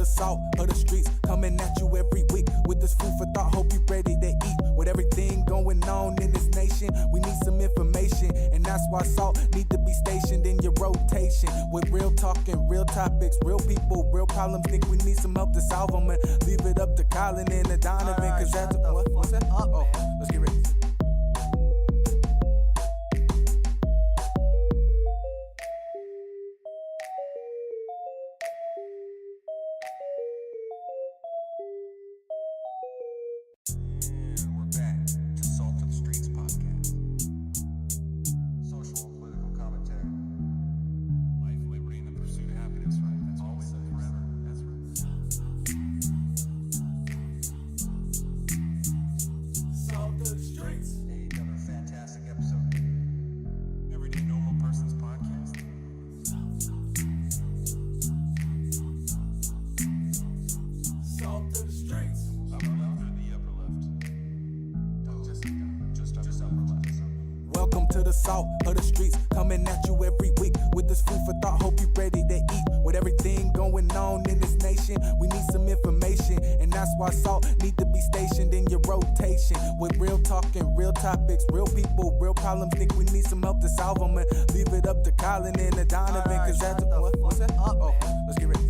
the salt of the streets, coming at you every week with this food for thought. Hope you ready to eat. With everything going on in this nation, we need some information, and that's why salt need to be stationed in your rotation. With real talk and real topics, real people, real problems. Think we need some help to solve them, and leave it up to Colin and the Donovan. Cause that's what's that? Let's get ready. Welcome to the salt of the streets, coming at you every week with this food for thought. Hope you ready to eat. With everything going on in this nation, we need some information, and that's why salt need to be stationed in your rotation. With real talk and real topics, real people, real problems. Think we need some help to solve them, and leave it up to Colin and the Donovan. Cause that's what's that? Let's get ready.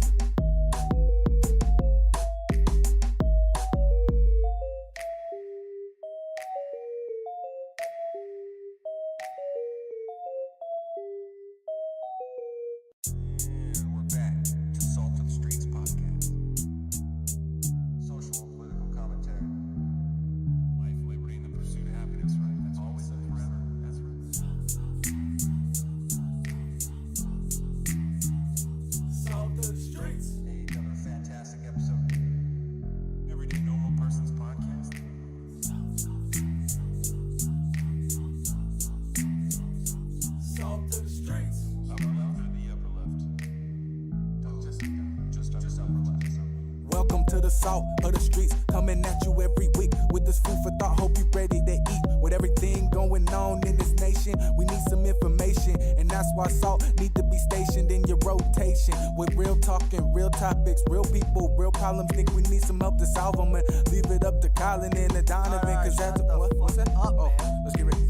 Welcome to the salt of the streets, coming at you every week with this food for thought. Hope you ready to eat. With everything going on in this nation, we need some information, and that's why salt need to be stationed in your rotation. With real talk and real topics, real people, real problems. Think we need some help to solve them, and leave it up to Colin and the Donovan. Cause that's what's that? Let's get ready.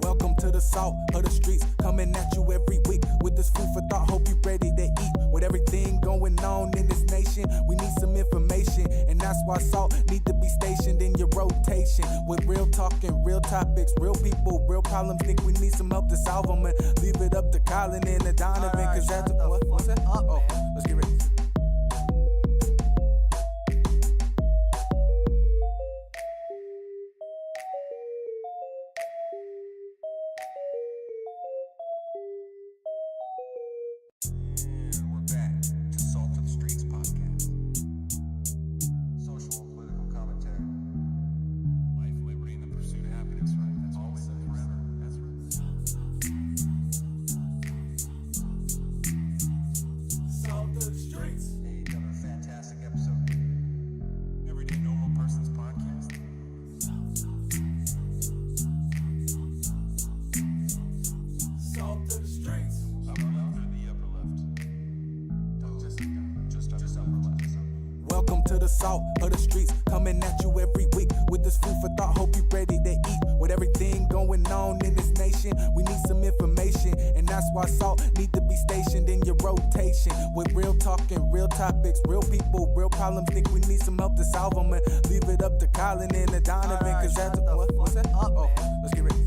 Welcome to the salt of the streets, coming at you every week with this food for thought. Hope you ready to eat. With everything going on in this nation, we need some information, and that's why salt need to be stationed in your rotation. With real talk and real topics, real people, real problems. Think we need some help to solve them, and leave it up to Colin and the Donovan. Cause that's what's that? Let's get ready. Welcome to the salt of the streets, coming at you every week with this food for thought. Hope you ready to eat. With everything going on in this nation, we need some information, and that's why salt need to be stationed in your rotation. With real talk and real topics, real people, real problems. Think we need some help to solve them, and leave it up to Colin and the Donovan. Cause that's what's that? Let's get ready.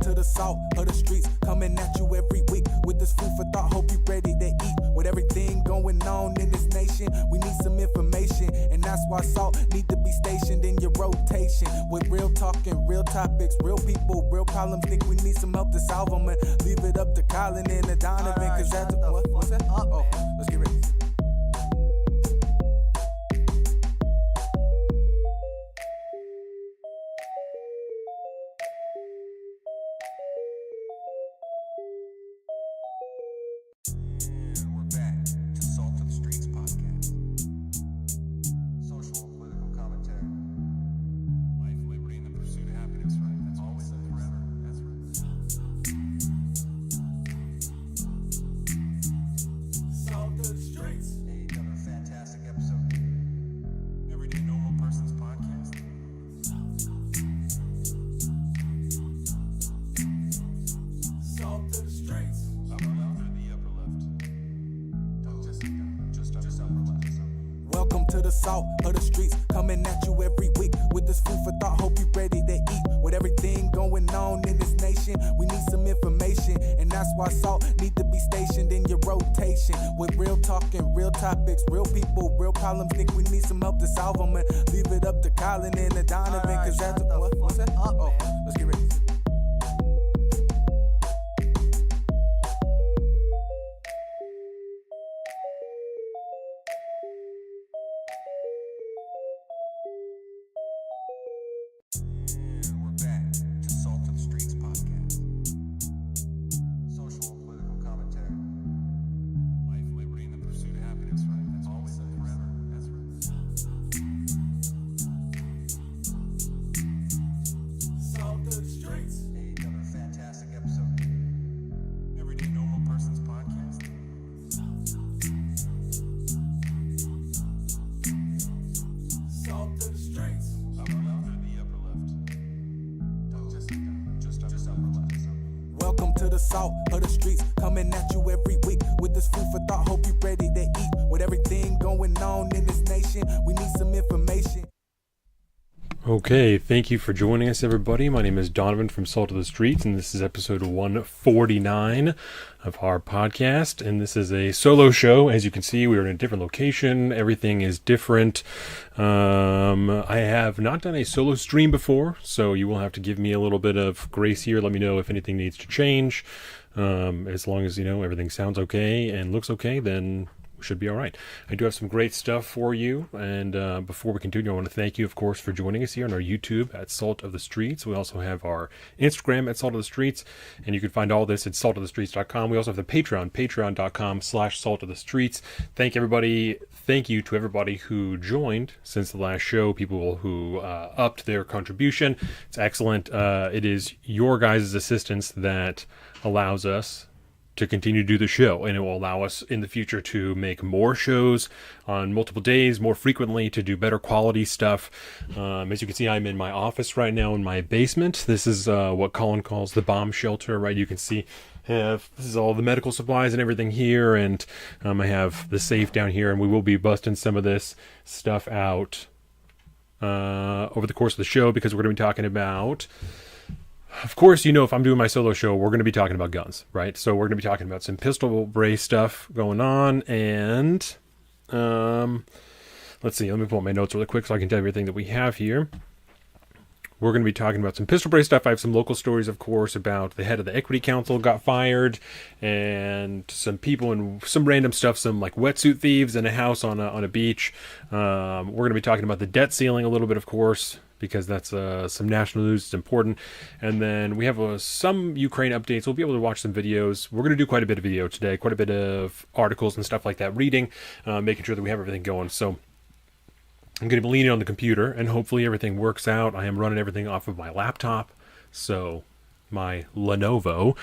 to the salt of the streets, coming at you every week with this food for thought. Hope you ready to eat. With everything going on in this nation, we need some information, and that's why salt need to be stationed in your rotation. With real talking, real topics, real people, real problems. Think we need some help to solve them, and leave it up to Colin and Donovan, cause that's what's that? Oh, let's get ready. Welcome to the salt of the streets, coming at you every week with this food for thought. Hope you ready to eat. With everything going on in this nation, we need some information, and that's why salt need to be stationed in your rotation. With real talking, real topics, real people, real problems. Think we need some help to solve them, and leave it up to Colin and Donovan, cause that's what's that? Oh, let's get ready. Welcome to the salt of the streets, coming at you every week with this food for thought. Hope you ready to eat. With everything going on in this nation, we need some information. Okay, thank you for joining us, everybody. My name is Donovan from Salt of the Streets, and this is episode 149 of our podcast. And this is a solo show. As you can see, we're in a different location. Everything is different. I have not done a solo stream before, so you will have to give me a little bit of grace here. Let me know if anything needs to change. As long as, everything sounds okay and looks okay, then should be all right. I do have some great stuff for you, and before we continue, I want to thank you, of course, for joining us here on our YouTube at Salt of the Streets. We also have our Instagram at Salt of the Streets, and you can find all this at saltofthestreets.com. We also have the Patreon, patreon.com/Salt of the Streets. Thank you to everybody who joined since the last show, people who upped their contribution. It's excellent. It is your guys' assistance that allows us to continue to do the show, and it will allow us in the future to make more shows on multiple days, more frequently, to do better quality stuff. As you can see, I'm in my office right now in my basement. This is what Colin calls the bomb shelter, right? You can see this is all the medical supplies and everything here, and I have the safe down here, and we will be busting some of this stuff out over the course of the show, because we're going to be talking about, of course, if I'm doing my solo show, we're going to be talking about guns, right? So we're going to be talking about some pistol brace stuff going on, and let's see, let me pull up my notes really quick so I can tell you everything that we have here. We're going to be talking about some pistol brace stuff. I have some local stories, of course, about the head of the Equity Council got fired, and some people and some random stuff, some like wetsuit thieves in a house on a beach. We're going to be talking about the debt ceiling a little bit, of course, because that's some national news. It's important. And then we have some Ukraine updates. We'll be able to watch some videos. We're going to do quite a bit of video today, quite a bit of articles and stuff like that, reading, making sure that we have everything going. So I'm going to be leaning on the computer, and hopefully everything works out. I am running everything off of my laptop, so my Lenovo,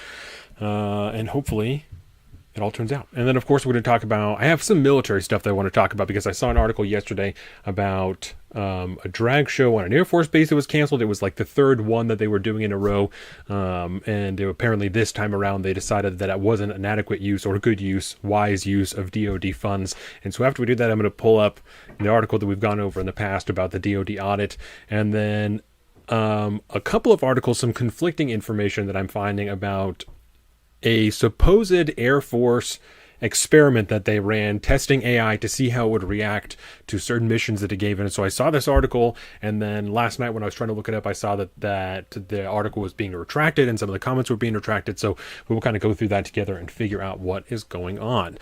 and hopefully it all turns out. And then, of course, we're going to talk about, I have some military stuff that I want to talk about, because I saw an article yesterday about a drag show on an Air Force base that was canceled. It was like the third one that they were doing in a row, and apparently this time around they decided that it wasn't an adequate use or good use, wise use of DoD funds. And so after we do that, I'm going to pull up the article that we've gone over in the past about the DoD audit, and then a couple of articles, some conflicting information that I'm finding about a supposed Air Force experiment that they ran testing AI to see how it would react to certain missions that it gave. And so I saw this article, and then last night when I was trying to look it up, I saw that the article was being retracted and some of the comments were being retracted. So we will kind of go through that together and figure out what is going on.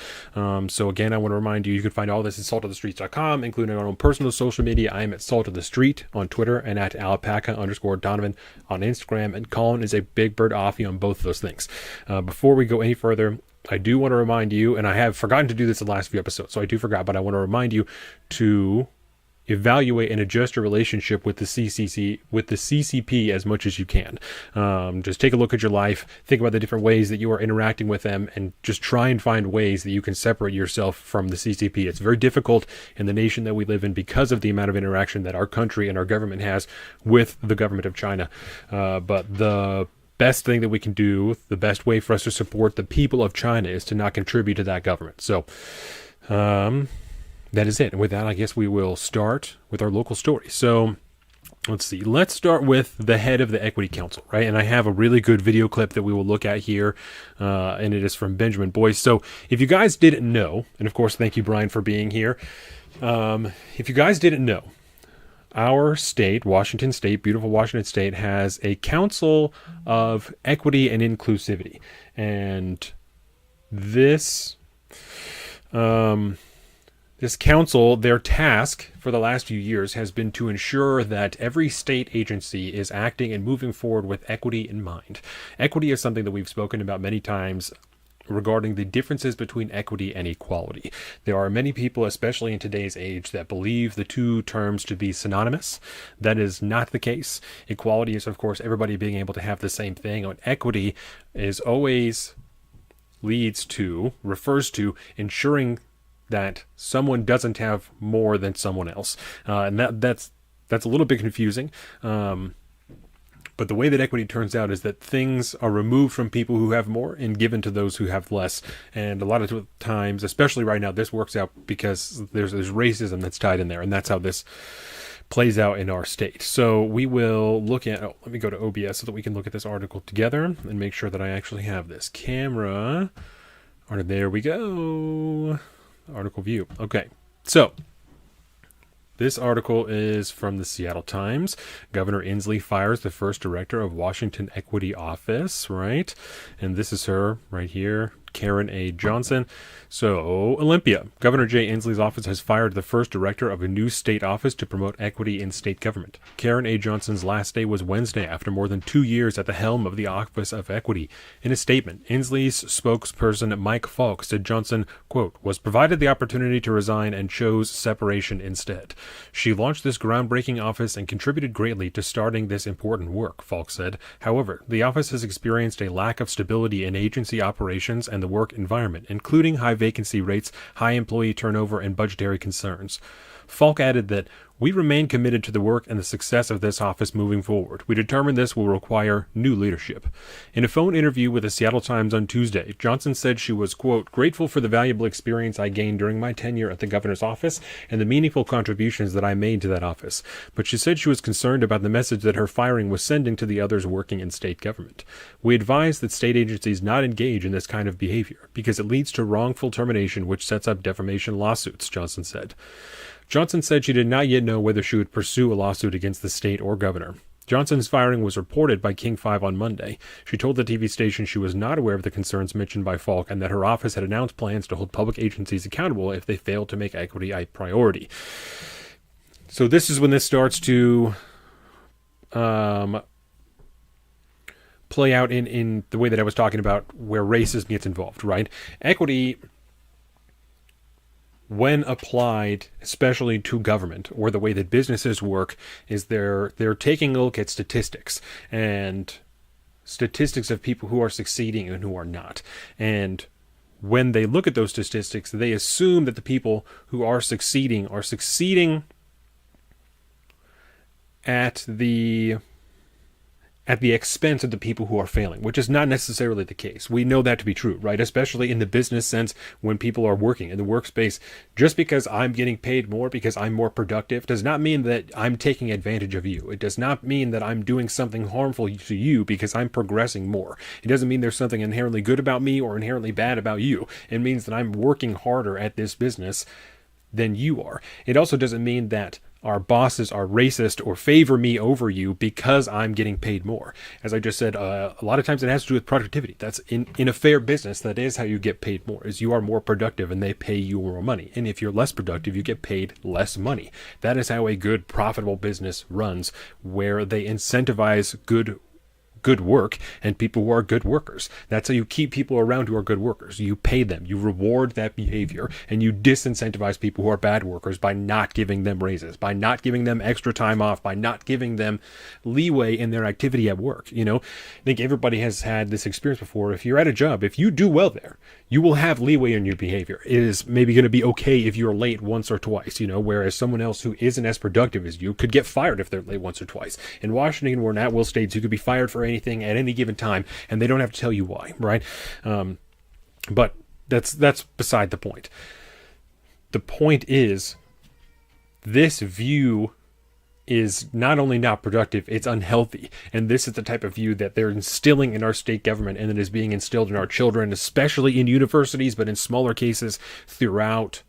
So again, I want to remind you, you can find all this at saltofthestreets.com, including our own personal social media. I am at Salt of the Street on Twitter and at alpaca_Donovan on Instagram, and Colin is a Big Bird Offie on both of those things. Before we go any further, I do want to remind you, and I have forgotten to do this in the last few episodes, so I do forget, but I want to remind you to evaluate and adjust your relationship with the CCP as much as you can. Just take a look at your life, think about the different ways that you are interacting with them, and just try and find ways that you can separate yourself from the CCP. It's very difficult in the nation that we live in because of the amount of interaction that our country and our government has with the government of China. But the best thing that we can do, the best way for us to support the people of China, is to not contribute to that government. So that is it. And with that, I guess we will start with our local story. So let's see. Let's start with the head of the Equity Council, right? And I have a really good video clip that we will look at here, and it is from Benjamin Boyce. So if you guys didn't know, and of course, thank you, Brian, for being here. If you guys didn't know, our state, Washington State, beautiful Washington State, has a Council of Equity and Inclusivity. And this council, their task for the last few years has been to ensure that every state agency is acting and moving forward with equity in mind. Equity is something that we've spoken about many times regarding the differences between equity and equality. There are many people, especially in today's age, that believe the two terms to be synonymous. That is not the case. Equality is, of course, everybody being able to have the same thing. And equity is always refers to ensuring that someone doesn't have more than someone else. And that's a little bit confusing. But the way that equity turns out is that things are removed from people who have more and given to those who have less. And a lot of times, especially right now, this works out because there's racism that's tied in there. And that's how this plays out in our state. So we will look at, let me go to OBS so that we can look at this article together and make sure that I actually have this camera. There we go. Article view. Okay. So this article is from the Seattle Times. Governor Inslee fires the first director of Washington Equity Office, right? And this is her right here, Karen A. Johnson. So, Olympia. Governor Jay Inslee's office has fired the first director of a new state office to promote equity in state government. Karen A. Johnson's last day was Wednesday after more than 2 years at the helm of the Office of Equity. In a statement, Inslee's spokesperson Mike Falk said Johnson, quote, was provided the opportunity to resign and chose separation instead. She launched this groundbreaking office and contributed greatly to starting this important work, Falk said. However, the office has experienced a lack of stability in agency operations and the work environment, including high vacancy rates, high employee turnover, and budgetary concerns. Falk added that we remain committed to the work and the success of this office moving forward. We determine this will require new leadership. In a phone interview with the Seattle Times on Tuesday, Johnson said she was, quote, grateful for the valuable experience I gained during my tenure at the governor's office and the meaningful contributions that I made to that office. But she said she was concerned about the message that her firing was sending to the others working in state government. We advise that state agencies not engage in this kind of behavior because it leads to wrongful termination, which sets up defamation lawsuits, Johnson said. Johnson said she did not yet know whether she would pursue a lawsuit against the state or governor. Johnson's firing was reported by King 5 on Monday. She told the TV station she was not aware of the concerns mentioned by Falk and that her office had announced plans to hold public agencies accountable if they failed to make equity a priority. So this is when this starts to play out in the way that I was talking about, where racism gets involved, right? Equity, when applied, especially to government or the way that businesses work, is they're taking a look at statistics and statistics of people who are succeeding and who are not. And when they look at those statistics, they assume that the people who are succeeding at at the expense of the people who are failing, which is not necessarily the case. We know that to be true, right? Especially in the business sense, when people are working in the workspace. Just because I'm getting paid more because I'm more productive does not mean that I'm taking advantage of you. It does not mean that I'm doing something harmful to you because I'm progressing more. It doesn't mean there's something inherently good about me or inherently bad about you. It means that I'm working harder at this business than you are. It also doesn't mean that our bosses are racist or favor me over you because I'm getting paid more. As I just said, a lot of times it has to do with productivity. That's in a fair business. That is how you get paid more, is you are more productive and they pay you more money. And if you're less productive, you get paid less money. That is how a good, profitable business runs, where they incentivize good work and people who are good workers. That's how you keep people around who are good workers. You pay them, you reward that behavior, and you disincentivize people who are bad workers by not giving them raises, by not giving them extra time off, by not giving them leeway in their activity at work. I think everybody has had this experience before. If you're at a job, if you do well there, you will have leeway in your behavior. It is maybe going to be okay if you're late once or twice, whereas someone else who isn't as productive as you could get fired if they're late once or twice. In Washington, we're in at-will states, you could be fired for anything at any given time, and they don't have to tell you why, right? But that's beside the point. The point is, this view is not only not productive, it's unhealthy. And this is the type of view that they're instilling in our state government, and that is being instilled in our children, especially in universities, but in smaller cases throughout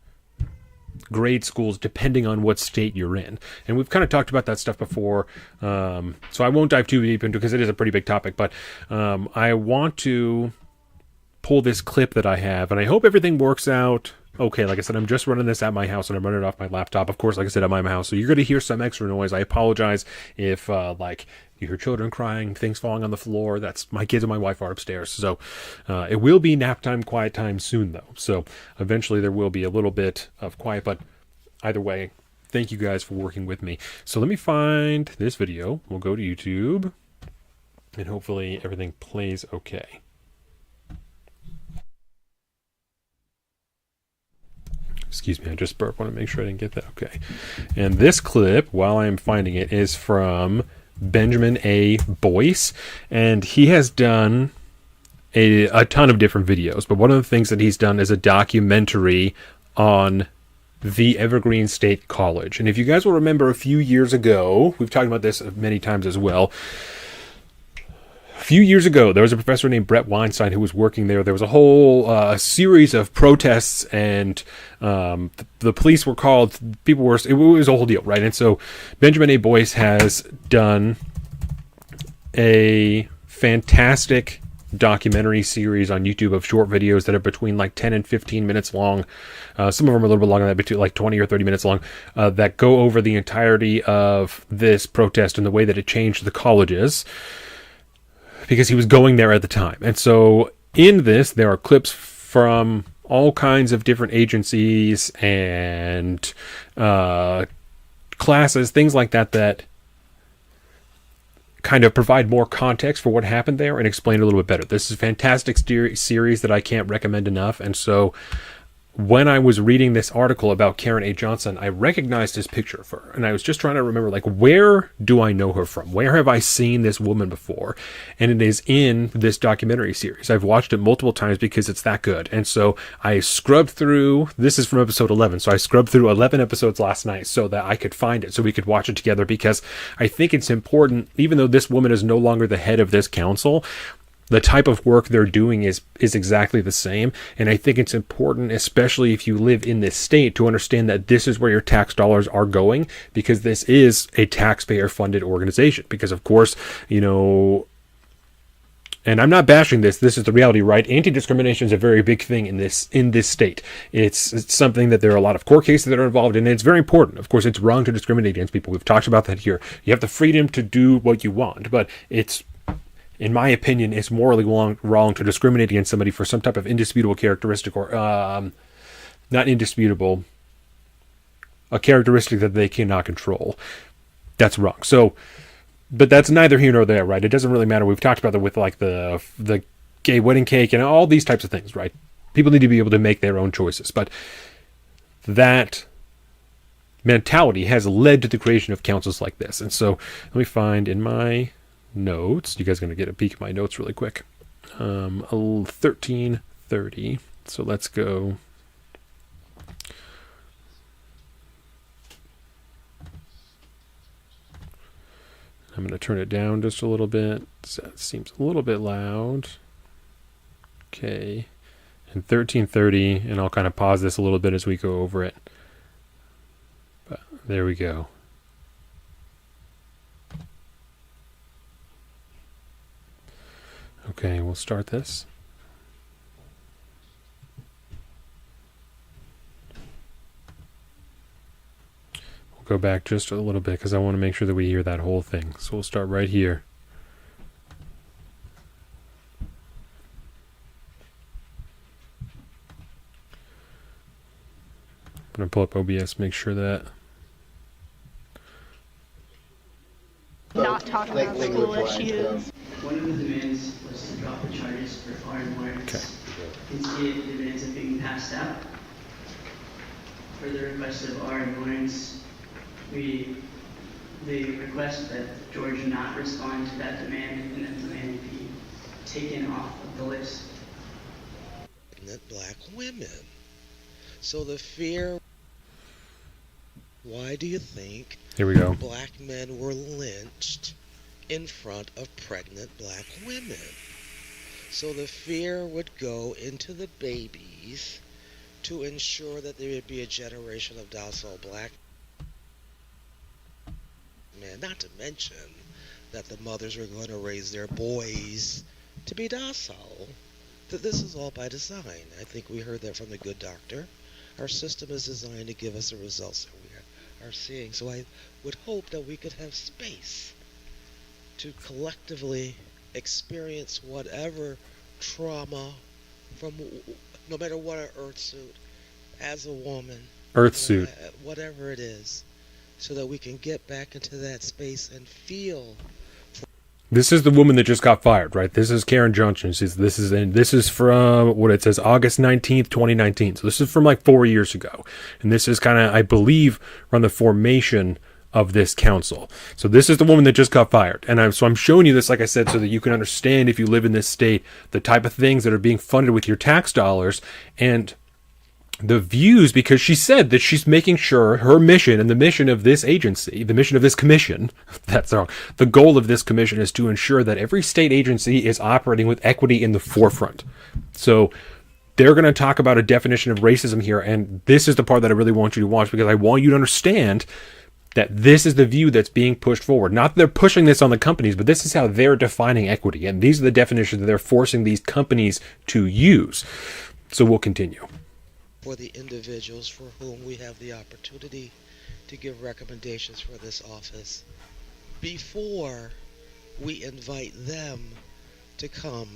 grade schools, depending on what state you're in. And we've kind of talked about that stuff before, so I won't dive too deep into it because it is a pretty big topic, but I want to pull this clip that I have, and I hope everything works out okay. Like I said, I'm just running this at my house, and I'm running it off my laptop, of course, like I said, at my house, so you're going to hear some extra noise. I apologize if you hear children crying, things falling on the floor. That's my kids and my wife are upstairs. So it will be nap time, quiet time soon, though. So eventually there will be a little bit of quiet, but either way, thank you guys for working with me. So let me find this video. We'll go to YouTube, and hopefully everything plays okay. Excuse me, I just burped. Want to make sure I didn't get that. Okay. And this clip, while I'm finding it, is from Benjamin A. Boyce, and he has done a ton of different videos, but one of the things that he's done is a documentary on the Evergreen State College. And if you guys will remember, a few years ago, we've talked about this many times as well, a few years ago, there was a professor named Brett Weinstein who was working there. There was a whole series of protests, and the police were called. It was a whole deal, right? And so Benjamin A. Boyce has done a fantastic documentary series on YouTube of short videos that are between like 10 and 15 minutes long. Some of them are a little bit longer than that, between like 20 or 30 minutes long, that go over the entirety of this protest and the way that it changed the colleges, because he was going there at the time. And so in this, there are clips from all kinds of different agencies and classes, things like that, that kind of provide more context for what happened there and explain it a little bit better. This is a fantastic series that I can't recommend enough. And so when I was reading this article about Karen A. Johnson, I recognized this picture of her, and I was just trying to remember, like, where do I know her from? Where have I seen this woman before? And it is in this documentary series. I've watched it multiple times because it's that good. And so I scrubbed through, this is from episode 11, so I scrubbed through 11 episodes last night so that I could find it, so we could watch it together, because I think it's important, even though this woman is no longer the head of this council, the type of work they're doing is exactly the same. And I think it's important, especially if you live in this state, to understand that this is where your tax dollars are going, because this is a taxpayer-funded organization. Because, of course, and I'm not bashing this. This is the reality, right? Anti-discrimination is a very big thing in this state. It's something that there are a lot of court cases that are involved in. And it's very important. Of course, it's wrong to discriminate against people. We've talked about that here. You have the freedom to do what you want, but in my opinion, it's morally wrong to discriminate against somebody for some type of indisputable characteristic, or not indisputable, a characteristic that they cannot control. That's wrong. So, but that's neither here nor there, right? It doesn't really matter. We've talked about that with like the gay wedding cake and all these types of things, right? People need to be able to make their own choices, but that mentality has led to the creation of councils like this. And so let me find in my notes. You guys are going to get a peek at my notes really quick. 1330. So let's go. I'm going to turn it down just a little bit. So it seems a little bit loud. Okay. And 1330, and I'll kind of pause this a little bit as we go over it. But there we go. Okay, we'll start this. We'll go back just a little bit because I want to make sure that we hear that whole thing. So we'll start right here. I'm going to pull up OBS, make sure that... Not talking about school issues. One of the demands was to drop the charges for foreign warrants. Okay. Instead, the demands have been passed out. For the request of foreign warrants, they request that George not respond to that demand and that demand be taken off of the list. Black women. So the fear... Why do you think Here we go. black men were lynched in front of pregnant black women? So the fear would go into the babies to ensure that there would be a generation of docile black men, not to mention that the mothers were going to raise their boys to be docile. That this is all by design. I think we heard that from the good doctor. Our system is designed to give us the results that we are seeing. So I would hope that we could have space to collectively experience whatever trauma from no matter what our earth suit as a woman, Earth suit. whatever it is, so that we can get back into that space and feel. This is the woman that just got fired, right? This is Karen Johnson. This is from what it says, August 19th, 2019. So this is from like 4 years ago. And this is kind of, I believe, around the formation of this council. So this is the woman that just got fired. And I'm showing you this, like I said, so that you can understand, if you live in this state, the type of things that are being funded with your tax dollars and the views, because she said that she's making sure her mission and the mission of this agency, the mission of this commission, that's wrong, the goal of this commission is to ensure that every state agency is operating with equity in the forefront. So they're going to talk about a definition of racism here, and this is the part that I really want you to watch, because I want you to understand that this is the view that's being pushed forward. Not that they're pushing this on the companies, but this is how they're defining equity, and these are the definitions that they're forcing these companies to use. So we'll continue. For the individuals for whom we have the opportunity to give recommendations for this office before we invite them to come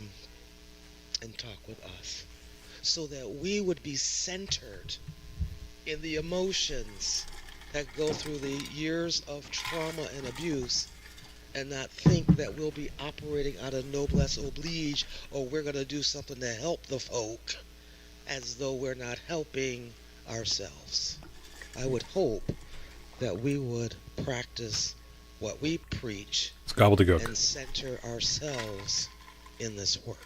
and talk with us, so that we would be centered in the emotions that go through the years of trauma and abuse, and not think that we'll be operating out of noblesse oblige, or we're going to do something to help the folk, as though we're not helping ourselves. I would hope that we would practice what we preach It's gobbledygook. and center ourselves in this work.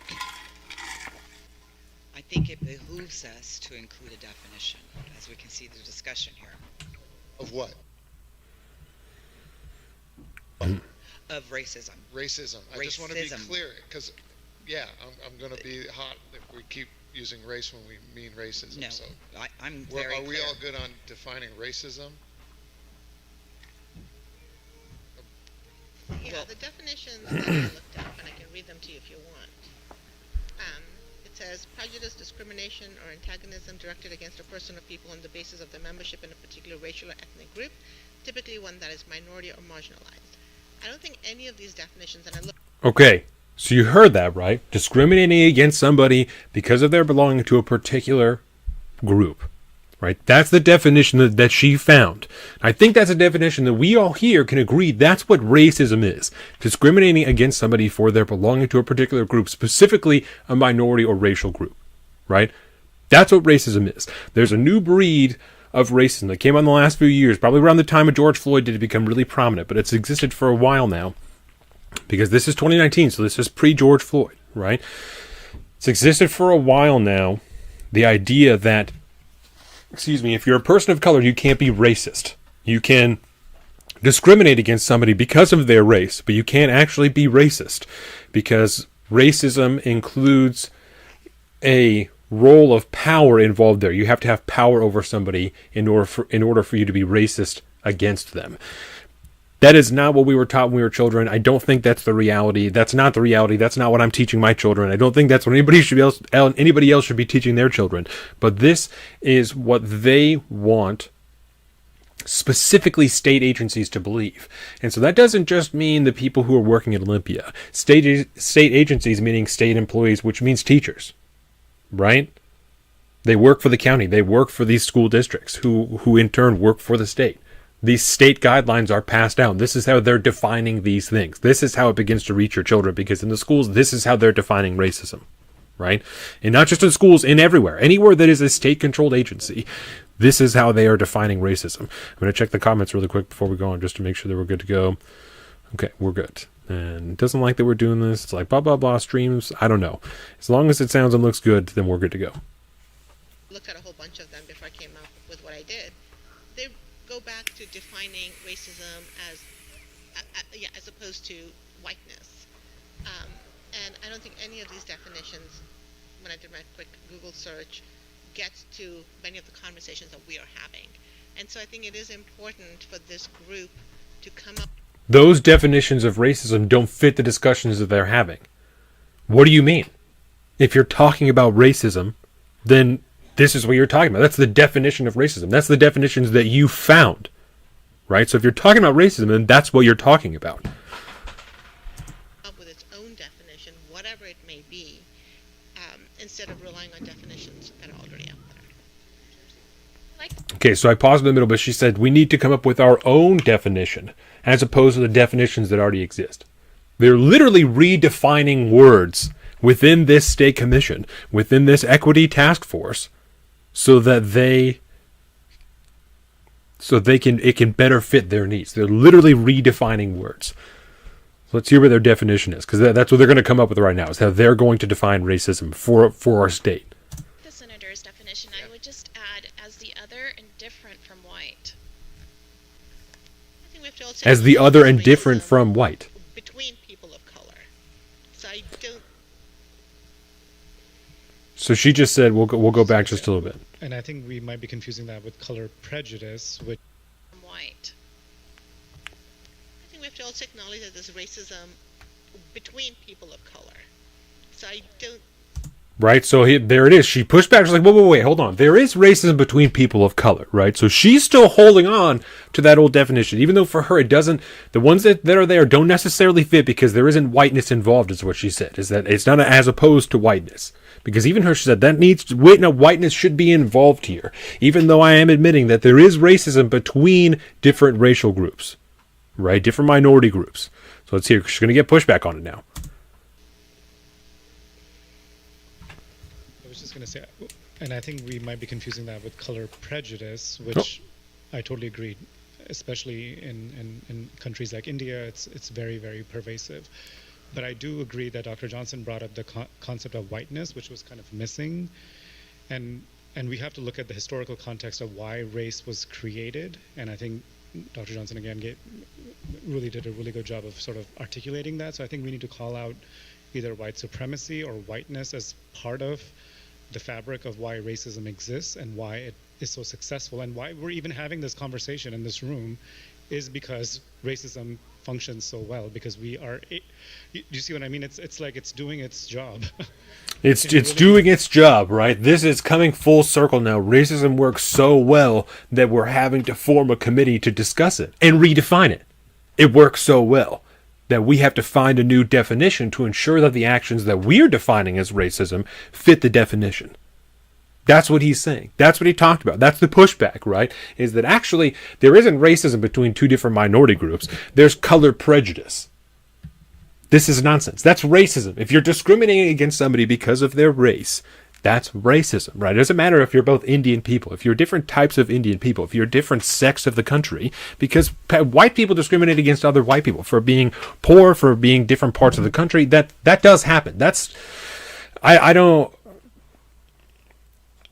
I think it behooves us to include a definition, as we can see the discussion here. Of what? Of racism. Racism. I just want to be Racism. clear, because, yeah, I'm going to be hot if we keep using race when we mean racism. No, So, I'm very are we clear. all good on defining racism? Yeah, Well- the definitions that I looked up, and I can read them to you if you want. It says prejudice, discrimination, or antagonism directed against a person or people on the basis of their membership in a particular racial or ethnic group, typically one that is minority or marginalized. I don't think any of these definitions, and I look. Okay, so you heard that, right? Discriminating against somebody because of their belonging to a particular group, right? That's the definition that she found. I think that's a definition that we all here can agree that's what racism is. Discriminating against somebody for their belonging to a particular group, specifically a minority or racial group, right? That's what racism is. There's a new breed of racism that came on the last few years, probably around the time of George Floyd did it become really prominent, but it's existed for a while now. because this is 2019, so this is pre-George Floyd, right? It's existed for a while now, the idea that, if you're a person of color, you can't be racist. You can discriminate against somebody because of their race, but you can't actually be racist, because racism includes a role of power involved there. You have to have power over somebody in order for you to be racist against them. That is not what we were taught when we were children. I don't think that's the reality. That's not the reality. That's not what I'm teaching my children. I don't think that's what anybody else should be teaching their children. But this is what they want specifically state agencies to believe. And so that doesn't just mean the people who are working at Olympia. State agencies meaning state employees, which means teachers, right? They work for the county. They work for these school districts who in turn work for the state. These state guidelines are passed down. This is how they're defining these things. This is how it begins to reach your children, because in the schools, this is how they're defining racism, right? And not just in schools, in everywhere. Anywhere that is a state-controlled agency, this is how they are defining racism. I'm going to check the comments really quick before we go on, just to make sure that we're good to go. Okay, we're good. And it doesn't like that we're doing this. It's like blah, blah, blah, streams. I don't know. As long as it sounds and looks good, then we're good to go. Looked at a whole bunch of them before I came up with what I did. They go back to defining racism as opposed to whiteness. And I don't think any of these definitions, when I did my quick Google search, gets to many of the conversations that we are having. And so I think it is important for this group to come up. Those definitions of racism don't fit the discussions that they're having. What do you mean? If you're talking about racism, then this is what you're talking about. That's the definition of racism. That's the definitions that you found, right? So if you're talking about racism, then that's what you're talking about. Up with its own definition, whatever it may be, instead of relying on definitions that are already out there. Okay, so I paused in the middle, but she said we need to come up with our own definition as opposed to the definitions that already exist. They're literally redefining words within this state commission, within this equity task force, so that it can better fit their needs. They're literally redefining words. So let's hear what their definition is, because that's what they're going to come up with right now, is how they're going to define racism for our state. The senator's definition, I would just add as the other and different from white. I think we have to also As the other and different from white. Between people of color. So I don't. So she just said we'll go back just a little bit. And I think we might be confusing that with color prejudice, which From white. I think we have to also acknowledge that there's racism between people of color. So I don't. Right, so there it is. She pushed back. She's like, wait, hold on. There is racism between people of color, right? So she's still holding on to that old definition, even though for her it doesn't. The ones that are there don't necessarily fit because there isn't whiteness involved, is what she said. Is that it's not as opposed to whiteness. Because even her, she said, whiteness should be involved here. Even though I am admitting that there is racism between different racial groups, right? Different minority groups. So let's hear. She's going to get pushback on it now. I was just going to say, and I think we might be confusing that with color prejudice, which I totally agree. Especially in countries like India, it's very, very pervasive. But I do agree that Dr. Johnson brought up the concept of whiteness, which was kind of missing. And we have to look at the historical context of why race was created. And I think Dr. Johnson, again, really did a really good job of sort of articulating that. So I think we need to call out either white supremacy or whiteness as part of the fabric of why racism exists and why it is so successful. And why we're even having this conversation in this room is because racism functions so well, because we are. You see what I mean? It's like it's doing its job. It's doing its job, right? This is coming full circle now. Racism works so well that we're having to form a committee to discuss it and redefine it. It works so well that we have to find a new definition to ensure that the actions that we're defining as racism fit the definition. That's what he's saying. That's what he talked about. That's the pushback, right? Is that actually there isn't racism between two different minority groups. There's color prejudice. This is nonsense. That's racism. If you're discriminating against somebody because of their race, That's racism, right? It doesn't matter if you're both Indian people, if you're different types of Indian people, if you're different sects of the country, because white people discriminate against other white people for being poor, for being different parts of the country. That does happen. I don't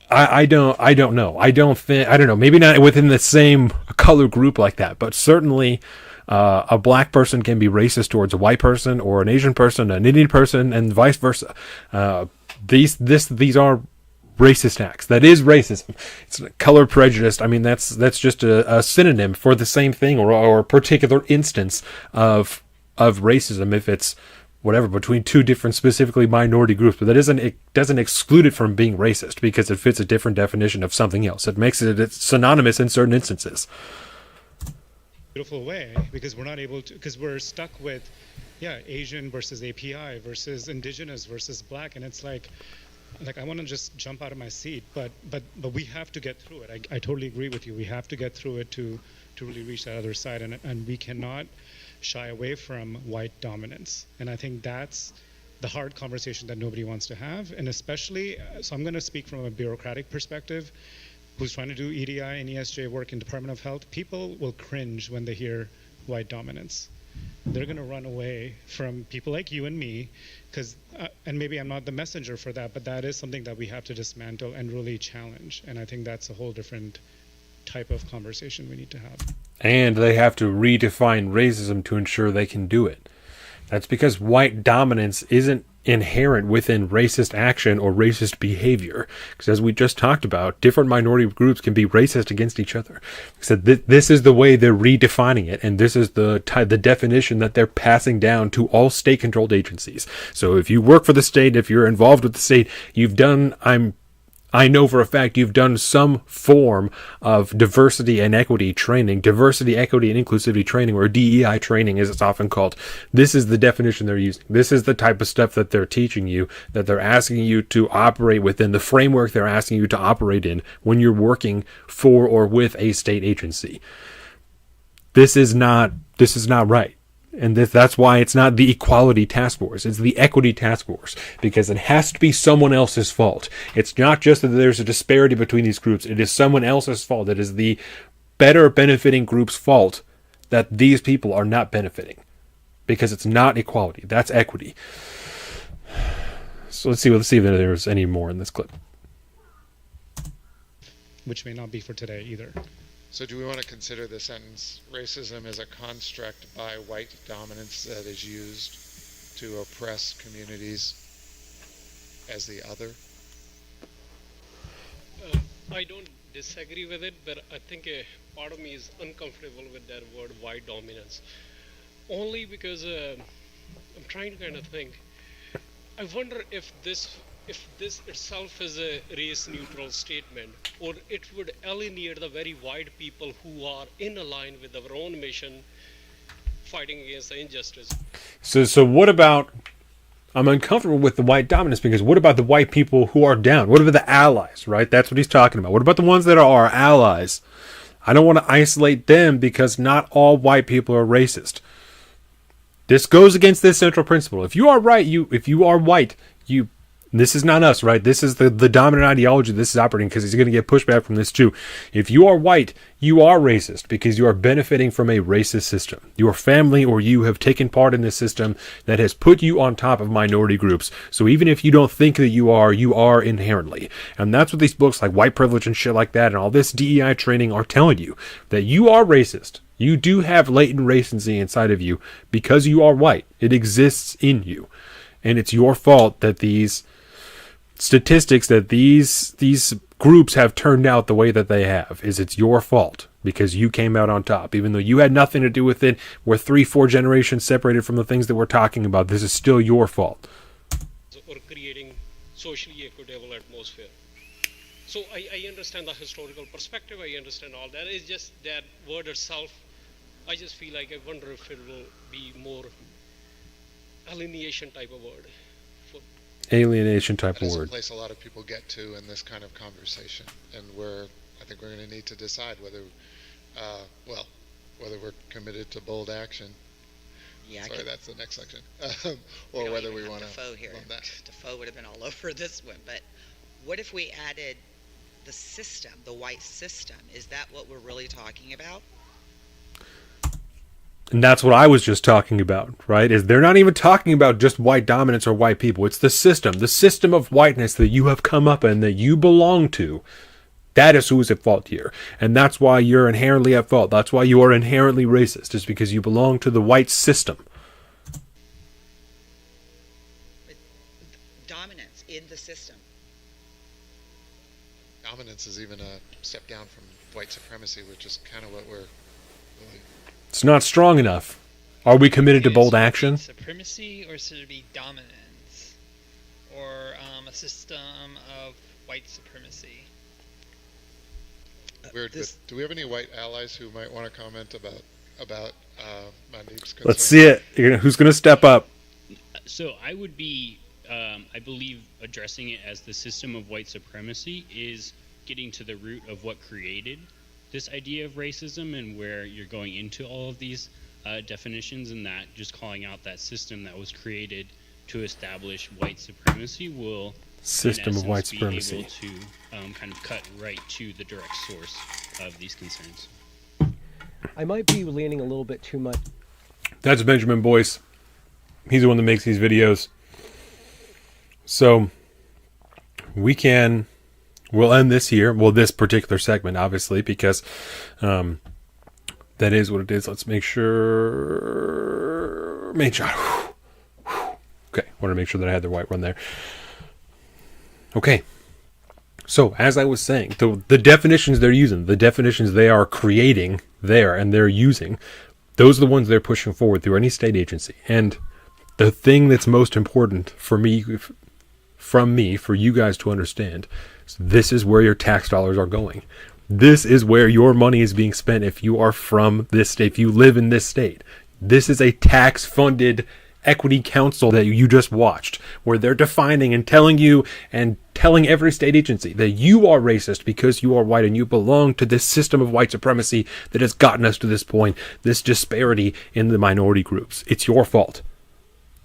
know. I don't know. Maybe not within the same color group like that, but certainly a black person can be racist towards a white person, or an Asian person, an Indian person, and vice versa. These are racist acts. That is racism. It's color prejudice. I mean, that's just a synonym for the same thing, or a particular instance of racism, if it's whatever, between two different specifically minority groups. But it doesn't exclude it from being racist, because it fits a different definition of something else. It makes it synonymous in certain instances. Beautiful way, because we're not able to, because we're stuck with Asian versus API versus indigenous versus black, and it's like I want to just jump out of my seat, but we have to get through it. I totally agree with you. We have to get through it to really reach that other side, and we cannot shy away from white dominance. And I think that's the hard conversation that nobody wants to have, and especially, so I'm going to speak from a bureaucratic perspective, who's trying to do EDI and ESJ work in Department of Health. People will cringe when they hear white dominance. They're going to run away from people like you and me, because, and maybe I'm not the messenger for that, but that is something that we have to dismantle and really challenge. And I think that's a whole different type of conversation we need to have. And they have to redefine racism to ensure they can do it. That's because white dominance isn't inherent within racist action or racist behavior. Because as we just talked about, different minority groups can be racist against each other. So this is the way they're redefining it, and this is the definition that they're passing down to all state-controlled agencies. So if you work for the state, if you're involved with the state, I know for a fact you've done some form of diversity and equity training, diversity, equity, and inclusivity training, or DEI training as it's often called. This is the definition they're using. This is the type of stuff that they're teaching you, that they're asking you to operate within, the framework they're asking you to operate in when you're working for or with a state agency. This is not right. And that's why it's not the equality task force. It's the equity task force, because it has to be someone else's fault. It's not just that there's a disparity between these groups. It is someone else's fault. It is the better benefiting group's fault that these people are not benefiting, because it's not equality. That's equity. So let's see if there's any more in this clip. Which may not be for today either. So do we want to consider the sentence, racism is a construct by white dominance that is used to oppress communities as the other? I don't disagree with it, but I think a part of me is uncomfortable with that word white dominance. Only because I'm trying to kind of think. I wonder if this itself is a race-neutral statement, or it would alienate the very white people who are in line with our own mission, fighting against the injustice. So what about, I'm uncomfortable with the white dominance, because what about the white people who are down? What about the allies, right? That's what he's talking about. What about the ones that are our allies? I don't want to isolate them, because not all white people are racist. This goes against this central principle. If you are right, if you are white, this is not us, right? This is the dominant ideology this is operating, because he's going to get pushback from this too. If you are white, you are racist, because you are benefiting from a racist system. Your family or you have taken part in this system that has put you on top of minority groups. So even if you don't think that you are inherently. And that's what these books like White Privilege and shit like that and all this DEI training are telling you, that you are racist. You do have latent racism inside of you because you are white. It exists in you. And it's your fault that these statistics, that these groups have turned out the way that they have. It's your fault, because you came out on top. Even though you had nothing to do with it, we're 3-4 generations separated from the things that we're talking about. This is still your fault. Or creating socially equitable atmosphere. So I understand the historical perspective, I understand all that. It's just that word itself, I just feel like, I wonder if it will be more alienation type of word. Alienation type of That is word. a place a lot of people get to in this kind of conversation, and I think we're going to need to decide whether we're committed to bold action. Yeah, Sorry, that's the next section. Or whether we want to Defoe here. Defoe would have been all over this one, but What if we added the system, the white system? Is that what we're really talking about? And that's what I was just talking about, right? Is they're not even talking about just white dominance or white people. It's the system of whiteness that you have come up in, that you belong to. That is who is at fault here. And that's why you're inherently at fault. That's why you are inherently racist, is because you belong to the white system. Dominance in the system. Dominance is even a step down from white supremacy, which is kind of what we're really... It's not strong enough. Are we committed to bold action? Supremacy, or should it be dominance? Or a system of white supremacy? Weird, but do we have any white allies who might want to comment about Mandeep's concern? Let's see it. Who's going to step up? So I would be, I believe, addressing it as the system of white supremacy is getting to the root of what created this idea of racism, and where you're going into all of these definitions, and that just calling out that system that was created to establish white supremacy will system of white supremacy be able to kind of cut right to the direct source of these concerns. I might be leaning a little bit too much. That's Benjamin Boyce. He's the one that makes these videos. So we'll end this here. Well, this particular segment, obviously, because that is what it is. Let's make sure. Main shot. Okay, want to make sure that I had the white one there. Okay. So, as I was saying, the definitions they're using, the definitions they are creating there and they're using, those are the ones they're pushing forward through any state agency. And the thing that's most important for me, for you guys to understand, is this is where your tax dollars are going. This is where your money is being spent if you are from this state, if you live in this state. This is a tax-funded equity council that you just watched, where they're defining and telling you and telling every state agency that you are racist because you are white and you belong to this system of white supremacy that has gotten us to this point, this disparity in the minority groups. It's your fault.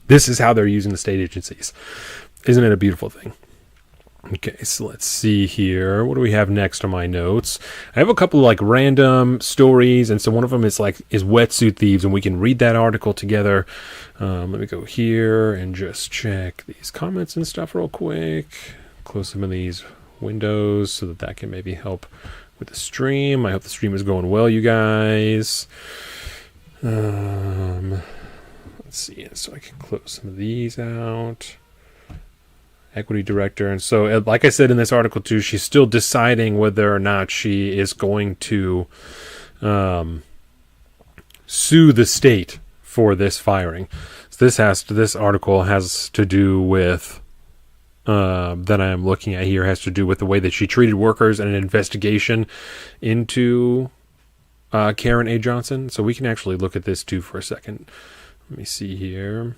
This is how they're using the state agencies. Isn't it a beautiful thing? Okay, so let's see here. What do we have next on my notes? I have a couple of like random stories, and so one of them is wetsuit thieves, and we can read that article together. Let me go here and just check these comments and stuff real quick. Close some of these windows so that can maybe help with the stream. I hope the stream is going well, you guys. Let's see, so I can close some of these out. Equity director. And so, like I said in this article too, she's still deciding whether or not she is going to sue the state for this firing. So this article has to do with that I am looking at here, has to do with the way that she treated workers and an investigation into Karen A. Johnson. So we can actually look at this too for a second. Let me see here.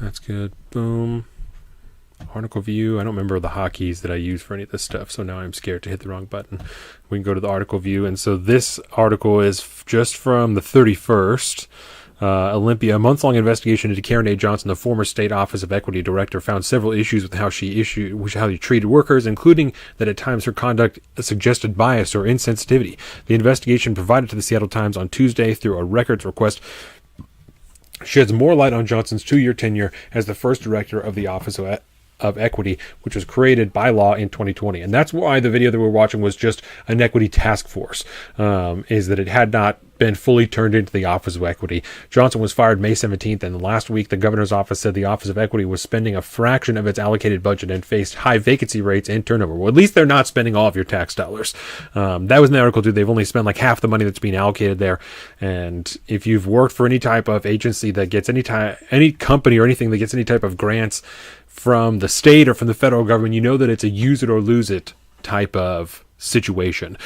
That's good. Boom. Article view. I don't remember the hotkeys that I use for any of this stuff, so now I'm scared to hit the wrong button. We can go to the article view. And so this article is just from the 31st. Olympia, a month-long investigation into Karen A. Johnson, the former state Office of Equity Director, found several issues with how she treated workers, including that at times her conduct suggested bias or insensitivity. The investigation provided to the Seattle Times on Tuesday through a records request sheds more light on Johnson's 2-year tenure as the first director of the Office of Equity, which was created by law in 2020. And that's why the video that we're watching was just an equity task force, is that it had not been fully turned into the Office of Equity. Johnson was fired May 17th, and last week the governor's office said the Office of Equity was spending a fraction of its allocated budget and faced high vacancy rates and turnover. Well, at least they're not spending all of your tax dollars. That was in the article too. They've only spent like half the money that's being allocated there. And if you've worked for any type of agency that gets any company or anything that gets any type of grants from the state or from the federal government, you know that it's a use it or lose it type of situation.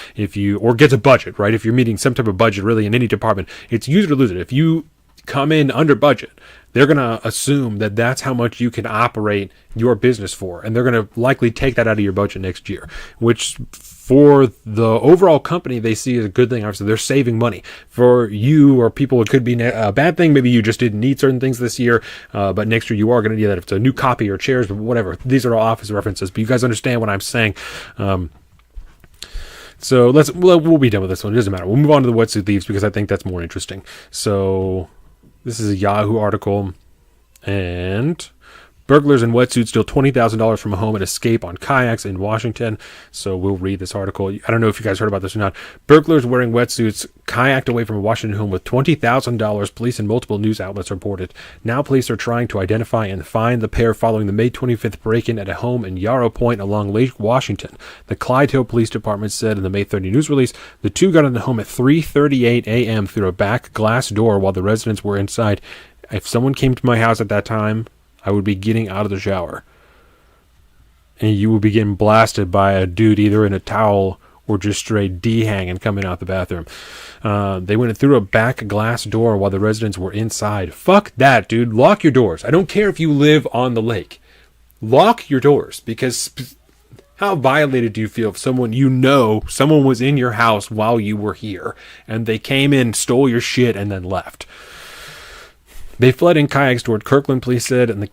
Or gets a budget, right? If you're meeting some type of budget really in any department, it's use it or lose it. If you come in under budget, they're going to assume that that's how much you can operate your business for, and they're going to likely take that out of your budget next year, which for the overall company, they see it as a good thing. Obviously, they're saving money. For you or people, it could be a bad thing. Maybe you just didn't need certain things this year, but next year you are going to need that. If it's a new copy or chairs, but whatever. These are all Office references, but you guys understand what I'm saying. So we'll be done with this one. It doesn't matter. We'll move on to the wetsuit thieves because I think that's more interesting. So this is a Yahoo article, and burglars in wetsuits steal $20,000 from a home and escape on kayaks in Washington. So we'll read this article. I don't know if you guys heard about this or not. Burglars wearing wetsuits kayaked away from a Washington home with $20,000. Police and multiple news outlets reported. Now police are trying to identify and find the pair following the May 25th break-in at a home in Yarrow Point along Lake Washington. The Clydesdale Police Department said in the May 30 news release, the two got into the home at 3:38 a.m. through a back glass door while the residents were inside. If someone came to my house at that time, I would be getting out of the shower. And you would be getting blasted by a dude either in a towel or just straight D-hanging coming out the bathroom. They went through a back glass door while the residents were inside. Fuck that, dude. Lock your doors. I don't care if you live on the lake. Lock your doors, because how violated do you feel if someone was in your house while you were here and they came in, stole your shit, and then left? They fled in kayaks toward Kirkland, police said, and the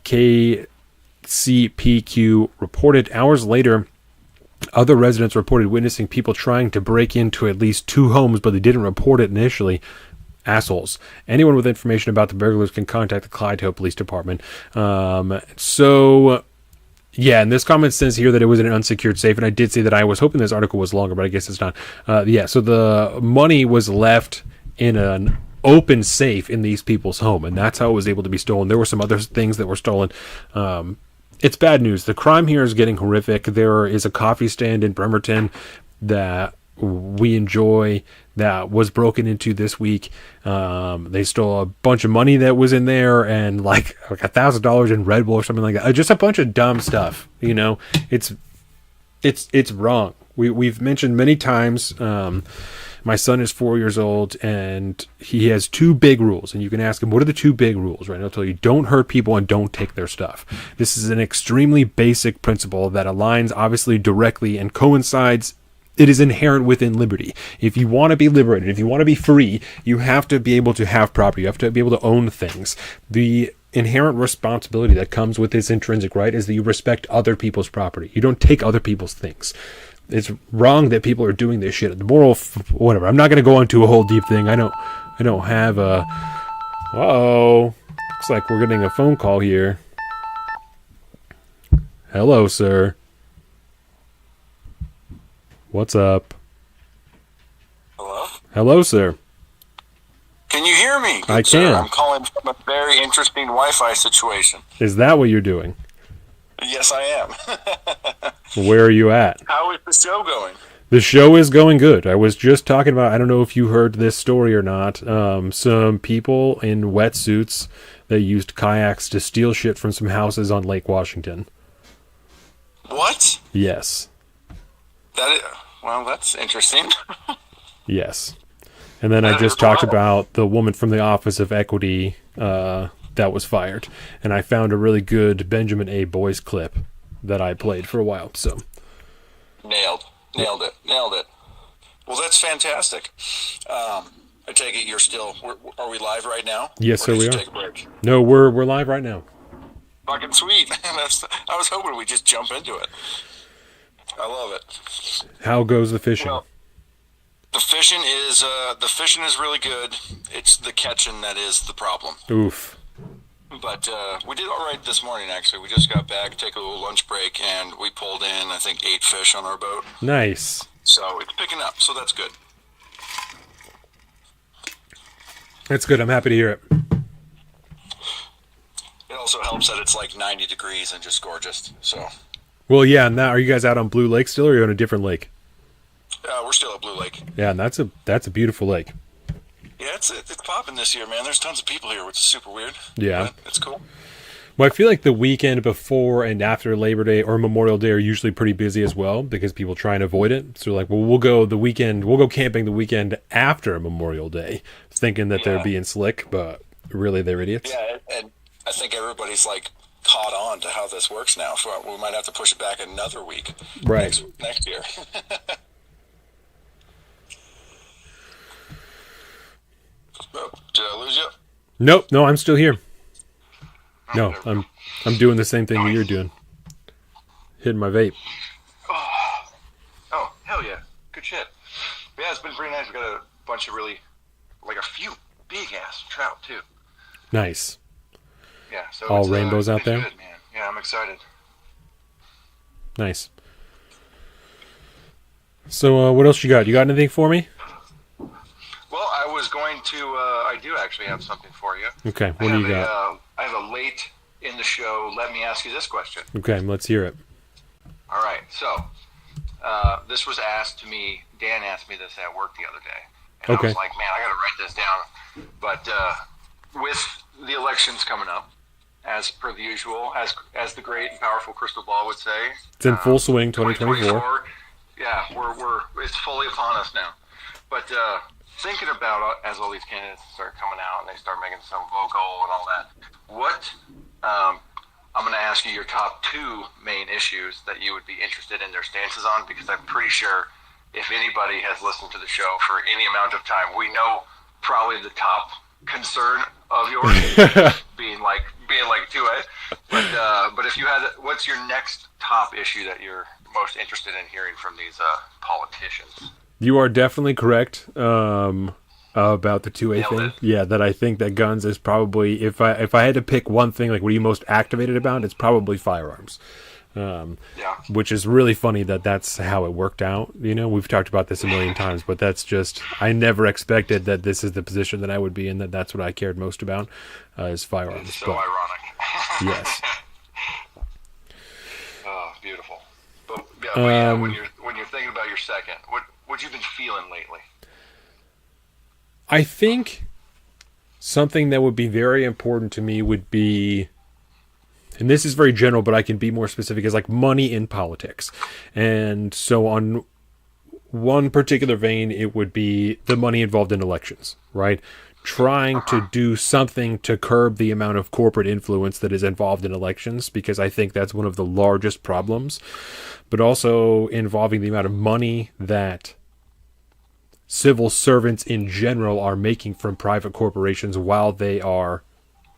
KCPQ reported. Hours later, other residents reported witnessing people trying to break into at least two homes, but they didn't report it initially. Assholes. Anyone with information about the burglars can contact the Clydesdale Police Department. Yeah, and this comment says here that it was an unsecured safe, and I did say that I was hoping this article was longer, but I guess it's not. So the money was left in an open safe in these people's home, and that's how it was able to be stolen. There were some other things that were stolen. It's bad news. The crime here is getting horrific. There is a coffee stand in Bremerton that we enjoy that was broken into this week. They stole a bunch of money that was in there and like $1,000 in Red Bull or something like that. Just a bunch of dumb stuff. It's wrong. We've mentioned many times. My son is 4 years old, and he has two big rules. And you can ask him, what are the two big rules, right? He'll tell you, don't hurt people and don't take their stuff. This is an extremely basic principle that aligns, obviously, directly and coincides. It is inherent within liberty. If you want to be liberated, if you want to be free, you have to be able to have property. You have to be able to own things. The inherent responsibility that comes with this intrinsic right is that you respect other people's property. You don't take other people's things. It's wrong that people are doing this shit. The moral, whatever. I'm not going to go into a whole deep thing. I don't have a. Uh-oh. Looks like we're getting a phone call here. Hello, sir. What's up? Hello? Hello, sir. Can you hear me? I Sir, can. I'm calling from a very interesting Wi-Fi situation. Is that what you're doing? Yes, I am. Where are you at? How is the show going? The show is going good. I was just talking about, I don't know if you heard this story or not, some people in wetsuits that used kayaks to steal shit from some houses on Lake Washington. What? Yes. Well, that's interesting. Yes. And then I just talked about the woman from the Office of Equity that was fired. And I found a really good Benjamin A. Boyce clip that I played for a while. So Nailed it. Well, that's fantastic. I take it you're still. Are we live right now? yes, Or sir, did we you are. Take a break? No, we're live right now. Fucking sweet. I was hoping we'd just jump into it. I love it. How goes the fishing? Well, the fishing is really good. It's the catching that is the problem. Oof. But we did all right this morning, actually. We just got back, take a little lunch break, and we pulled in, I think, 8 fish on our boat. Nice. So it's picking up, so that's good. That's good. I'm happy to hear it. It also helps that it's like 90 degrees and just gorgeous. So Well, yeah, and now are you guys out on Blue Lake still, or are you on a different lake? we're still at Blue Lake. Yeah, and that's a beautiful lake. Yeah, it's popping this year, man. There's tons of people here, which is super weird. Yeah. But it's cool. Well, I feel like the weekend before and after Labor Day or Memorial Day are usually pretty busy as well because people try and avoid it. So like, well, we'll go camping the weekend after Memorial Day, thinking that they're being slick, but really they're idiots. Yeah, and I think everybody's like caught on to how this works now. So we might have to push it back another week. Right. Next year. Nope, no, I'm still here. No, I'm doing the same thing that you're doing. Hitting my vape. Oh, hell yeah. Good shit. Yeah, it's been pretty nice. We got a bunch of a few big-ass trout, too. Nice. Yeah, so all it's, rainbows out it's there? Good, man. Yeah, I'm excited. Nice. So, what else you got? You got anything for me? Well, I was going to, I do actually have something for you. Okay, what do you got? I have a late in the show, let me ask you this question. Okay, let's hear it. All right, so this was asked to me, Dan asked me this at work the other day. And I was like, man, I got to write this down. But with the elections coming up, as per the usual, as the great and powerful crystal ball would say. It's in full swing, 2024. Yeah, it's fully upon us now. But thinking about as all these candidates start coming out and they start making some vocal and all that, what I'm going to ask you your top 2 main issues that you would be interested in their stances on, because I'm pretty sure if anybody has listened to the show for any amount of time, we know probably the top concern of yours being like 2A. But if you had, what's your next top issue that you're most interested in hearing from these politicians? You are definitely correct about the 2A thing. Yeah, that I think that guns is probably, if I had to pick one thing, like what are you most activated about, it's probably firearms. Which is really funny that that's how it worked out. You know, we've talked about this a million times, but that's just, I never expected that this is the position that I would be in, that's what I cared most about, is firearms. It's so ironic. Yes. Oh, beautiful. But yeah, when you're thinking about your second, what you've been feeling lately? I think something that would be very important to me would be, and this is very general, but I can be more specific, is like money in politics. And so on one particular vein, it would be the money involved in elections, right? Trying to do something to curb the amount of corporate influence that is involved in elections, because I think that's one of the largest problems, but also involving the amount of money that civil servants in general are making from private corporations while they are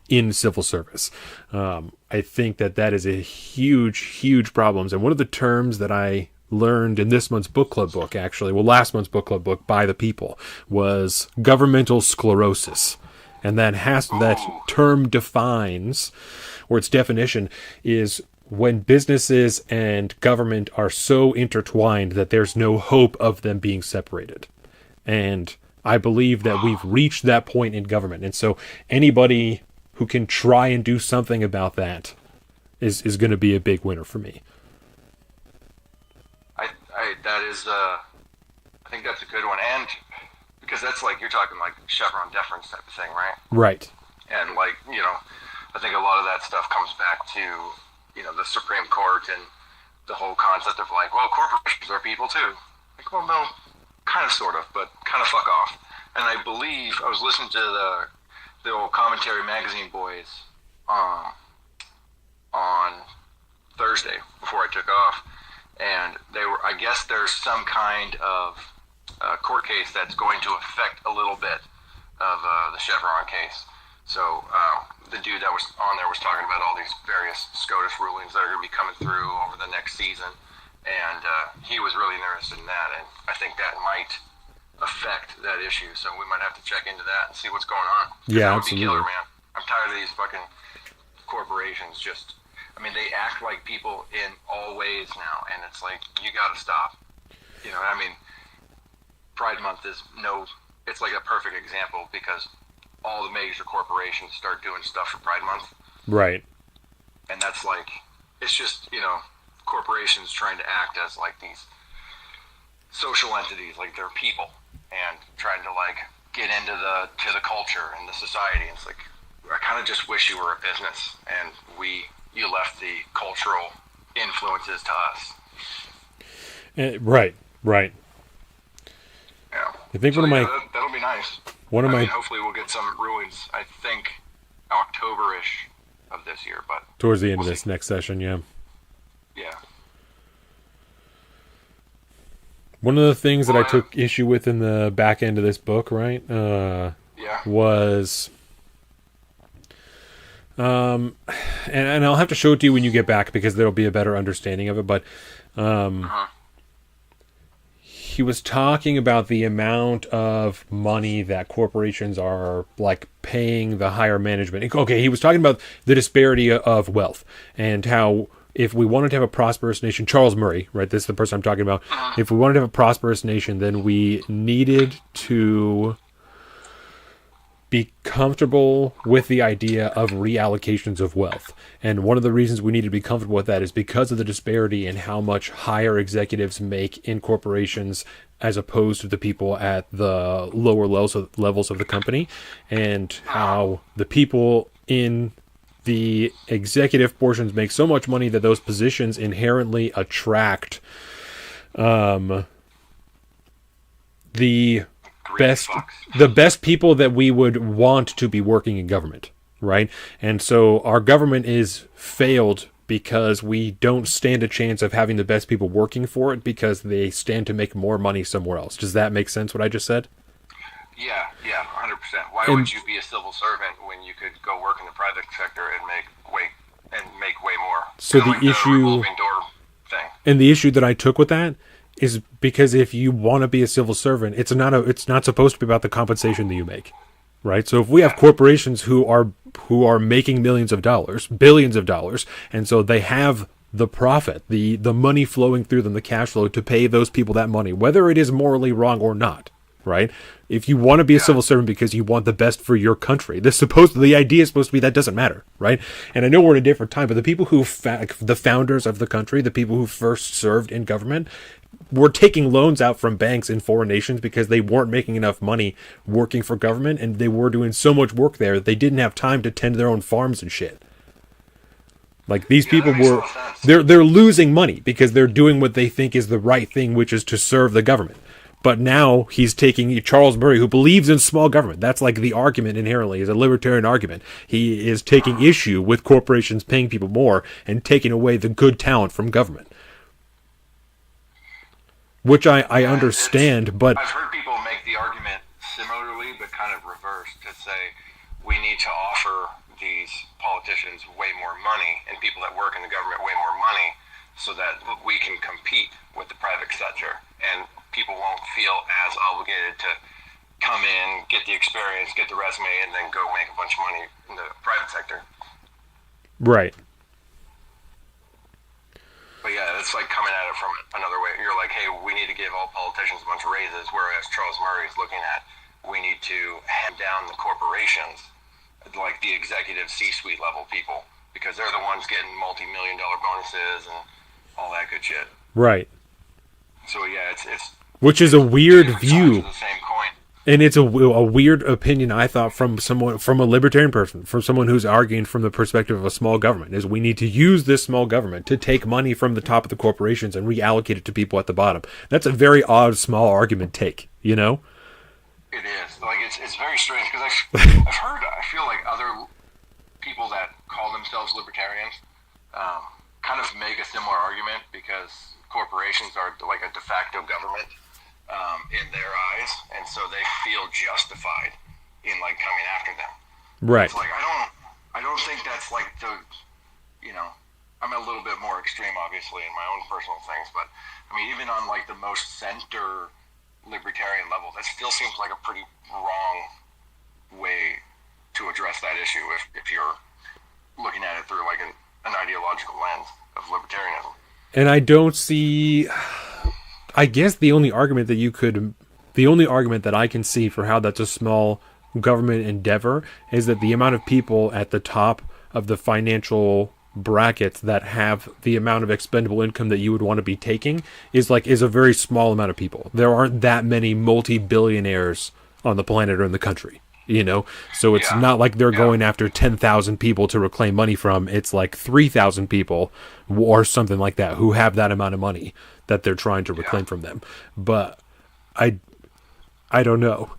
in civil service. I think that is a huge problem. And one of the terms that I learned in this month's book club book, last month's book club book, By the People, was governmental sclerosis. And that term defines, or its definition is when businesses and government are so intertwined that there's no hope of them being separated. And I believe that we've reached that point in government. And so anybody who can try and do something about that is going to be a big winner for me. I think that's a good one, and because that's like, you're talking like Chevron deference type of thing, right? Right. And like, I think a lot of that stuff comes back to, the Supreme Court and the whole concept of like, well, corporations are people too. Like, well, no, kind of, sort of, but kind of fuck off. And I believe I was listening to the old Commentary Magazine boys on Thursday before I took off, and I guess there's some kind of court case that's going to affect a little bit of the Chevron case. So the dude that was on there was talking about all these various SCOTUS rulings that are going to be coming through over the next season, and he was really interested in that, and I think that might affect that issue, so we might have to check into that and see what's going on. Yeah, that would absolutely. be killer, man. I'm tired of these fucking corporations they act like people in all ways now, and it's like, you gotta stop. Pride Month is it's like a perfect example, because all the major corporations start doing stuff for Pride Month. Right. And that's like, it's just, corporations trying to act as like these social entities, like they're people, and trying to like get into the culture and the society. And it's like, I kind of just wish you were a business and you left the cultural influences to us. Right. Yeah. I think that'll be nice. Hopefully we'll get some rulings, I think, October-ish of this year, but towards the end of this next session, yeah. Yeah. One of the things that I took issue with in the back end of this book, right, was And I'll have to show it to you when you get back because there'll be a better understanding of it. But he was talking about the amount of money that corporations are like paying the higher management. Okay, he was talking about the disparity of wealth and how if we wanted to have a prosperous nation, Charles Murray, right? This is the person I'm talking about. If we wanted to have a prosperous nation, then we needed to be comfortable with the idea of reallocations of wealth. And one of the reasons we need to be comfortable with that is because of the disparity in how much higher executives make in corporations as opposed to the people at the lower levels of the company, and how the people in the executive portions make so much money that those positions inherently attract the best people that we would want to be working in government, right? And so our government is failed because we don't stand a chance of having the best people working for it because they stand to make more money somewhere else. Does that make sense, what I just said? Yeah, 100%. Why would you be a civil servant when you could go work in the private sector and make way more? So Kinda the like the issue revolving door thing. and the issue that I took with that is because if you want to be a civil servant, it's not supposed to be about the compensation that you make, right? So if we have corporations who are making millions of dollars, billions of dollars, and so they have the profit, the money flowing through them, the cash flow to pay those people that money, whether it is morally wrong or not, right? If you want to be a civil servant because you want the best for your country, the idea is supposed to be that doesn't matter, right? And I know we're in a different time, but the people the founders of the country, the people who first served in government, were taking loans out from banks in foreign nations because they weren't making enough money working for government, and they were doing so much work there that they didn't have time to tend their own farms and shit. Like these people they're losing money because they're doing what they think is the right thing, which is to serve the government. But now he's taking Charles Murray, who believes in small government. That's like the argument inherently, is a libertarian argument. He is taking issue with corporations paying people more and taking away the good talent from government. Which I understand, but I've heard people make the argument similarly, but kind of reversed, to say we need to offer these politicians way more money and people that work in the government way more money so that we can compete with the private sector and people won't feel as obligated to come in, get the experience, get the resume, and then go make a bunch of money in the private sector. Right. But yeah, it's like coming at it from another way. You're like, hey, we need to give all politicians a bunch of raises, whereas Charles Murray is looking at, we need to hand down the corporations, like the executive C-suite level people, because they're the ones getting multi-million-dollar bonuses and all that good shit. Right. So yeah, it's which is a weird view. the same coin. And it's a weird opinion, I thought, from a libertarian person, from someone who's arguing from the perspective of a small government, is we need to use this small government to take money from the top of the corporations and reallocate it to people at the bottom. That's a very odd, small argument take, you know? It is. Like, it's very strange, because I feel like other people that call themselves libertarians kind of make a similar argument, because corporations are like a de facto government. In their eyes, and so they feel justified in like coming after them. Right. It's like I don't think that's like the, I'm a little bit more extreme obviously in my own personal things, but I mean even on like the most center libertarian level, that still seems like a pretty wrong way to address that issue if you're looking at it through like an ideological lens of libertarianism. And I don't see. I guess the only argument that I can see for how that's a small government endeavor is that the amount of people at the top of the financial brackets that have the amount of expendable income that you would want to be taking is a very small amount of people. There aren't that many multi-billionaires on the planet or in the country, So it's not like they're going after 10,000 people to reclaim money from. It's like 3,000 people or something like that who have that amount of money that they're trying to reclaim from them. But I don't know.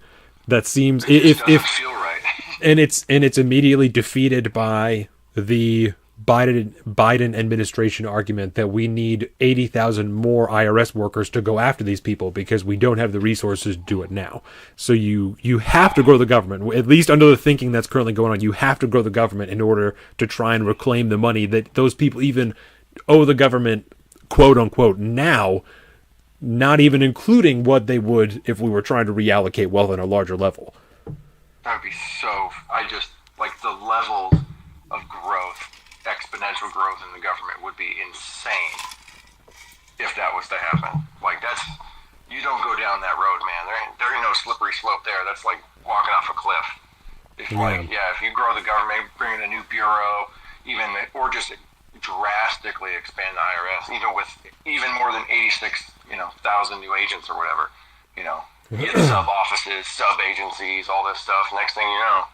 That seems if feel right. and it's immediately defeated by the Biden administration argument that we need 80,000 more IRS workers to go after these people because we don't have the resources to do it now. So you have to grow the government, at least under the thinking that's currently going on. You have to grow the government in order to try and reclaim the money that those people even owe the government, quote unquote, now, not even including what they would if we were trying to reallocate wealth on a larger level. That would be so, I just, like, the level of growth, exponential growth in the government would be insane if that was to happen. Like, that's, you don't go down that road, man. There ain't no slippery slope there. That's like walking off a cliff. It's like, if you grow the government, bring in a new bureau, or just drastically expand the IRS, even more than 86,000 new agents or whatever, get sub offices, sub agencies, all this stuff. Next thing you know,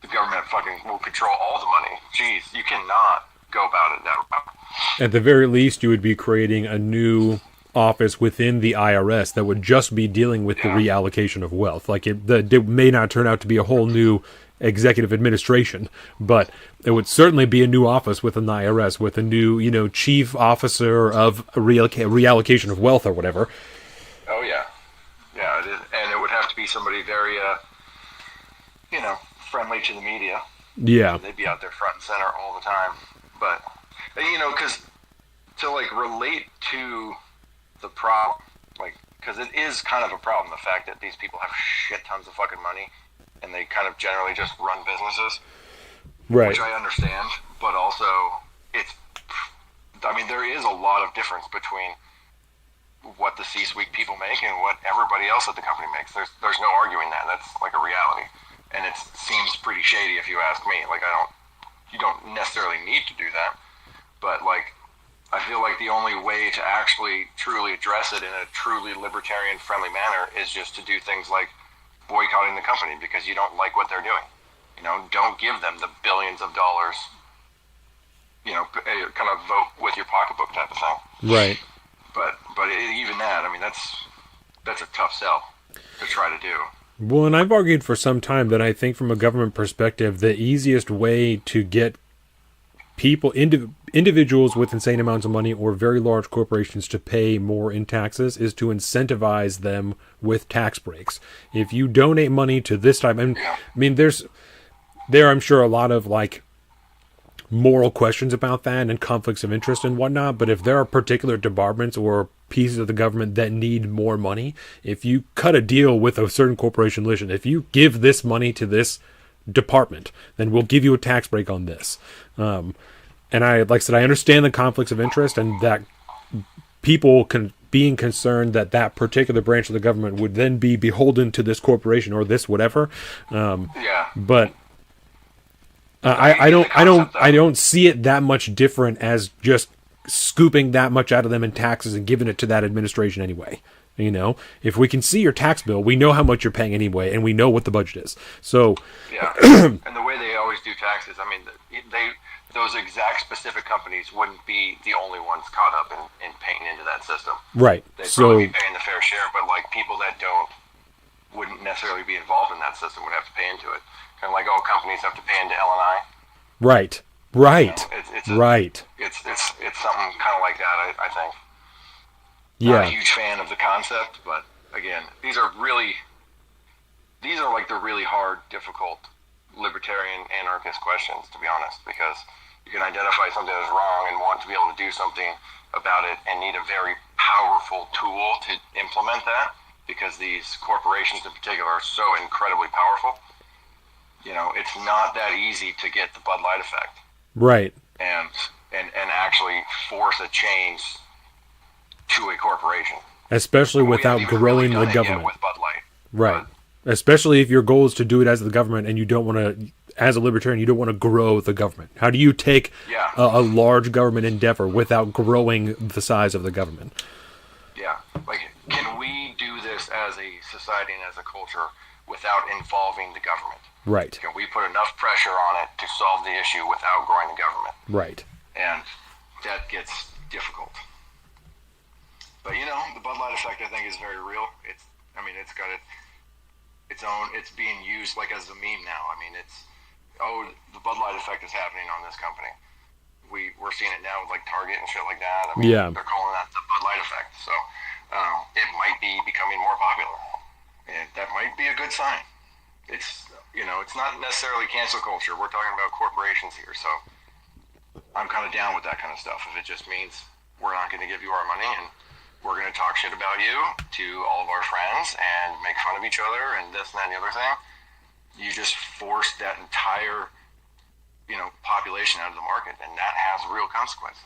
the government fucking will control all the money. Jeez, you cannot go about it that way. At the very least, you would be creating a new office within the IRS that would just be dealing with the reallocation of wealth. Like, it may not turn out to be a whole new executive administration, but it would certainly be a new office within the IRS with a new, chief officer of reallocation of wealth or whatever. Oh, yeah. Yeah, it is. And it would have to be somebody very, friendly to the media. Yeah. They'd be out there front and center all the time. But, because to, relate to the problem, because it is kind of a problem, the fact that these people have shit tons of fucking money and they kind of generally just run businesses. Right. Which I understand, but also there is a lot of difference between what the C-suite people make and what everybody else at the company makes. There's no arguing that. That's like a reality. And it seems pretty shady if you ask me. You don't necessarily need to do that. But I feel like the only way to actually truly address it in a truly libertarian friendly manner is just to do things like boycotting the company because you don't like what they're doing. Don't give them the billions of dollars, kind of vote with your pocketbook type of thing. Right. But even that, that's a tough sell to try to do. Well, and I've argued for some time that I think from a government perspective, the easiest way to get people, individuals with insane amounts of money or very large corporations to pay more in taxes is to incentivize them with tax breaks. If you donate money to this type, I'm sure a lot of moral questions about that and conflicts of interest and whatnot, but if there are particular departments or pieces of the government that need more money, if you cut a deal with a certain corporation, listen, if you give this money to this department, then we'll give you a tax break on this. And I understand the conflicts of interest and that people being concerned that particular branch of the government would then be beholden to this corporation or this whatever. But I don't see it that much different as just scooping that much out of them in taxes and giving it to that administration anyway. If we can see your tax bill, we know how much you're paying anyway, and we know what the budget is. So, and the way they always do taxes, those exact specific companies wouldn't be the only ones caught up in paying into that system. Right. They'd probably be paying the fair share, but people that wouldn't necessarily be involved in that system would have to pay into it. Kind of like all companies have to pay into L&I. Right. Right. Right. It's something kind of like that, I think. Yeah. Not a huge fan of the concept, but again, these are like the really hard, difficult libertarian anarchist questions, to be honest, because you can identify something as wrong and want to be able to do something about it and need a very powerful tool to implement that because these corporations in particular are so incredibly powerful. It's not that easy to get the Bud Light effect. Right. And actually force a change to a corporation. Especially without growing the government. With Bud Light. Right. Especially if your goal is to do it as the government and you don't want to, as a libertarian, you don't want to grow the government. How do you take a large government endeavor without growing the size of the government? Yeah. Can we do this as a society and as a culture without involving the government? Right. Can we put enough pressure on it to solve the issue without growing the government? Right. And that gets difficult. But the Bud Light effect, I think, is very real. It's got its own. It's being used as a meme now. oh, the Bud Light effect is happening on this company. We're seeing it now with like Target and shit like that. I mean, Yeah. they're calling that the Bud Light effect. So it might be becoming more popular. And that might be a good sign. It's, it's not necessarily cancel culture. We're talking about corporations here. So I'm kind of down with that kind of stuff. If it just means we're not going to give you our money and we're going to talk shit about you to all of our friends and make fun of each other and this and that and the other thing, you just force that entire population out of the market, and that has real consequences.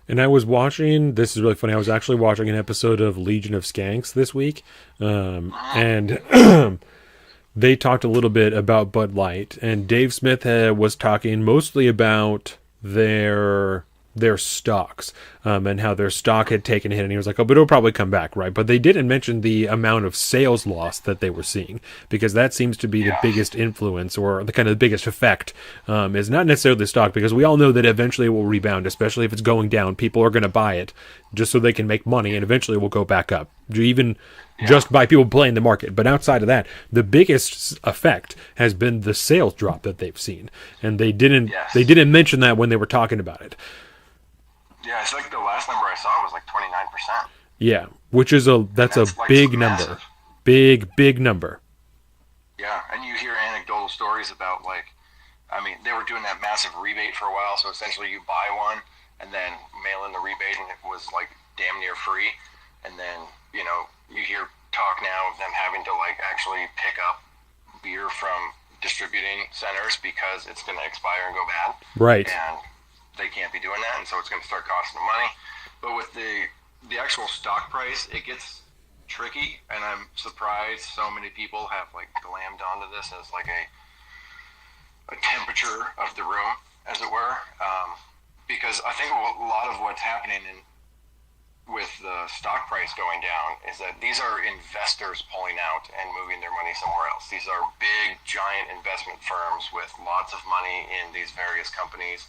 And I was watching, this is really funny, I was actually watching an episode of Legion of Skanks this week, and they talked a little bit about Bud Light, and Dave Smith was talking mostly about their stocks, and how their stock had taken a hit, and he was like, oh, but it'll probably come back, right? But they didn't mention the amount of sales loss that they were seeing, because that seems to be the biggest influence, or the kind of the biggest effect, is not necessarily the stock, because we all know that eventually it will rebound, especially if it's going down. People are going to buy it just so they can make money, and eventually it will go back up, even just by people playing the market. But outside of that, the biggest effect has been the sales drop that they've seen, and they didn't mention that when they were talking about it. Yeah, it's like the last number I saw was like 29%. Yeah, which is that's a like big massive. number. Big number. Yeah, and you hear anecdotal stories about they were doing that massive rebate for a while, so essentially you buy one and then mail in the rebate and it was like damn near free. And then, you hear talk now of them having to like actually pick up beer from distributing centers because it's going to expire and go bad. Right. And they can't be doing that, and so it's going to start costing them money. But with the actual stock price, it gets tricky, and I'm surprised so many people have like glammed onto this as like a temperature of the room, as it were, because I think a lot of what's happening with the stock price going down is that these are investors pulling out and moving their money somewhere else. These are big, giant investment firms with lots of money in these various companies,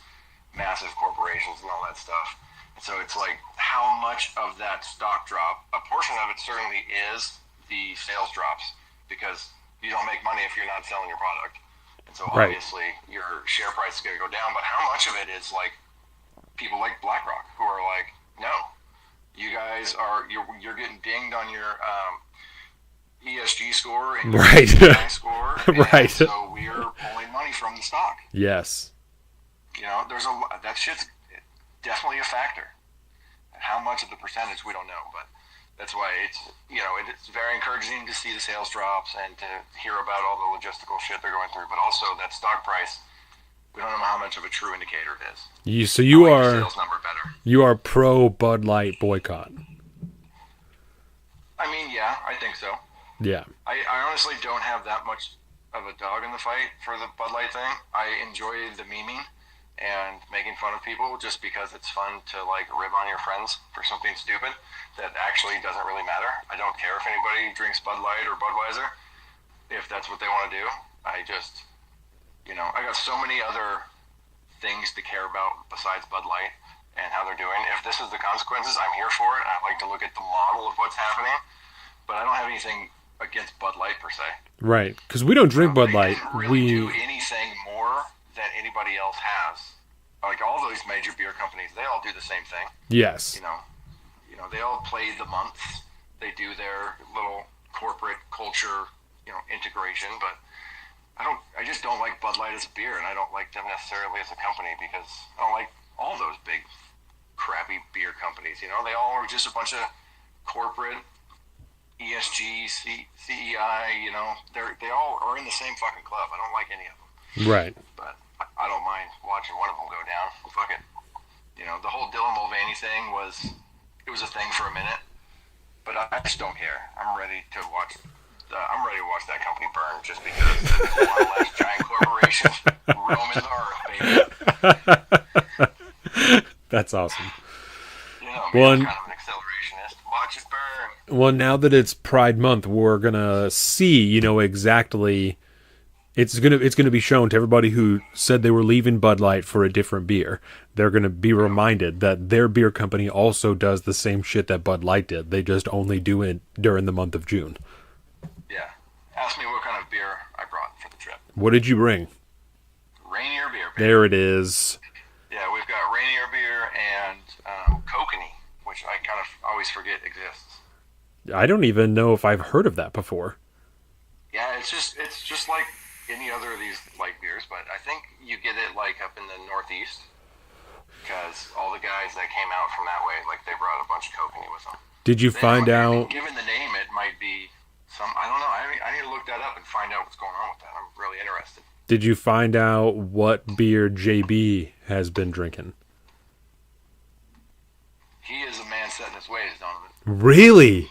massive corporations and all that stuff. And so it's like, how much of that stock drop, a portion of it certainly is the sales drops, because you don't make money if you're not selling your product. And so obviously your share price is going to go down, but how much of it is like people like BlackRock who are like, no, you guys you're getting dinged on your ESG score and your ESG score, and so we're pulling money from the stock. Yes. There's that shit's definitely a factor. How much of the percentage, we don't know, but that's why it's very encouraging to see the sales drops and to hear about all the logistical shit they're going through. But also that stock price, we don't know how much of a true indicator it is. You are sales number better. You are pro Bud Light boycott. I mean, yeah, I think so. Yeah. I honestly don't have that much of a dog in the fight for the Bud Light thing. I enjoy the memeing and making fun of people just because it's fun to like rib on your friends for something stupid that actually doesn't really matter. I don't care if anybody drinks Bud Light or Budweiser if that's what they want to do. I just, I got so many other things to care about besides Bud Light and how they're doing. If this is the consequences, I'm here for it. I like to look at the model of what's happening, but I don't have anything against Bud Light per se. Right, because we don't drink Bud Light. We do anything more than anybody else has. Like all those major beer companies, they all do the same thing. Yes. They all play the months. They do their little corporate culture, integration. But I just don't like Bud Light as a beer, and I don't like them necessarily as a company because I don't like all those big, crappy beer companies. They all are just a bunch of corporate ESG, CEI. They all are in the same fucking club. I don't like any of them. Right. But I don't mind watching one of them go down. Fuck it. The whole Dylan Mulvaney thing was a thing for a minute, but I just don't care. I'm ready to watch that company burn just because it's one last giant corporation roaming the earth, baby. That's awesome. I'm kind of an accelerationist. Watch it burn. Well, now that it's Pride Month, we're gonna see, exactly. It's gonna be shown to everybody who said they were leaving Bud Light for a different beer. They're gonna be reminded that their beer company also does the same shit that Bud Light did. They just only do it during the month of June. Yeah. Ask me what kind of beer I brought for the trip. What did you bring? beer. There it is. Yeah, we've got Rainier beer and Kokanee, which I kind of always forget exists. I don't even know if I've heard of that before. Yeah, it's just like any other of these light beers, but I think you get it like up in the Northeast because all the guys that came out from that way, like they brought a bunch of Kokanee with them. Did you find out? Given the name, it might be some. I don't know. I need to look that up and find out what's going on with that. I'm really interested. Did you find out what beer JB has been drinking? He is a man set in his ways, Donovan. Really?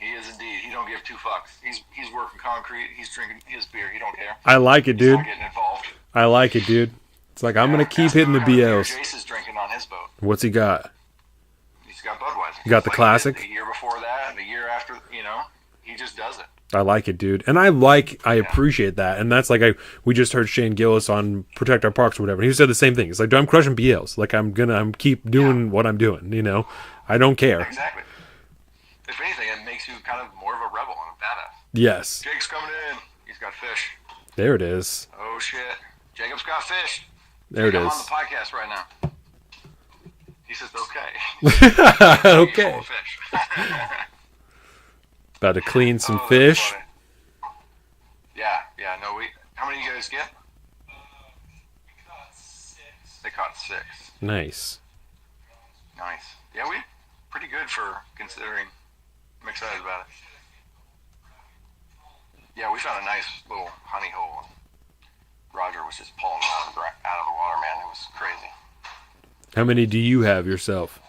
He is indeed. He don't give two fucks. He's working concrete. He's drinking his beer. He don't care. I like it, dude. He's not getting involved. I like it, dude. It's like, I'm going to keep hitting the BLs. Jace is drinking on his boat. What's he got? He's got Budweiser. You got the classic? The year before that, and the year after, he just does it. I like it, dude. And I appreciate that. And that's like, we just heard Shane Gillis on Protect Our Parks or whatever. He said the same thing. It's like, I'm crushing BLs. Like, I'm keep doing what I'm doing, I don't care. Exactly. If anything, it makes you kind of more of a rebel and a badass. Yes. Jake's coming in. He's got fish. There it is. Oh, shit. Jacob's got fish. There it is. I'm on the podcast right now. He says, okay. Okay. Full of fish. About to clean some fish. Yeah, no, how many do you guys get? They caught 6. Nice. Nice. Yeah, we pretty good for considering. I'm excited about it. Yeah, we found a nice little honey hole. Roger was just pulling them out of the water, man. It was crazy. How many do you have yourself?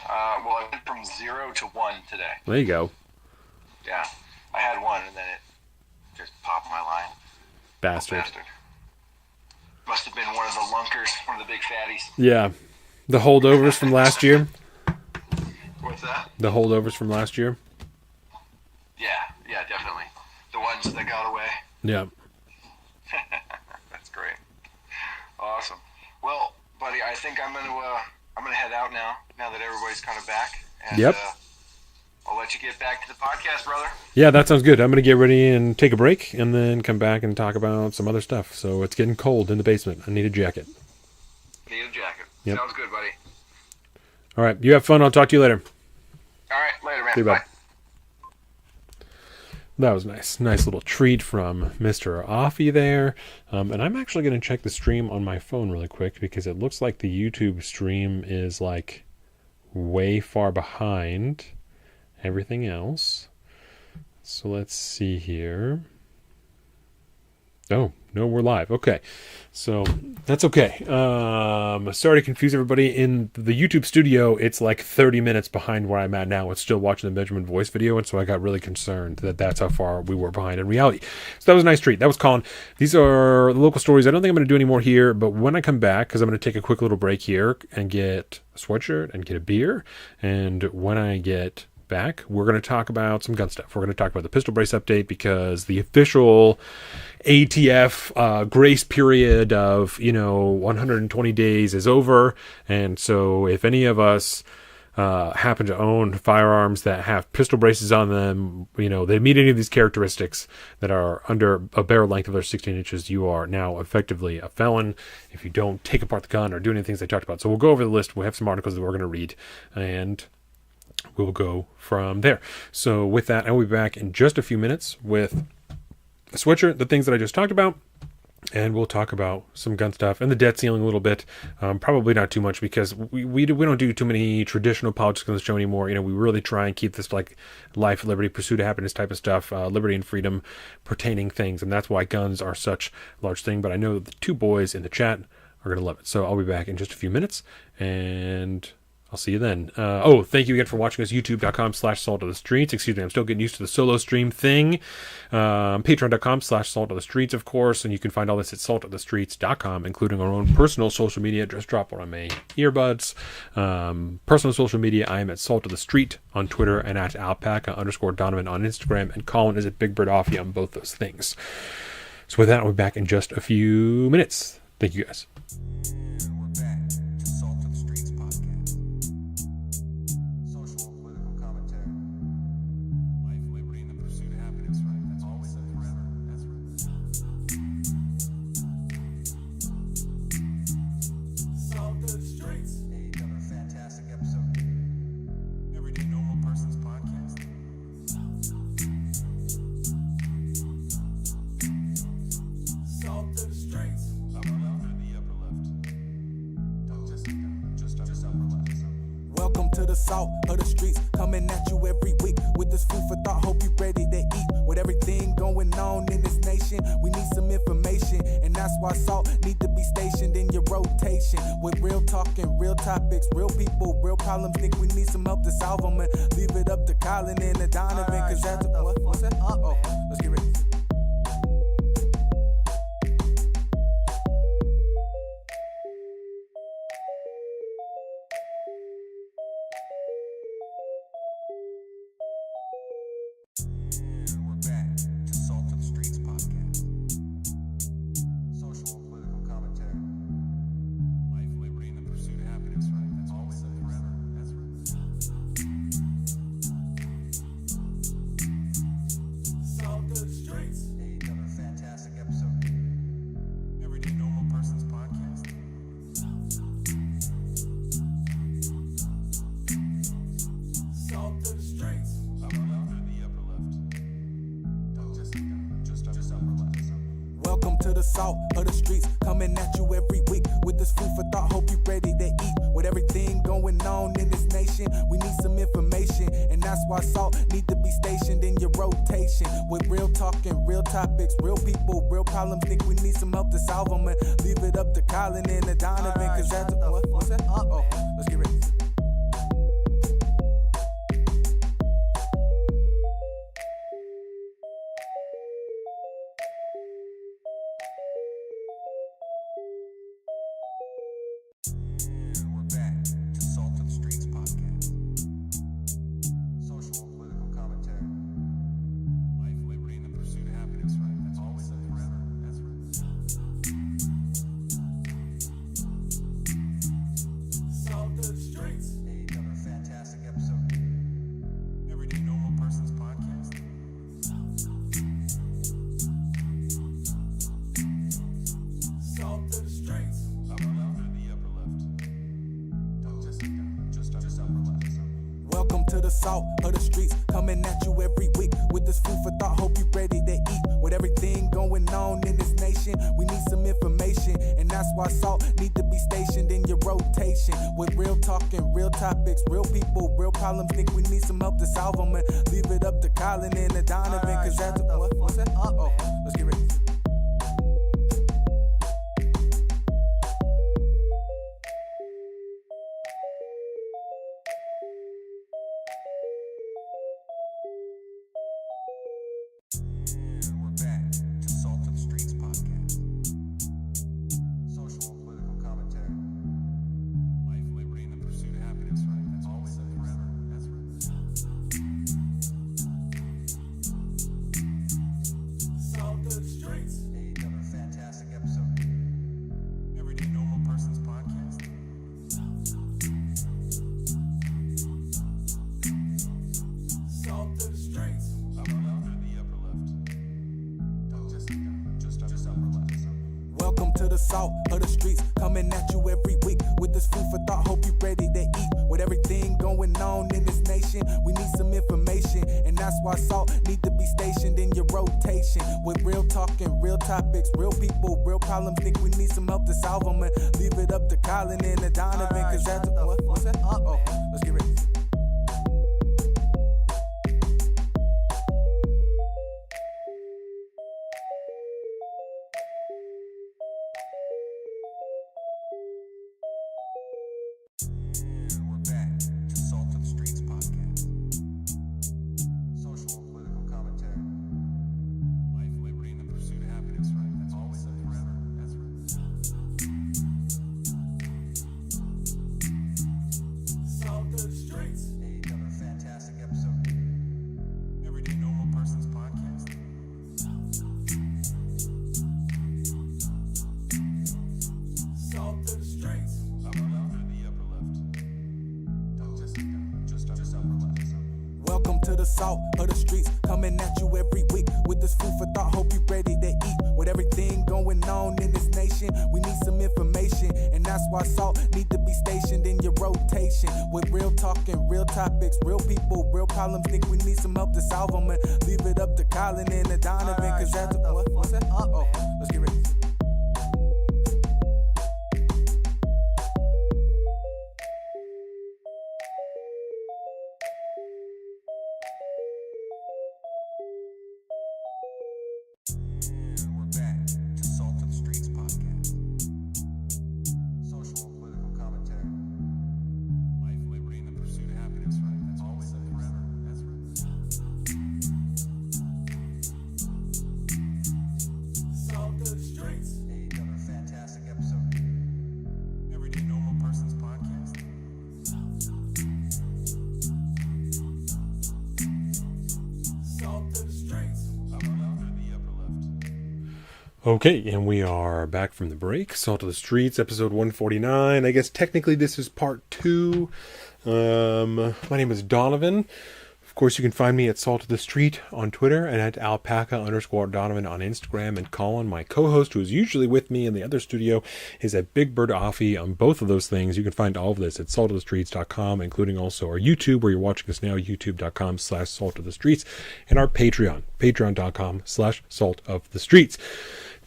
Well, I went from 0 to 1 today. There you go. Yeah, I had 1 and then it just popped my line. Bastard. Must have been one of the lunkers, one of the big fatties. Yeah. The holdovers from last year? What's that? The holdovers from last year? Yeah, definitely. The ones that got away. Yeah. That's great. Awesome. Well, buddy, I think I'm gonna head out now that everybody's kind of back. And, yep. I'll let you get back to the podcast, brother. Yeah, that sounds good. I'm going to get ready and take a break and then come back and talk about some other stuff. So it's getting cold in the basement. I need a jacket. Need a jacket. Yep. Sounds good, buddy. All right. You have fun. I'll talk to you later. All right. Later, man. See you, bye. That was nice. Nice little treat from Mr. Offie there. And I'm actually going to check the stream on my phone really quick because it looks like the YouTube stream is like way far behind everything else. So let's see here. Oh, no, we're live. Okay. So that's okay. Sorry to confuse everybody. In the YouTube studio, it's like 30 minutes behind where I'm at now. It's still watching the Benjamin Voice video, and so I got really concerned that that's how far we were behind in reality. So that was a nice treat. That was Colin. These are the local stories. I don't think I'm going to do any more here, but when I come back, because I'm going to take a quick little break here and get a sweatshirt and get a beer, and when I get back, we're going to talk about some gun stuff. We're going to talk about the pistol brace update because the official ATF grace period of 120 days is over, and so if any of us happen to own firearms that have pistol braces on them, they meet any of these characteristics that are under a barrel length of 16 inches, you are now effectively a felon if you don't take apart the gun or do any of the things they talked about. So we'll go over the list. We have some articles that we're going to read, and we'll go from there. So with that, I'll be back in just a few minutes with a sweatshirt, the things that I just talked about, and we'll talk about some gun stuff and the debt ceiling a little bit. Probably not too much because we don't do too many traditional politics on the show anymore. We really try and keep this like life, liberty, pursuit of happiness type of stuff, liberty and freedom pertaining things, and that's why guns are such a large thing. But I know the two boys in the chat are going to love it. So I'll be back in just a few minutes, and I'll see you then. Thank you again for watching us. YouTube.com/saltofthestreets. Excuse me, I'm still getting used to the solo stream thing. Patreon.com/saltofthestreets, of course. And you can find all this at saltofthestreets.com, including our own personal social media. Just drop one on my earbuds. Personal social media, I am at saltofthestreet on Twitter and at alpaca_Donovan on Instagram. And Colin is at Big Bird Offie on both those things. So with that, I'll be back in just a few minutes. Thank you guys. to the streets. Another fantastic episode. Everyday Normal Persons Podcast. Salt to the streets. Upper left or the upper left? Just upper left. Welcome to the salt of the streets, coming at you every week with this food for thought. Hope you ready to eat. With everything going on in this nation, we need some information, and that's why salt need to be stationed in your rotation. With real talking, real topics, real people, real problems. Think we need some help to solve them, and leave it up to Colin and the Donovan, cause that's what's that? Oh, let's get ready. We're back to Salt to the Streets podcast. Social and political commentary. Life, liberty, and the pursuit of happiness, right? That's always and forever. That's right. Salt to the Streets. Another fantastic episode. Everyday Normal Persons Podcast. Salt to the Streets. Upper left or the upper left? Just upper left. Welcome to the salt of the streets, coming at you every week with this food for thought. Hope you ready to eat. With everything going on in this nation, we need some information, and that's why salt need to be stationed in your rotation. With real talking, real topics, real people, real problems. Think we need some help to solve them, and leave it up to Colin and the Donovan, cause that's what's that? Oh, let's get ready. We're back to Salt to the Streets podcast. Social and political commentary. Life, liberty, and the pursuit of happiness, right? That's always and forever. That's right. Salt to the Streets. Another fantastic episode. Everyday Normal Persons Podcast. Salt to the Streets. Upper left or the upper left? Just upper left. Welcome to the salt of the streets, coming at you every week with this food for thought. Hope you ready to eat. With everything going on in this nation, we need some information, and that's why salt need to be stationed in your rotation. With real talking, real topics, real people, real problems. Think we need some help to solve them, and leave it up to Colin and the Donovan, cause that's what's that? Oh, let's get ready. We're back to Salt to the Streets podcast. Social and political commentary. Life, liberty, and the pursuit of happiness, right? That's always and forever. That's right. Salt to the Streets. Another fantastic episode. Everyday Normal Persons Podcast. Salt to the Streets. Upper left or the upper left? Just upper left. Welcome to the salt of the streets, coming at you every week with this food for thought. Hope you ready to eat. With everything going on in this nation, we need some information, and that's why salt need to be stationed in your rotation. With real talking, real topics, real people, real problems. Think we need some help to solve them, and leave it up to Colin and the Donovan, cause that's what's that? Oh, let's get ready. We're back to Salt to the Streets podcast. Social and political commentary. Life, liberty, and the pursuit of happiness, right? That's always and forever. That's right. Salt to the Streets. Another fantastic episode. Everyday Normal Persons Podcast. Salt to the Streets. Upper left or the upper left? Just upper left. Welcome to the salt of the streets, coming at you every week with this food for thought. Hope you ready to eat. With everything going on in this nation, we need some information, and that's why salt need to be stationed in your rotation with real talking, real topics, real people, real problems. Think we need some help to solve them, and leave it up to Colin and Donovan, cause that's what's that? Oh, let's get ready. Okay, and we are back from the break. Salt of the Streets, episode 149. I guess technically this is part 2. My name is Donovan. Of course, you can find me at Salt of the Street on Twitter and at alpaca_Donovan on Instagram. And Colin, my co-host, who is usually with me in the other studio, is at Big Bird Offie on both of thosthose things. You can find all of this at saltofthestreets.com, including also our YouTube, where you're watching us now, youtube.com/saltofthestreets, and our Patreon, patreon.com/saltofthestreets.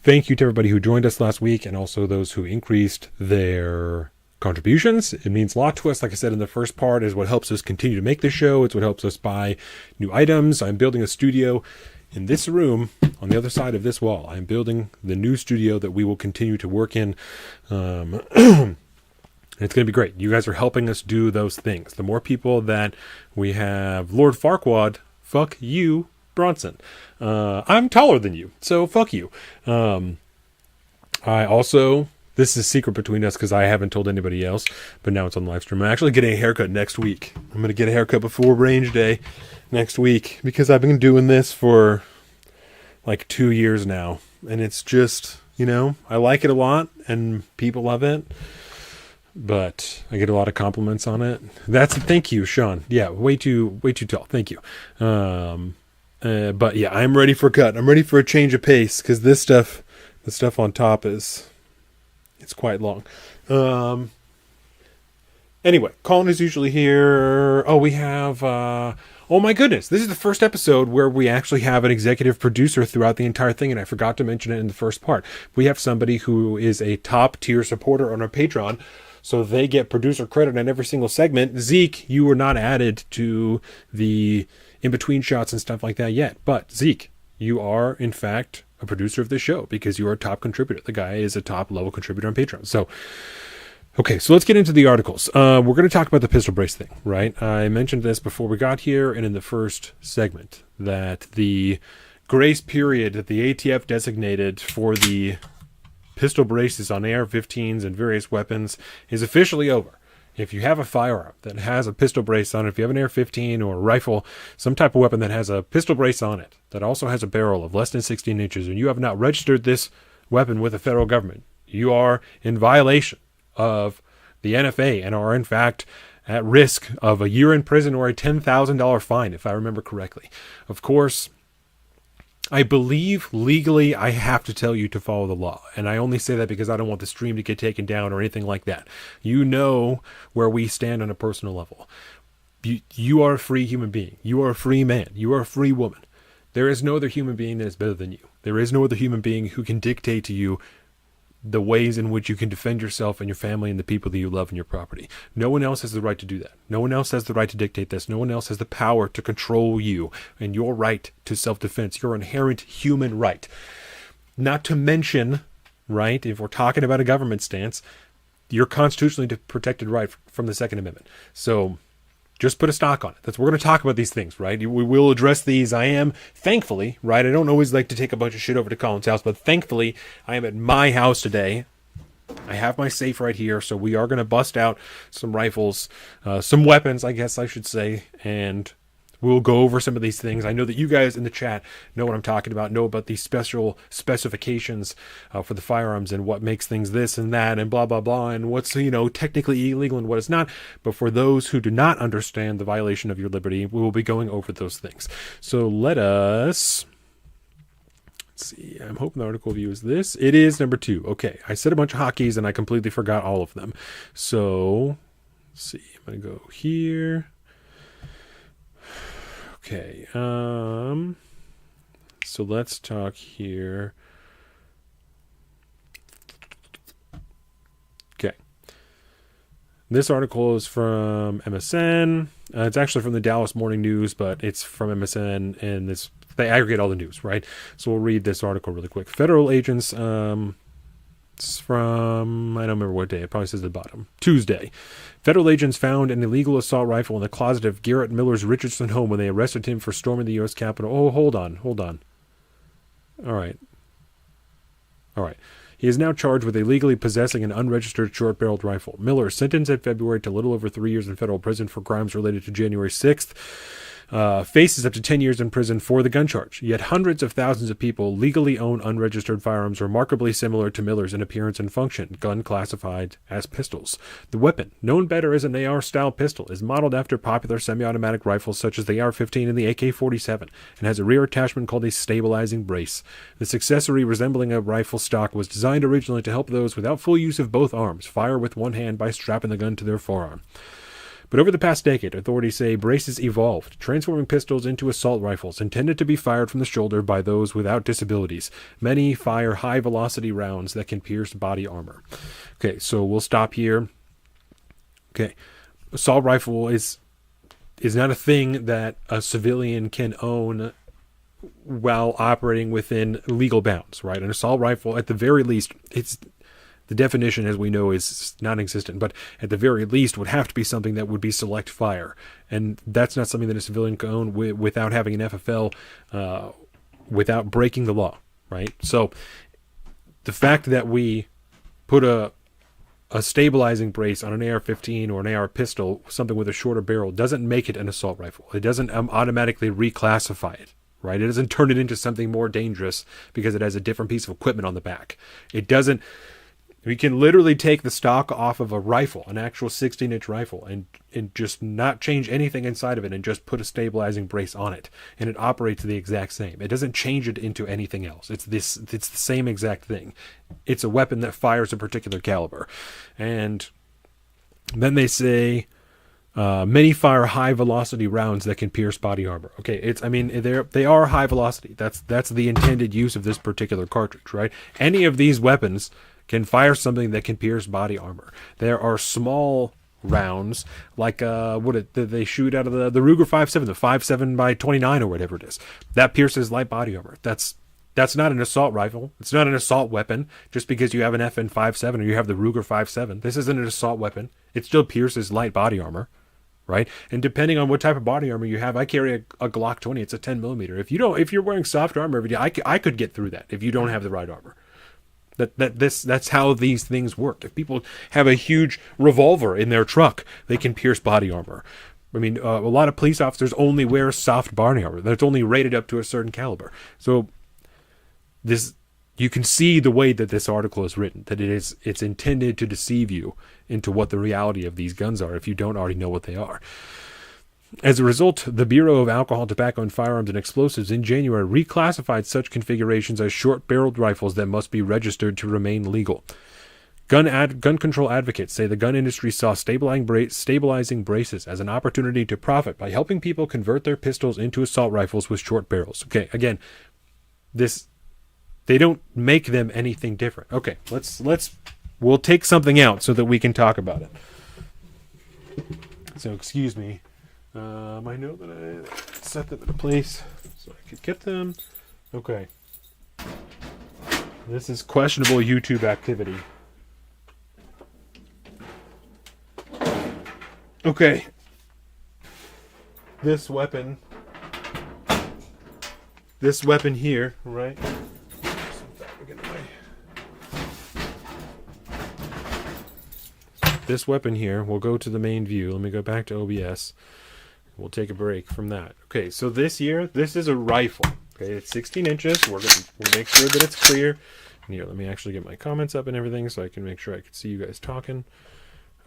Thank you to everybody who joined us last week, and also those who increased their contributions. It means a lot to us. Like I said in the first part, is what helps us continue to make this show. It's what helps us buy new items. I'm building a studio in this room on the other side of this wall. I'm building the new studio that we will continue to work in. It's going to be great. You guys are helping us do those things. The more people that we have, Lord Farquaad, fuck you, Bronson. I'm taller than you, so fuck you. I also, this is a secret between us because I haven't told anybody else, but now it's on the live stream. I'm actually getting a haircut next week. I'm going to get a haircut before range day next week because I've been doing this for like 2 years now. And it's just, you know, I like it a lot and people love it, but I get a lot of compliments on it. Thank you, Sean. Yeah, way too tall. Thank you. But yeah, I'm ready for a cut. I'm ready for a change of pace because the stuff on top it's quite long. Anyway, Colin is usually here. Oh, we have, oh my goodness. This is the first episode where we actually have an executive producer throughout the entire thing. And I forgot to mention it in the first part. We have somebody who is a top tier supporter on our Patreon. So they get producer credit on every single segment. Zeke, you were not added to the in-between shots and stuff like that yet. But Zeke, you are, in fact, a producer of this show because you are a top contributor. The guy is a top-level contributor on Patreon. So, okay, so let's get into the articles. We're going to talk about the pistol brace thing, right? I mentioned this before we got here and in the first segment that the grace period that the ATF designated for the pistol braces on AR-15s and various weapons is officially over. If you have a firearm that has a pistol brace on it, if you have an AR-15 or a rifle, some type of weapon that has a pistol brace on it, that also has a barrel of less than 16 inches, and you have not registered this weapon with the federal government, you are in violation of the NFA and are in fact at risk of a year in prison or a $10,000 fine, if I remember correctly. Of course, I believe legally I have to tell you to follow the law. And I only say that because I don't want the stream to get taken down or anything like that. You know where we stand on a personal level. You are a free human being. You are a free man. You are a free woman. There is no other human being that is better than you. There is no other human being who can dictate to you the ways in which you can defend yourself and your family and the people that you love and your property. No one else has the right to do that. No one else has the right to dictate this. No one else has the power to control you and your right to self-defense, your inherent human right. Not to mention, right, if we're talking about a government stance, your constitutionally protected right from the Second Amendment. So just put a stock on it. We're going to talk about these things, right? We will address these. I am, thankfully, right? I don't always like to take a bunch of shit over to Colin's house, but thankfully, I am at my house today. I have my safe right here, so we are going to bust out some rifles, some weapons, I guess I should say, and we'll go over some of these things. I know that you guys in the chat know what I'm talking about, know about these special specifications for the firearms and what makes things this and that and blah, blah, blah, and what's, technically illegal and what is not. But for those who do not understand the violation of your liberty, we will be going over those things. So let us Let's see. I'm hoping the article view is this. It is number 2. Okay. I said a bunch of hotkeys and I completely forgot all of them. So, let's see. I'm going to go here. Okay. So let's talk here. Okay. This article is from MSN. It's actually from the Dallas Morning News, but it's from MSN, and they aggregate all the news, right? So we'll read this article really quick. Federal agents, it's from, I don't remember what day. It probably says at the bottom. Tuesday. Federal agents found an illegal assault rifle in the closet of Garrett Miller's Richardson home when they arrested him for storming the U.S. Capitol. Oh, hold on. All right. He is now charged with illegally possessing an unregistered short-barreled rifle. Miller, sentenced in February to a little over 3 years in federal prison for crimes related to January 6th, faces up to 10 years in prison for the gun charge. Yet hundreds of thousands of people legally own unregistered firearms remarkably similar to Miller's in appearance and function, gun classified as pistols. The weapon, known better as an AR-style pistol, is modeled after popular semi-automatic rifles such as the AR-15 and the AK-47, and has a rear attachment called a stabilizing brace. This accessory resembling a rifle stock was designed originally to help those without full use of both arms fire with one hand by strapping the gun to their forearm. But over the past decade, authorities say braces evolved, transforming pistols into assault rifles intended to be fired from the shoulder by those without disabilities. Many fire high-velocity rounds that can pierce body armor. Okay, so we'll stop here. Okay, assault rifle is not a thing that a civilian can own while operating within legal bounds, right? An assault rifle, at the very least, the definition, as we know, is non-existent, but at the very least would have to be something that would be select fire. And that's not something that a civilian can own without having an FFL, without breaking the law, right? So the fact that we put a stabilizing brace on an AR-15 or an AR pistol, something with a shorter barrel, doesn't make it an assault rifle. It doesn't automatically reclassify it, right? It doesn't turn it into something more dangerous because it has a different piece of equipment on the back. It doesn't. We can literally take the stock off of a rifle, an actual 16-inch rifle, and just not change anything inside of it and just put a stabilizing brace on it. And it operates the exact same. It doesn't change it into anything else. It's the same exact thing. It's a weapon that fires a particular caliber. And then they say, many fire high-velocity rounds that can pierce body armor. Okay, they are high velocity. That's the intended use of this particular cartridge, right? Any of these weapons can fire something that can pierce body armor. There are small rounds, like they shoot out of the Ruger 5.7, the 5.7 by 29 or whatever it is. That pierces light body armor. That's not an assault rifle. It's not an assault weapon. Just because you have an FN 5.7 or you have the Ruger 5.7, this isn't an assault weapon. It still pierces light body armor, right? And depending on what type of body armor you have, I carry a Glock 20. It's a 10 millimeter. If you're wearing soft armor every day, I could get through that if you don't have the right armor. That's how these things work. If people have a huge revolver in their truck, they can pierce body armor. I mean, a lot of police officers only wear soft body armor that's only rated up to a certain caliber. So you can see the way that this article is written, that it's intended to deceive you into what the reality of these guns are if you don't already know what they are. As a result, the Bureau of Alcohol, Tobacco, and Firearms and Explosives in January reclassified such configurations as short-barreled rifles that must be registered to remain legal. Gun control advocates say the gun industry saw stabilizing braces as an opportunity to profit by helping people convert their pistols into assault rifles with short barrels. Okay, again, they don't make them anything different. Okay, we'll take something out so that we can talk about it. So, excuse me. I know that I set them in a place so I could get them. Okay. This is questionable YouTube activity. Okay. This weapon here, right? This weapon here, we'll go to the main view. Let me go back to OBS. We'll take a break from that. Okay, so this is a rifle. Okay, it's 16 inches. We'll make sure that it's clear. And here, let me actually get my comments up and everything so I can make sure I can see you guys talking.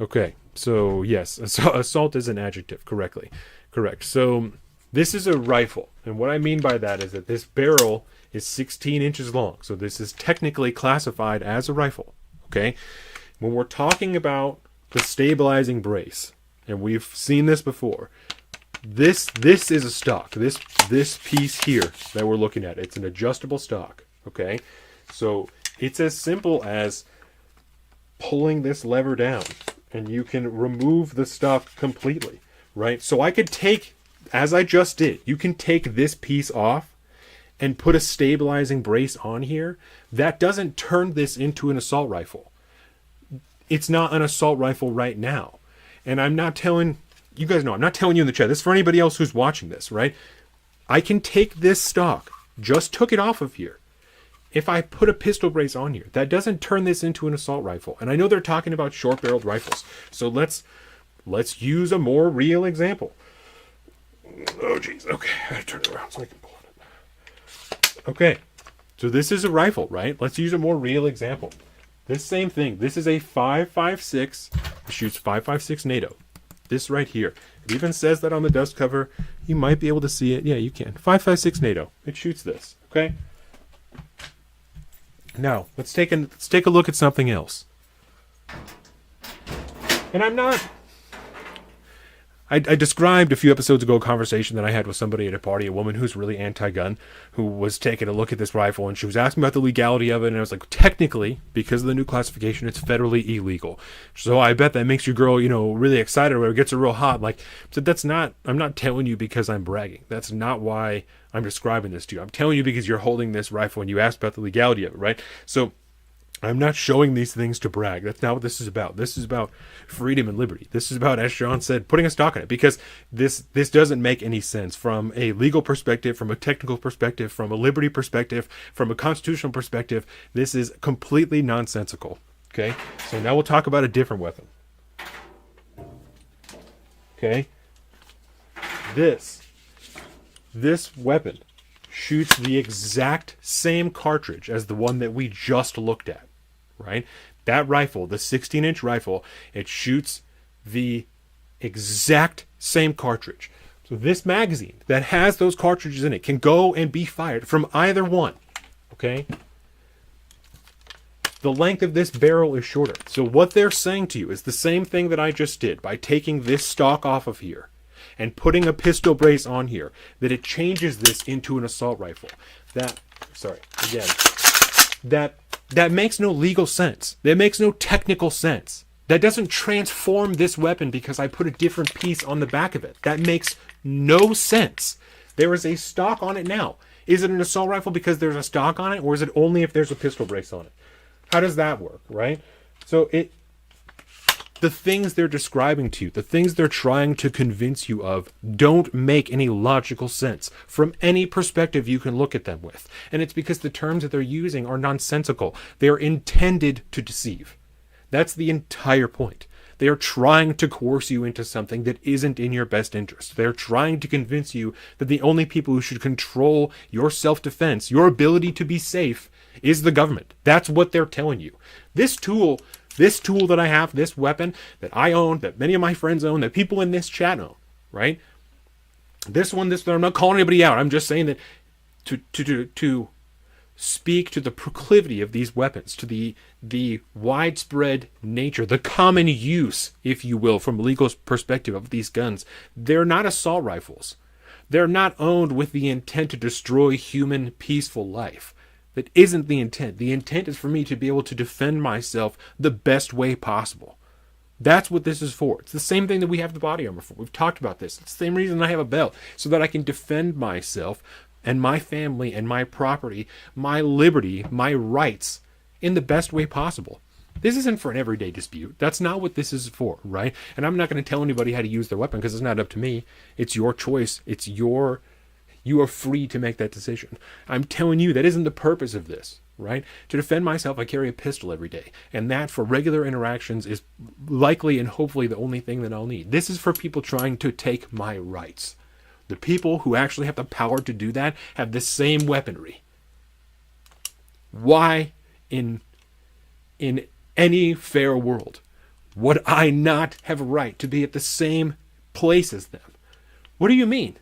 Okay, so yes, assault is an adjective, correct. So this is a rifle. And what I mean by that is that this barrel is 16 inches long. So this is technically classified as a rifle. Okay? When we're talking about the stabilizing brace, and we've seen this before, this is a stock. This piece here that we're looking at, it's an adjustable stock. Okay? So it's as simple as pulling this lever down, and you can remove the stock completely, right? So I could take, as I just did, you can take this piece off and put a stabilizing brace on here. That doesn't turn this into an assault rifle. It's not an assault rifle right now. And I'm not telling, you guys know, I'm not telling you in the chat. This is for anybody else who's watching this, right? I can take this stock, just took it off of here. If I put a pistol brace on here, that doesn't turn this into an assault rifle. And I know they're talking about short-barreled rifles. So let's use a more real example. Oh, jeez. Okay, I gotta turn it around so I can pull it. Okay, so this is a rifle, right? Let's use a more real example. This same thing. This is a 5.56. It shoots 5.56 NATO. This right here. It even says that on the dust cover. You might be able to see it. Yeah, you can. 5.56 NATO. It shoots this. Okay. Now, let's take a look at something else. And I described a few episodes ago a conversation that I had with somebody at a party, a woman who's really anti-gun, who was taking a look at this rifle, and she was asking about the legality of it, and I was like, technically, because of the new classification, it's federally illegal. So I bet that makes your girl, really excited, or it gets her real hot. Like, so I'm not telling you because I'm bragging. That's not why I'm describing this to you. I'm telling you because you're holding this rifle and you asked about the legality of it, right? So I'm not showing these things to brag. That's not what this is about. This is about freedom and liberty. This is about, as Sean said, putting a stock in it, because this doesn't make any sense from a legal perspective, from a technical perspective, from a liberty perspective, from a constitutional perspective. This is completely nonsensical. Okay? So now we'll talk about a different weapon. Okay? This weapon shoots the exact same cartridge as the one that we just looked at, right? That rifle, the 16-inch rifle, it shoots the exact same cartridge. So this magazine that has those cartridges in it can go and be fired from either one, okay? The length of this barrel is shorter. So what they're saying to you is the same thing that I just did by taking this stock off of here and putting a pistol brace on here, that it changes this into an assault rifle. That makes no legal sense. That makes no technical sense. That doesn't transform this weapon because I put a different piece on the back of it. That makes no sense. There is a stock on it now. Is it an assault rifle because there's a stock on it, or is it only if there's a pistol brace on it? How does that work, right? So the things they're describing to you, the things they're trying to convince you of, don't make any logical sense from any perspective you can look at them with. And it's because the terms that they're using are nonsensical. They are intended to deceive. That's the entire point. They are trying to coerce you into something that isn't in your best interest. They're trying to convince you that the only people who should control your self-defense, your ability to be safe, is the government. That's what they're telling you. This tool that I have, this weapon that I own, that many of my friends own, that people in this chat own, right? This I'm not calling anybody out. I'm just saying that to speak to the proclivity of these weapons, to the widespread nature, the common use, if you will, from a legal perspective of these guns. They're not assault rifles. They're not owned with the intent to destroy human peaceful life. That isn't the intent. The intent is for me to be able to defend myself the best way possible. That's what this is for. It's the same thing that we have the body armor for. We've talked about this. It's the same reason I have a belt, so that I can defend myself and my family and my property, my liberty, my rights in the best way possible. This isn't for an everyday dispute. That's not what this is for, right? And I'm not going to tell anybody how to use their weapon because it's not up to me. It's your choice. You are free to make that decision. I'm telling you that isn't the purpose of this, right? To defend myself, I carry a pistol every day. And that, for regular interactions, is likely and hopefully the only thing that I'll need. This is for people trying to take my rights. The people who actually have the power to do that have the same weaponry. Why, in any fair world, would I not have a right to be at the same place as them? What do you mean?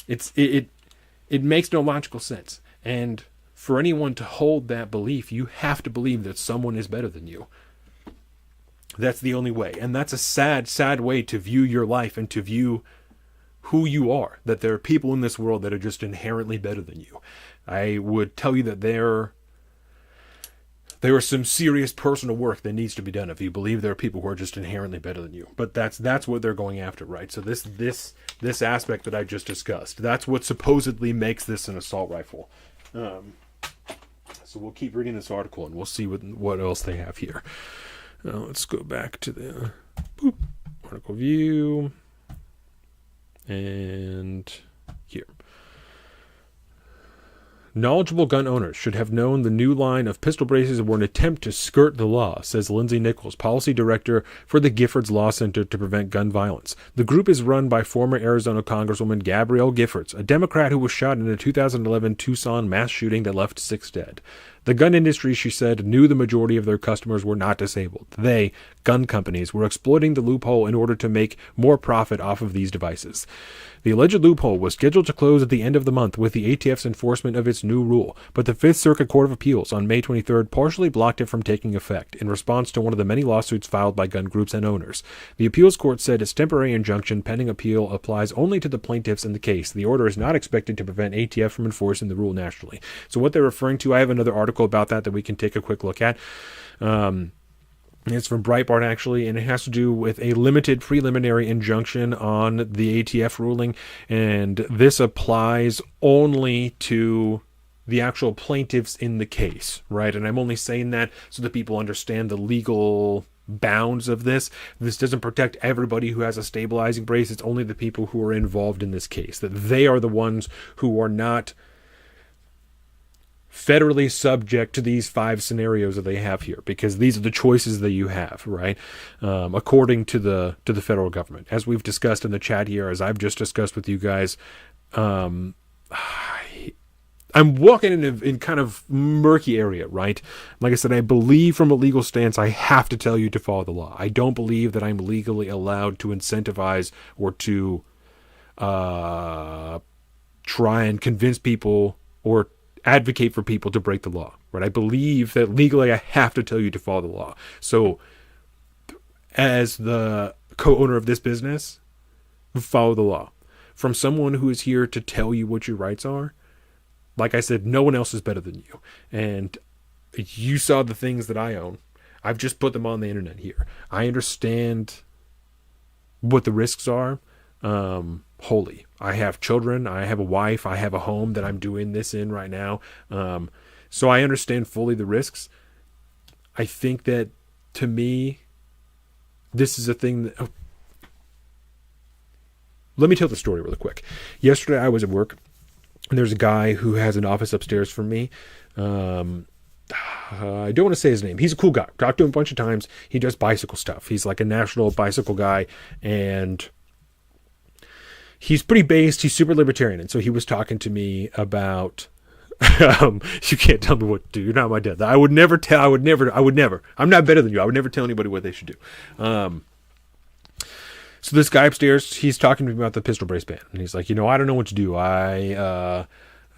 It makes no logical sense. And for anyone to hold that belief, you have to believe that someone is better than you. That's the only way. And that's a sad, sad way to view your life and to view who you are. That there are people in this world that are just inherently better than you. I would tell you that there is some serious personal work that needs to be done if you believe there are people who are just inherently better than you. But that's what they're going after, right? So this aspect that I just discussed, that's what supposedly makes this an assault rifle. So we'll keep reading this article and we'll see what else they have here. Let's go back to the article view. And here. Knowledgeable gun owners should have known the new line of pistol braces were an attempt to skirt the law, says Lindsay Nichols, policy director for the Giffords Law Center to Prevent Gun Violence. The group is run by former Arizona Congresswoman Gabrielle Giffords, a Democrat who was shot in a 2011 Tucson mass shooting that left 6 dead. The gun industry, she said, knew the majority of their customers were not disabled. They, gun companies, were exploiting the loophole in order to make more profit off of these devices. The alleged loophole was scheduled to close at the end of the month with the ATF's enforcement of its new rule, but the Fifth Circuit Court of Appeals on May 23rd partially blocked it from taking effect in response to one of the many lawsuits filed by gun groups and owners. The appeals court said its temporary injunction pending appeal applies only to the plaintiffs in the case. The order is not expected to prevent ATF from enforcing the rule nationally. So what they're referring to, I have another article about that we can take a quick look at. It's from Breitbart, actually, and it has to do with a limited preliminary injunction on the ATF ruling, and this applies only to the actual plaintiffs in the case, right? And I'm only saying that so that people understand the legal bounds of this. This doesn't protect everybody who has a stabilizing brace. It's only the people who are involved in this case, that they are the ones who are not federally subject to these 5 scenarios that they have here, because these are the choices that you have, right? According to the federal government, as we've discussed in the chat here, as I've just discussed with you guys. I'm walking in kind of murky area, right? Like I said, I believe from a legal stance, I have to tell you to follow the law. I don't believe that I'm legally allowed to incentivize or to try and convince people or advocate for people to break the law, right? I believe that legally I have to tell you to follow the law. So as the co-owner of this business, follow the law. From someone who is here to tell you what your rights are, like I said, no one else is better than you. And you saw the things that I own. I've just put them on the internet here. I understand what the risks are. Wholly. I have children, I have a wife, I have a home that I'm doing this in right now. So I understand fully the risks. I think that, to me, this is a thing that... Let me tell the story really quick. Yesterday I was at work, and there's a guy who has an office upstairs from me. I don't want to say his name. He's a cool guy. Talked to him a bunch of times. He does bicycle stuff. He's like a national bicycle guy, and he's pretty based. He's super libertarian. And so he was talking to me about, you can't tell me what to do. You're not my dad. I would never. I'm not better than you. I would never tell anybody what they should do. So this guy upstairs, he's talking to me about the pistol brace ban. And he's like, I don't know what to do.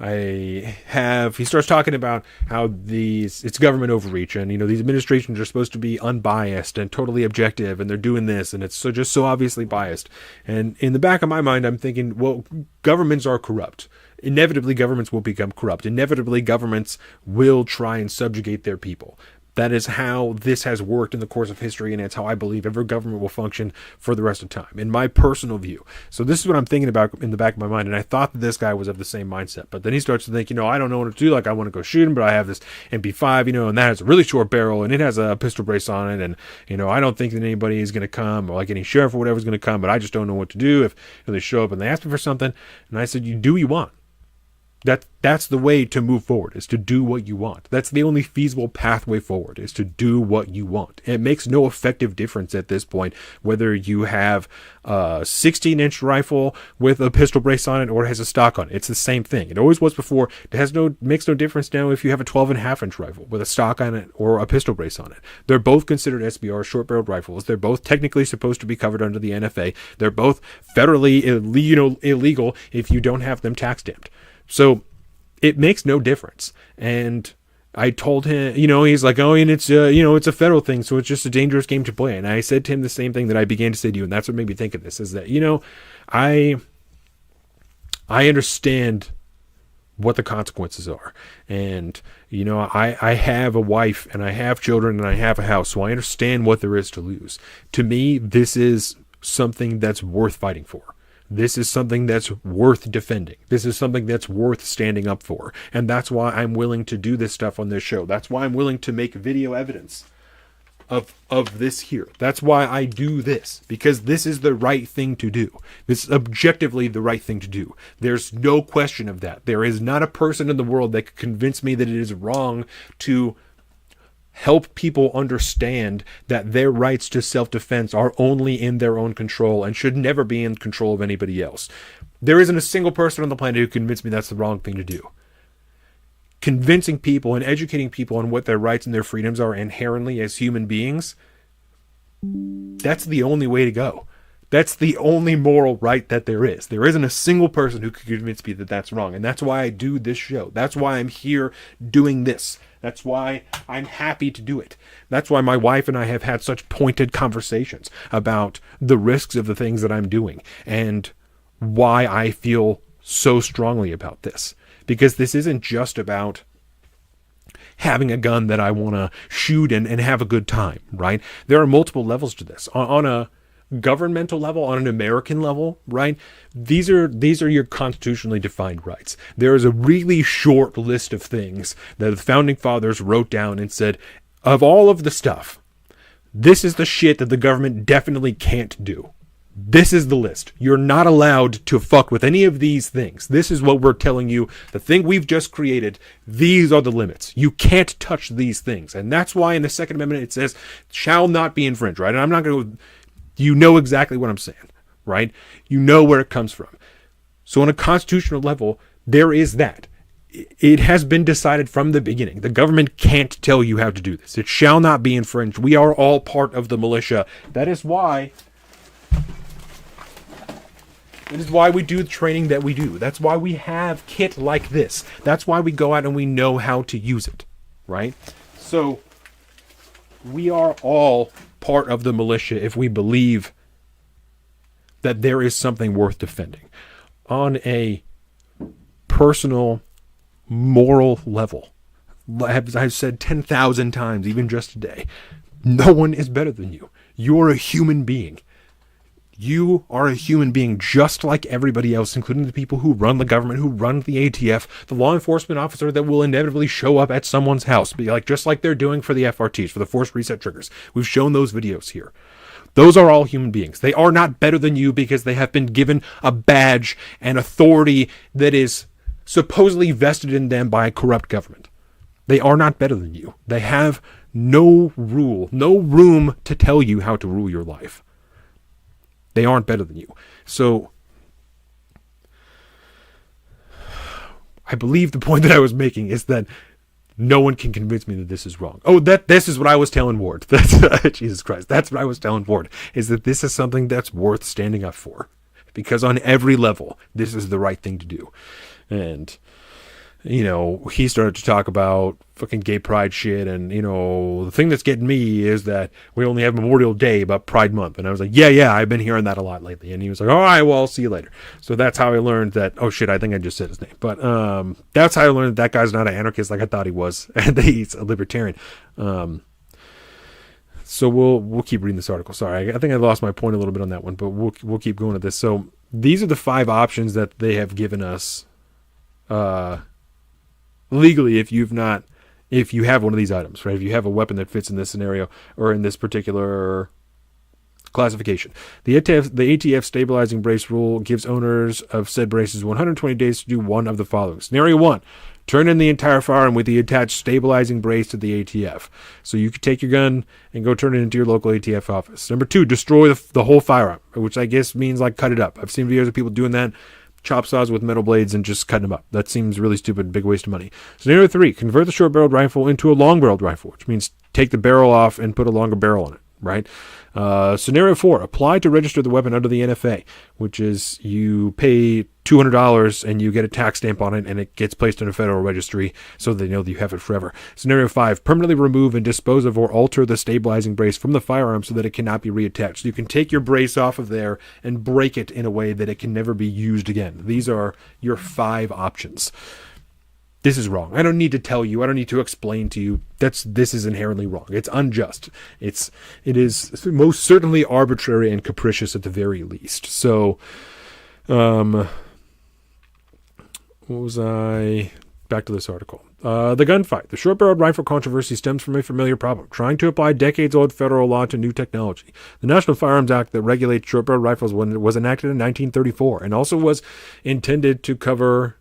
He starts talking about how it's government overreach, and these administrations are supposed to be unbiased and totally objective, and they're doing this, and it's just so obviously biased. And in the back of my mind, I'm thinking, well, governments are corrupt. Inevitably, governments will become corrupt. Inevitably, governments will try and subjugate their people. That is how this has worked in the course of history, and it's how I believe every government will function for the rest of time, in my personal view. So this is what I'm thinking about in the back of my mind, and I thought that this guy was of the same mindset. But then he starts to think, I don't know what to do. Like, I want to go shoot him, but I have this MP5, and that has a really short barrel, and it has a pistol brace on it, and, I don't think that anybody is going to come, or like any sheriff or whatever is going to come, but I just don't know what to do if they show up and they ask me for something. And I said, you do what you want. That's the way to move forward, is to do what you want. That's the only feasible pathway forward, is to do what you want. It makes no effective difference at this point whether you have a 16-inch rifle with a pistol brace on it or it has a stock on it. It's the same thing. It always was before. It makes no difference now if you have a 12.5-inch rifle with a stock on it or a pistol brace on it. They're both considered SBR, short-barreled rifles. They're both technically supposed to be covered under the NFA. They're both federally illegal if you don't have them tax stamped. So it makes no difference. And I told him, he's like, oh, and it's, it's a federal thing, so it's just a dangerous game to play. And I said to him the same thing that I began to say to you, and that's what made me think of this, is that, I understand what the consequences are. And, I have a wife, and I have children, and I have a house, so I understand what there is to lose. To me, this is something that's worth fighting for. This is something that's worth defending. This is something that's worth standing up for. And that's why I'm willing to do this stuff on this show. That's why I'm willing to make video evidence of this here. That's why I do this. Because this is the right thing to do. This is objectively the right thing to do. There's no question of that. There is not a person in the world that could convince me that it is wrong to help people understand that their rights to self-defense are only in their own control and should never be in control of anybody else. There isn't a single person on the planet who convinced me that's the wrong thing to do. Convincing people and educating people on what their rights and their freedoms are inherently as human beings, that's the only way to go. That's the only moral right that there is. There isn't a single person who could convince me that that's wrong. And that's why I do this show. That's why I'm here doing this. That's why I'm happy to do it. That's why my wife and I have had such pointed conversations about the risks of the things that I'm doing and why I feel so strongly about this. Because this isn't just about having a gun that I want to shoot and have a good time, right? There are multiple levels to this. On a governmental level, on an American level, right? These are your constitutionally defined rights. There is a really short list of things that the founding fathers wrote down and said, of all of the stuff, this is the shit that the government definitely can't do. This is the list. You're not allowed to fuck with any of these things. This is what we're telling you. The thing we've just created, these are the limits. You can't touch these things. And that's why in the Second Amendment it says, shall not be infringed, right? And I'm not going to... You know exactly what I'm saying, right? You know where it comes from. So on a constitutional level, there is that. It has been decided from the beginning. The government can't tell you how to do this. It shall not be infringed. We are all part of the militia. That is why we do the training that we do. That's why we have kit like this. That's why we go out and we know how to use it, right? So we are all part of the militia if we believe that there is something worth defending. On a personal, moral level, as I've said 10,000 times, even just today, no one is better than you. You're a human being. You are a human being just like everybody else, including the people who run the government, who run the ATF, the law enforcement officer that will inevitably show up at someone's house, just like they're doing for the FRTs, for the forced reset triggers. We've shown those videos here. Those are all human beings. They are not better than you because they have been given a badge and authority that is supposedly vested in them by a corrupt government. They are not better than you. They have no room to tell you how to rule your life. They aren't better than you. So I believe the point that I was making is that no one can convince me that this is wrong. Oh, this is what I was telling Ward. That's Jesus Christ. That's what I was telling Ward, is that this is something that's worth standing up for. Because on every level, this is the right thing to do. And he started to talk about fucking gay pride shit, and the thing that's getting me is that we only have Memorial Day but Pride Month. And I was like, yeah, I've been hearing that a lot lately. And he was like, all right, well, I'll see you later. So that's how I learned that. Oh shit, I think I just said his name, but that's how I learned that guy's not an anarchist like I thought he was, and that he's a libertarian. So we'll keep reading this article. Sorry, I think I lost my point a little bit on that one, but we'll keep going at this. So these are the 5 options that they have given us legally, if you have one of these items, right? If you have a weapon that fits in this scenario or in this particular classification. The ATF stabilizing brace rule gives owners of said braces 120 days to do one of the following. Scenario 1, turn in the entire firearm with the attached stabilizing brace to the ATF. So you could take your gun and go turn it into your local ATF office. Number 2, destroy the whole firearm, which I guess means like cut it up. I've seen videos of people doing that. Chop saws with metal blades and just cutting them up. That seems really stupid, big waste of money. Scenario 3, convert the short-barreled rifle into a long-barreled rifle, which means take the barrel off and put a longer barrel on it. right? Scenario 4, apply to register the weapon under the NFA, which is you pay $200 and you get a tax stamp on it, and it gets placed in a federal registry so they know that you have it forever. Scenario 5, permanently remove and dispose of or alter the stabilizing brace from the firearm so that it cannot be reattached. So you can take your brace off of there and break it in a way that it can never be used again. These are your 5 options. This is wrong. I don't need to tell you. I don't need to explain to you. This is inherently wrong. It's unjust. It is most certainly arbitrary and capricious at the very least. So, what was I? Back to this article. The gunfight. The short-barreled rifle controversy stems from a familiar problem: trying to apply decades-old federal law to new technology. The National Firearms Act that regulates short-barreled rifles was enacted in 1934 and also was intended to cover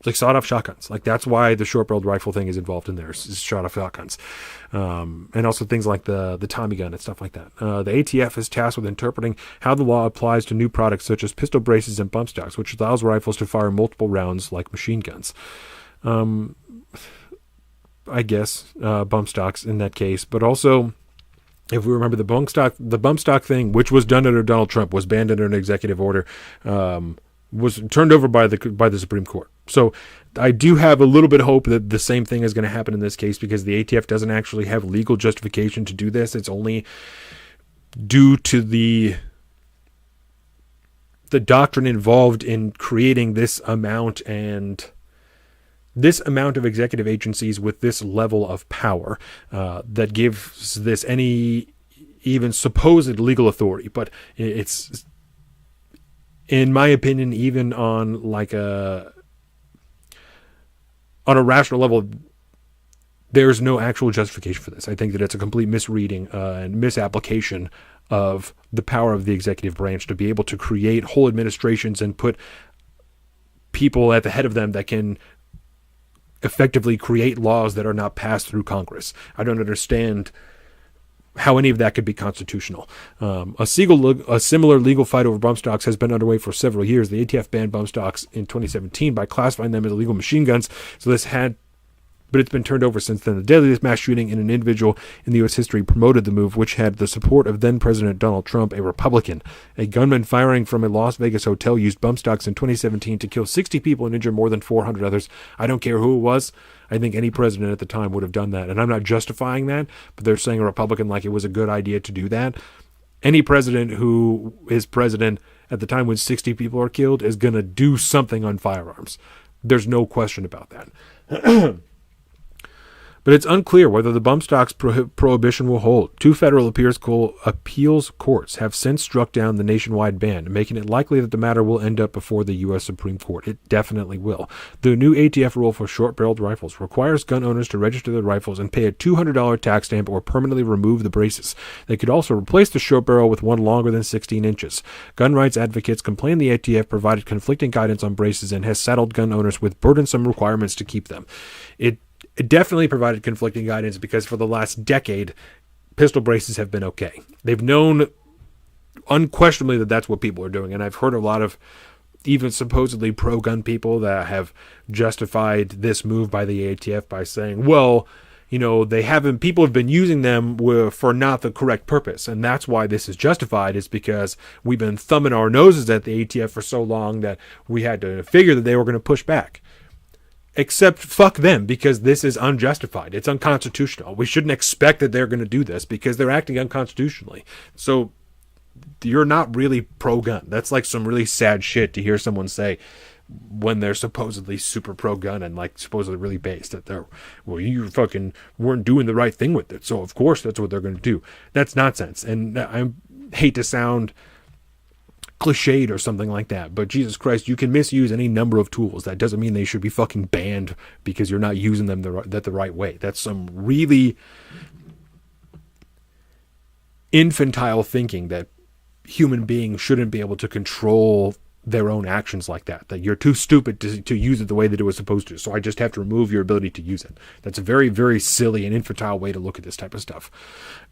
like sawed-off shotguns. Like, that's why the short-barreled rifle thing is involved in there, is shot-off shotguns. And also things like the Tommy gun and stuff like that. The ATF is tasked with interpreting how the law applies to new products such as pistol braces and bump stocks, which allows rifles to fire multiple rounds like machine guns. I guess bump stocks in that case, but also, if we remember, the bump stock thing, which was done under Donald Trump, was banned under an executive order, was turned over by the Supreme Court. So I do have a little bit of hope that the same thing is going to happen in this case, because the ATF doesn't actually have legal justification to do this. It's only due to the doctrine involved in creating this amount of executive agencies with this level of power that gives this any even supposed legal authority. But it's, in my opinion, even on a rational level, there's no actual justification for this. I think that it's a complete misreading and misapplication of the power of the executive branch to be able to create whole administrations and put people at the head of them that can effectively create laws that are not passed through Congress. I don't understand how any of that could be constitutional. A similar legal fight over bump stocks has been underway for several years. The ATF banned bump stocks in 2017 by classifying them as illegal machine guns. But it's been turned over since then. The deadliest mass shooting in an individual in the U.S. history promoted the move, which had the support of then-President Donald Trump, a Republican. A gunman firing from a Las Vegas hotel used bump stocks in 2017 to kill 60 people and injure more than 400 others. I don't care who it was. I think any president at the time would have done that. And I'm not justifying that, but they're saying a Republican like it was a good idea to do that. Any president who is president at the time when 60 people are killed is going to do something on firearms. There's no question about that. But it's unclear whether the bump stocks prohibition will hold. 2 federal appeals courts have since struck down the nationwide ban, making it likely that the matter will end up before the U.S. Supreme Court. It definitely will. The new ATF rule for short-barreled rifles requires gun owners to register their rifles and pay a $200 tax stamp or permanently remove the braces. They could also replace the short barrel with one longer than 16 inches. Gun rights advocates complain the ATF provided conflicting guidance on braces and has saddled gun owners with burdensome requirements to keep them. It definitely provided conflicting guidance because for the last decade, pistol braces have been okay. They've known unquestionably that that's what people are doing. And I've heard a lot of even supposedly pro-gun people that have justified this move by the ATF by saying, well, you know, people have been using them for not the correct purpose. And that's why this is justified, is because we've been thumbing our noses at the ATF for so long that we had to figure that they were going to push back. Except fuck them, because this is unjustified. It's unconstitutional. We shouldn't expect that they're going to do this because they're acting unconstitutionally. So you're not really pro-gun. That's like some really sad shit to hear someone say when they're supposedly super pro-gun and like supposedly really based that you fucking weren't doing the right thing with it. So of course that's what they're going to do. That's nonsense. And I hate to sound cliched or something like that, but Jesus Christ, you can misuse any number of tools. That doesn't mean they should be fucking banned because you're not using them the right way. That's some really infantile thinking that human beings shouldn't be able to control their own actions like that. That you're too stupid to use it the way that it was supposed to, so I just have to remove your ability to use it. That's a very, very silly and infantile way to look at this type of stuff.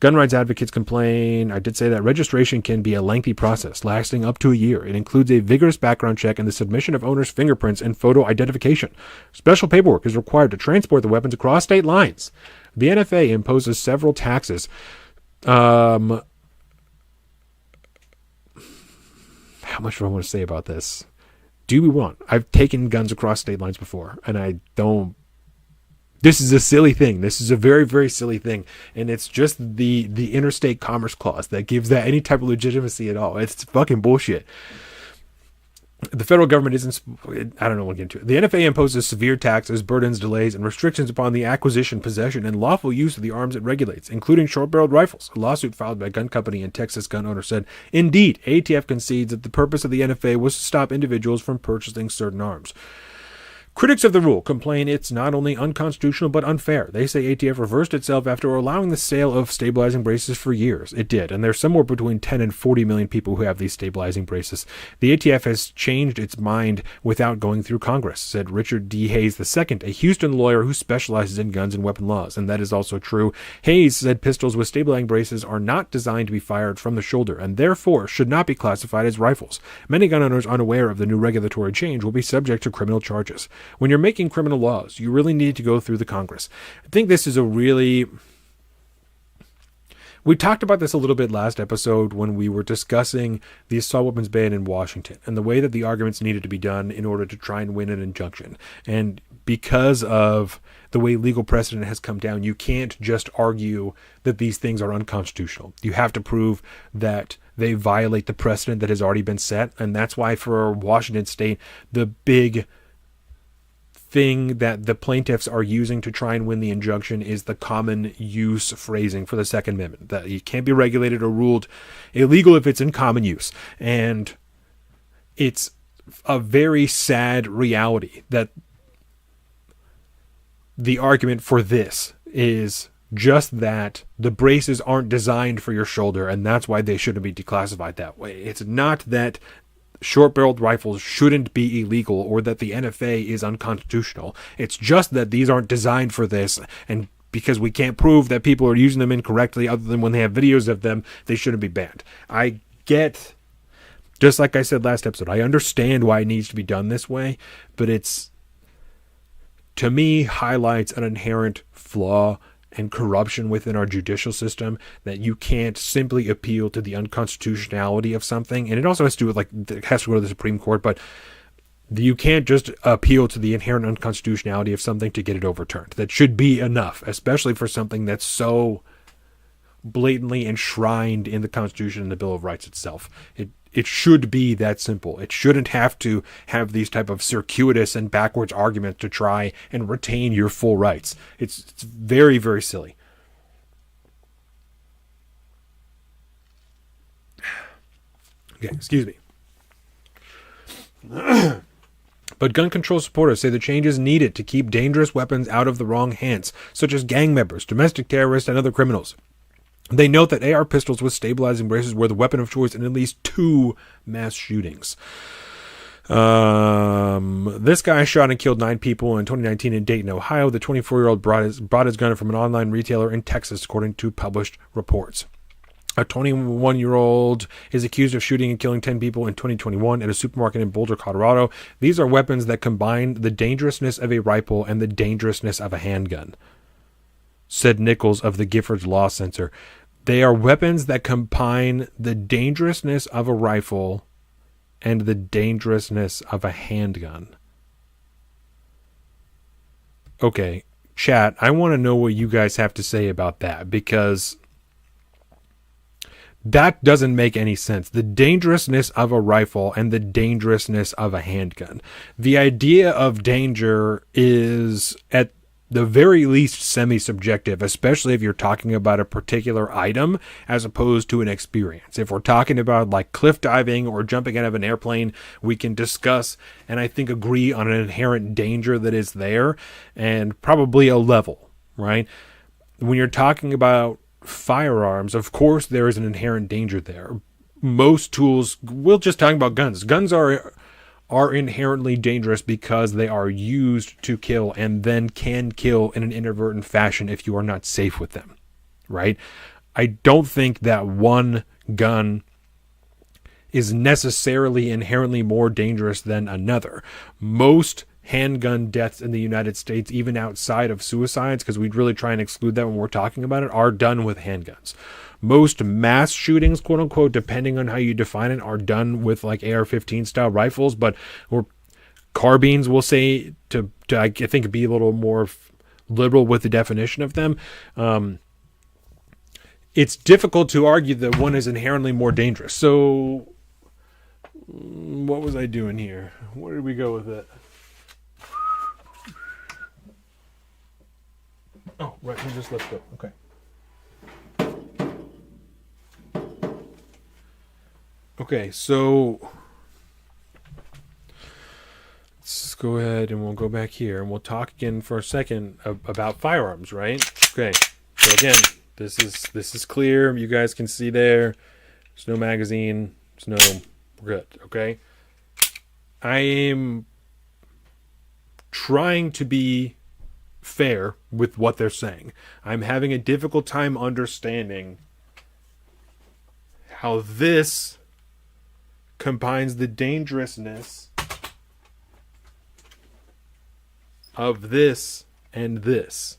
Gun rights advocates complain, I did say that registration can be a lengthy process, lasting up to a year. It includes a vigorous background check and the submission of owners' fingerprints and photo identification. Special paperwork is required to transport the weapons across state lines. The NFA imposes several taxes How much do I want to say about this? Do we want? I've taken guns across state lines before, and I don't. This is a silly thing. This is a very, very silly thing, and it's just the interstate commerce clause that gives that any type of legitimacy at all. It's fucking bullshit. The federal government isn't. I don't know what to get into it. The NFA imposes severe taxes, burdens, delays, and restrictions upon the acquisition, possession, and lawful use of the arms it regulates, including short-barreled rifles. A lawsuit filed by a gun company and Texas gun owner said, indeed, ATF concedes that the purpose of the NFA was to stop individuals from purchasing certain arms. Critics of the rule complain it's not only unconstitutional but unfair. They say ATF reversed itself after allowing the sale of stabilizing braces for years. It did, and there's somewhere between 10 and 40 million people who have these stabilizing braces. The ATF has changed its mind without going through Congress, said Richard D. Hayes II, a Houston lawyer who specializes in guns and weapon laws, and that is also true. Hayes said pistols with stabilizing braces are not designed to be fired from the shoulder and therefore should not be classified as rifles. Many gun owners unaware of the new regulatory change will be subject to criminal charges. When you're making criminal laws, you really need to go through the Congress. I think this is a really... We talked about this a little bit last episode when we were discussing the assault weapons ban in Washington and the way that the arguments needed to be done in order to try and win an injunction. And because of the way legal precedent has come down, you can't just argue that these things are unconstitutional. You have to prove that they violate the precedent that has already been set. And that's why for Washington State, the big thing that the plaintiffs are using to try and win the injunction is the common use phrasing for the Second Amendment, that it can't be regulated or ruled illegal if it's in common use. And it's a very sad reality that the argument for this is just that the braces aren't designed for your shoulder, and that's why they shouldn't be declassified that way. It's not that short-barreled rifles shouldn't be illegal or that the NFA is unconstitutional. It's just that these aren't designed for this, and because we can't prove that people are using them incorrectly other than when they have videos of them, they shouldn't be banned. I get, just like I said last episode, I understand why it needs to be done this way, but it's, to me, highlights an inherent flaw and corruption within our judicial system, that you can't simply appeal to the unconstitutionality of something. And it also has to do with, like, it has to go to the Supreme Court, but you can't just appeal to the inherent unconstitutionality of something to get it overturned. That should be enough, especially for something that's so blatantly enshrined in the Constitution and the Bill of Rights itself. It should be that simple. It shouldn't have to have these type of circuitous and backwards arguments to try and retain your full rights. It's very, very silly. Okay, excuse me. But gun control supporters say the change is needed to keep dangerous weapons out of the wrong hands, such as gang members, domestic terrorists, and other criminals. They note that AR pistols with stabilizing braces were the weapon of choice in at least 2 mass shootings. This guy shot and killed 9 people in 2019 in Dayton, Ohio. The 24-year-old brought his gun from an online retailer in Texas, according to published reports. A 21-year-old is accused of shooting and killing 10 people in 2021 at a supermarket in Boulder, Colorado. These are weapons that combine the dangerousness of a rifle and the dangerousness of a handgun, said Nichols of the Giffords Law Center. They are weapons that combine the dangerousness of a rifle and the dangerousness of a handgun. Okay, chat, I want to know what you guys have to say about that, because that doesn't make any sense. The dangerousness of a rifle and the dangerousness of a handgun. The idea of danger is at the very least semi-subjective, especially if you're talking about a particular item as opposed to an experience. If we're talking about like cliff diving or jumping out of an airplane, we can discuss and I think agree on an inherent danger that is there and probably a level, right? When you're talking about firearms, of course there is an inherent danger there. Most tools, we're just talking about guns. Guns are inherently dangerous because they are used to kill and then can kill in an inadvertent fashion if you are not safe with them, right? I don't think that one gun is necessarily inherently more dangerous than another. Most handgun deaths in the United States, even outside of suicides, because we'd really try and exclude that when we're talking about it, are done with handguns. most mass shootings, quote unquote, depending on how you define it, are done with like AR-15 style rifles, or carbines, we'll say, to I think be a little more liberal with the definition of them. It's difficult to argue that one is inherently more dangerous. So what was I doing here? Where did we go with it? Oh, right. We just let go. Okay. Okay, so let's go ahead and we'll go back here and we'll talk again for a second about firearms, right? Okay. So again, this is clear. You guys can see there. There's no magazine. There's no. We're good. Okay. I am trying to be fair with what they're saying. I'm having a difficult time understanding how this combines the dangerousness of this and this.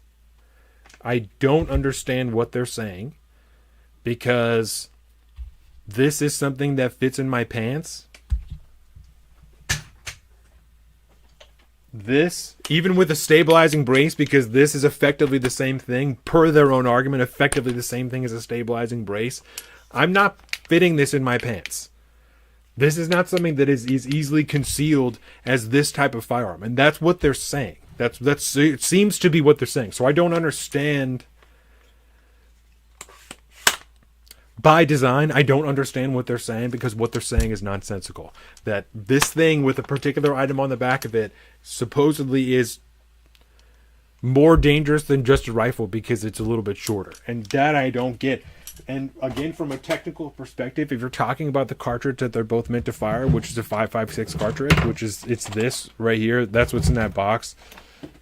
I don't understand what they're saying, because this is something that fits in my pants. This, even with a stabilizing brace, because this is effectively the same thing, per their own argument, effectively the same thing as a stabilizing brace. I'm not fitting this in my pants. This is not something that is easily concealed as this type of firearm. And that's what they're saying. It seems to be what they're saying. So I don't understand. By design, I don't understand what they're saying, because what they're saying is nonsensical. That this thing with a particular item on the back of it supposedly is more dangerous than just a rifle because it's a little bit shorter. And that I don't get. And again, from a technical perspective, if you're talking about the cartridge that they're both meant to fire, which is a 5.56 cartridge, it's this right here. That's what's in that box.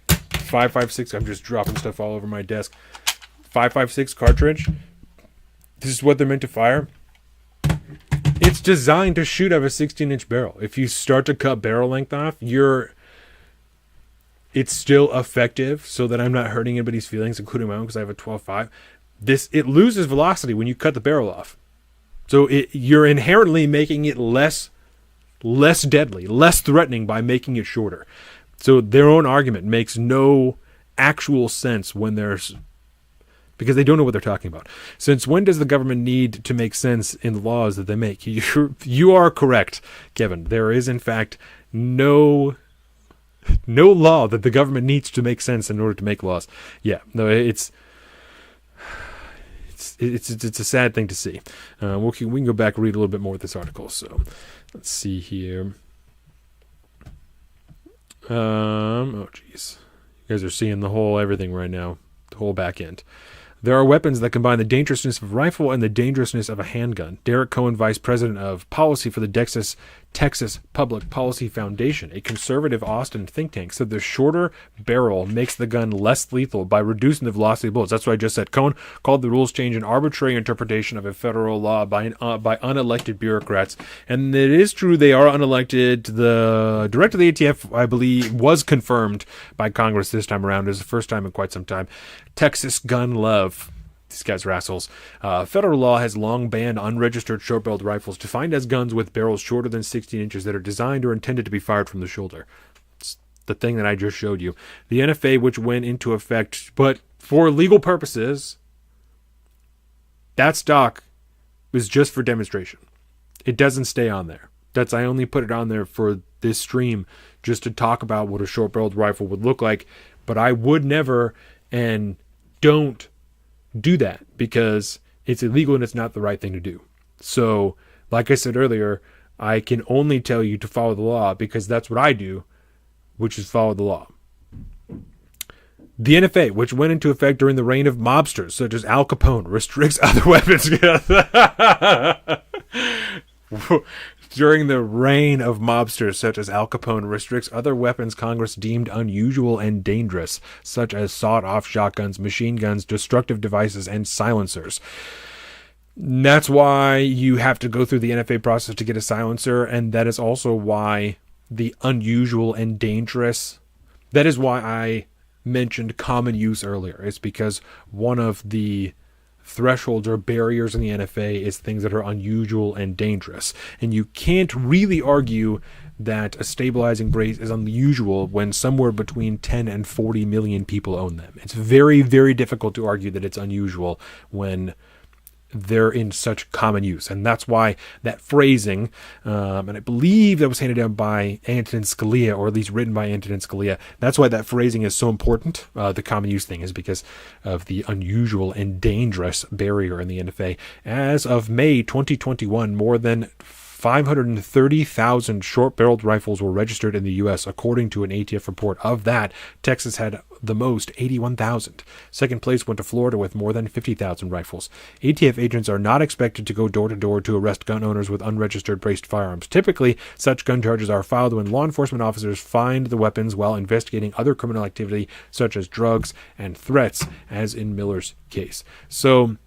5.56. I'm just dropping stuff all over my desk. 5.56 cartridge. This is what they're meant to fire. It's designed to shoot out of a 16-inch barrel. If you start to cut barrel length off, it's still effective, so that I'm not hurting anybody's feelings, including my own, because I have a 12.5. It loses velocity when you cut the barrel off. So you're inherently making it less deadly, less threatening by making it shorter. So their own argument makes no actual sense because they don't know what they're talking about. Since when does the government need to make sense in the laws that they make? You are correct, Kevin. There is, in fact, no law that the government needs to make sense in order to make laws. Yeah, no, it's a sad thing to see. We can go back and read a little bit more with this article. So let's see here. Oh geez, you guys are seeing the whole everything right now, the whole back end. There are weapons that combine the dangerousness of a rifle and the dangerousness of a handgun. Derek Cohen, vice president of policy for the Texas Public Policy Foundation, a conservative Austin think tank, said the shorter barrel makes the gun less lethal by reducing the velocity of bullets. That's what I just said. Cohen called the rules change an arbitrary interpretation of a federal law by unelected bureaucrats. And it is true they are unelected. The director of the ATF, I believe, was confirmed by Congress this time around. It was the first time in quite some time. Texas gun love. These guys are assholes. Federal law has long banned unregistered short-barreled rifles defined as guns with barrels shorter than 16 inches that are designed or intended to be fired from the shoulder. It's the thing that I just showed you. The NFA, which went into effect, but for legal purposes, that stock is just for demonstration. It doesn't stay on there. I only put it on there for this stream just to talk about what a short-barreled rifle would look like, but I would never and don't do that because it's illegal and it's not the right thing to do. So, like I said earlier, I can only tell you to follow the law because that's what I do, which is follow the law. The NFA, which went into effect during the reign of mobsters such as Al Capone, restricts other weapons. During the reign of mobsters such as Al Capone, restricts other weapons Congress deemed unusual and dangerous, such as sawed-off shotguns, machine guns, destructive devices, and silencers. That's why you have to go through the NFA process to get a silencer, and that is also why the unusual and dangerous, that is why I mentioned common use earlier. It's because one of the thresholds or barriers in the NFA is things that are unusual and dangerous. And you can't really argue that a stabilizing brace is unusual when somewhere between 10 and 40 million people own them. It's very, very difficult to argue that it's unusual when they're in such common use. And that's why that phrasing, and I believe that was handed down by Antonin Scalia, or at least written by Antonin Scalia, that's why that phrasing is so important. The common use thing is because of the unusual and dangerous barrier in the NFA. As of May 2021, more than 530,000 short-barreled rifles were registered in the U.S., according to an ATF report. Of that, Texas had the most, 81,000. Second place went to Florida with more than 50,000 rifles. ATF agents are not expected to go door-to-door to arrest gun owners with unregistered braced firearms. Typically, such gun charges are filed when law enforcement officers find the weapons while investigating other criminal activity, such as drugs and threats, as in Miller's case. So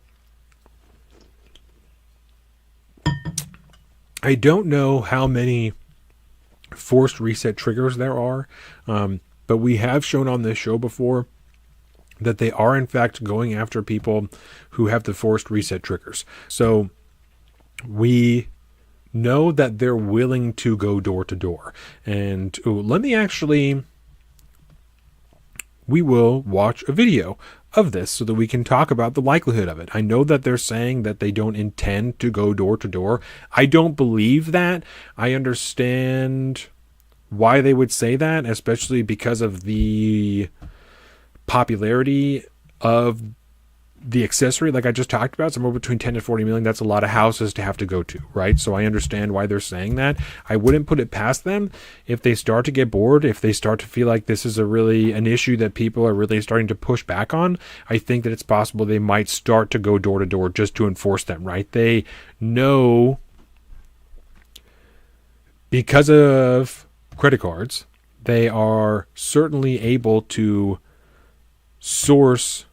I don't know how many forced reset triggers there are, but we have shown on this show before that they are in fact going after people who have the forced reset triggers. So we know that they're willing to go door to door. And we will watch a video of this so that we can talk about the likelihood of it. I know that they're saying that they don't intend to go door to door. I don't believe that. I understand why they would say that, especially because of the popularity of the accessory, like I just talked about, somewhere between 10 to 40 million. That's a lot of houses to have to go to, right? So I understand why they're saying that. I wouldn't put it past them if they start to get bored, if they start to feel like this is an issue that people are really starting to push back on. I think that it's possible they might start to go door to door just to enforce them, right? They know, because of credit cards, they are certainly able to source.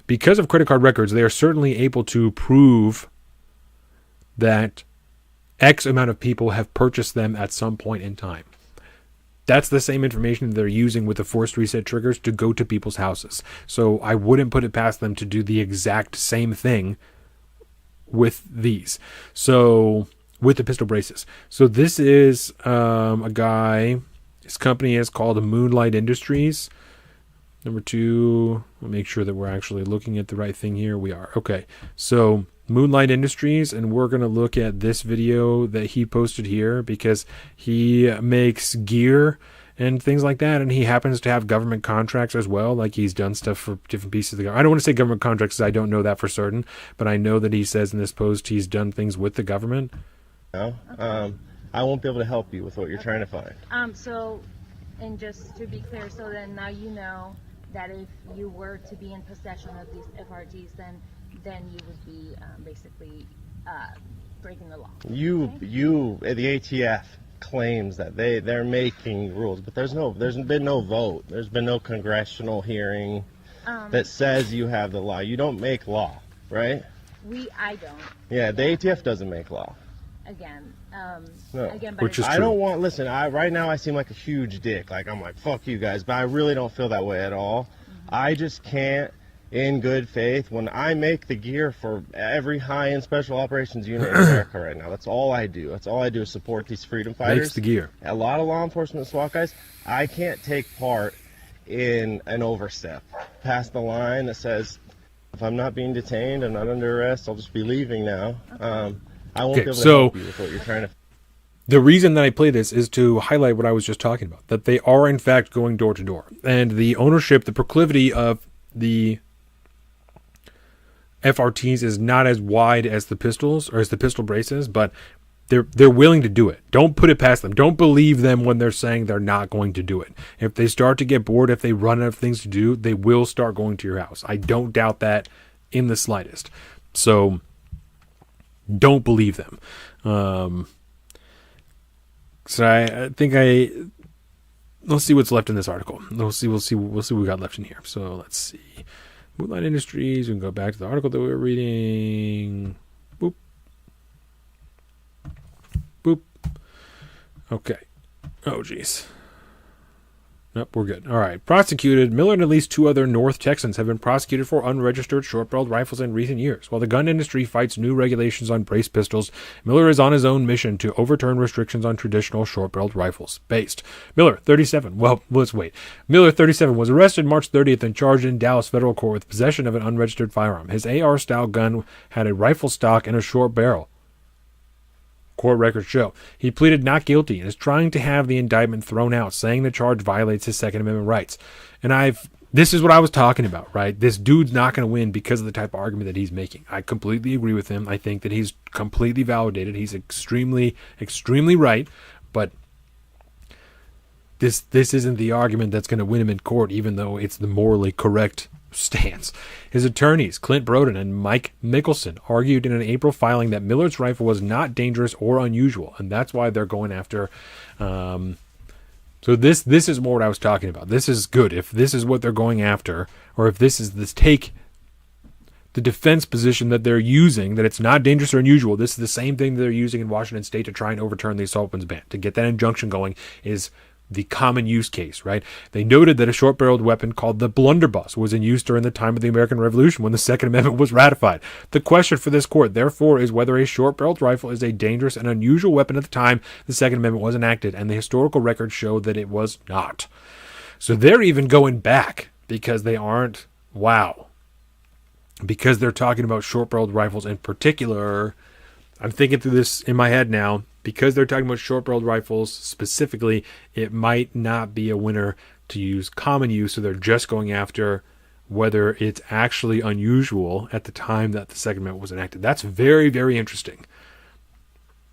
Because of credit card records, they are certainly able to prove that X amount of people have purchased them at some point in time. That's the same information they're using with the forced reset triggers to go to people's houses. So I wouldn't put it past them to do the exact same thing with these. So with the pistol braces. So this is a guy, his company is called Moonlight Industries. Number 2, we'll make sure that we're actually looking at the right thing here. We are. Okay. So Moonlight Industries, and we're going to look at this video that he posted here because he makes gear and things like that, and he happens to have government contracts as well. Like, he's done stuff for different pieces of the government. I don't want to say government contracts because I don't know that for certain, but I know that he says in this post he's done things with the government. I won't be able to help you with what you're trying to find. And just to be clear, so then now you know that if you were to be in possession of these FRGs, then you would be basically breaking the law. The ATF claims that they're making rules, but there's been no vote. There's been no congressional hearing that says you have the law. You don't make law, right? I don't. Yeah, the ATF doesn't make law. Again, no. But which is true. I don't want. Listen, right now I seem like a huge dick. Like, I'm like, fuck you guys, but I really don't feel that way at all. I just can't, in good faith, when I make the gear for every high-end special operations unit in America right now. That's all I do. That's all I do is support these freedom fighters. Makes the gear. A lot of law enforcement SWAT guys. I can't take part in an overstep past the line that says, if I'm not being detained, I'm not under arrest, I'll just be leaving now. I won't be able to help you with what you're trying to. The reason that I play this is to highlight what I was just talking about, that they are in fact going door to door, and the ownership, the proclivity of the FRTs is not as wide as the pistols or as the pistol braces, but they're willing to do it. Don't put it past them. Don't believe them when they're saying they're not going to do it. If they start to get bored, if they run out of things to do, they will start going to your house. I don't doubt that in the slightest. So don't believe them. So I think let's see what's left in this article. We'll see what we got left in here. So let's see. Moonlight Industries. We can go back to the article that we were reading. Boop. Boop. Okay. Oh, geez. Nope, we're good. All right. Prosecuted. Miller and at least 2 other North Texans have been prosecuted for unregistered short-barreled rifles in recent years. While the gun industry fights new regulations on brace pistols, Miller is on his own mission to overturn restrictions on traditional short-barreled rifles. Based. Miller, 37. Well, let's wait. Miller, 37, was arrested March 30th and charged in Dallas federal court with possession of an unregistered firearm. His AR-style gun had a rifle stock and a short barrel. Court records show. He pleaded not guilty and is trying to have the indictment thrown out, saying the charge violates his Second Amendment rights. And this is what I was talking about, right? This dude's not going to win because of the type of argument that he's making. I completely agree with him. I think that he's completely validated. He's extremely, extremely right. But this isn't the argument that's going to win him in court, even though it's the morally correct stance. His attorneys, Clint Broden and Mike Mickelson, argued in an April filing that Miller's rifle was not dangerous or unusual, and that's why they're going after. So this is more what I was talking about. This is good. If this is what they're going after, or if this is the defense position that they're using, that it's not dangerous or unusual, this is the same thing they're using in Washington State to try and overturn the assault weapons ban. To get that injunction going is the common use case, right? They noted that a short-barreled weapon called the blunderbuss was in use during the time of the American Revolution when the Second Amendment was ratified. The question for this court, therefore, is whether a short-barreled rifle is a dangerous and unusual weapon at the time the Second Amendment was enacted, and the historical records show that it was not. So they're even going back because they aren't, because they're talking about short-barreled rifles in particular. I'm thinking through this in my head now. Because they're talking about short-barreled rifles specifically, it might not be a winner to use common use, so they're just going after whether it's actually unusual at the time that the Second Amendment was enacted. That's very, very interesting.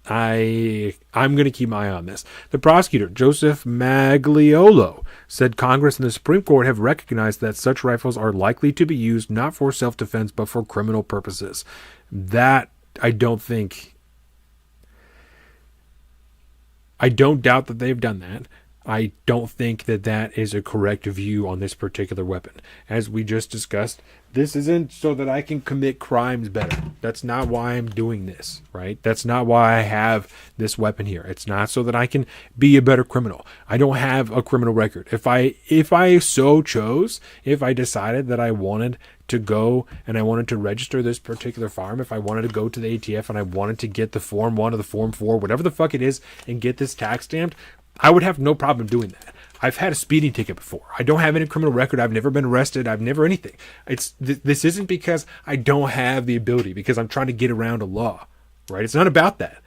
I'm going to keep my eye on this. The prosecutor, Joseph Magliolo, said Congress and the Supreme Court have recognized that such rifles are likely to be used not for self-defense but for criminal purposes. That, I don't doubt that they've done that. I don't think that that is a correct view on this particular weapon. As we just discussed, this isn't so that I can commit crimes better. That's not why I'm doing this, right? That's not why I have this weapon here. It's not so that I can be a better criminal. I don't have a criminal record. If I so chose, if I decided that I wanted to go and I wanted to register this particular farm, if I wanted to go to the ATF and I wanted to get the Form 1 or the Form 4, whatever the fuck it is, and get this tax stamped, I would have no problem doing that. I've had a speeding ticket before. I don't have any criminal record. I've never been arrested. I've never anything. This isn't because I don't have the ability, because I'm trying to get around a law, right? It's not about that.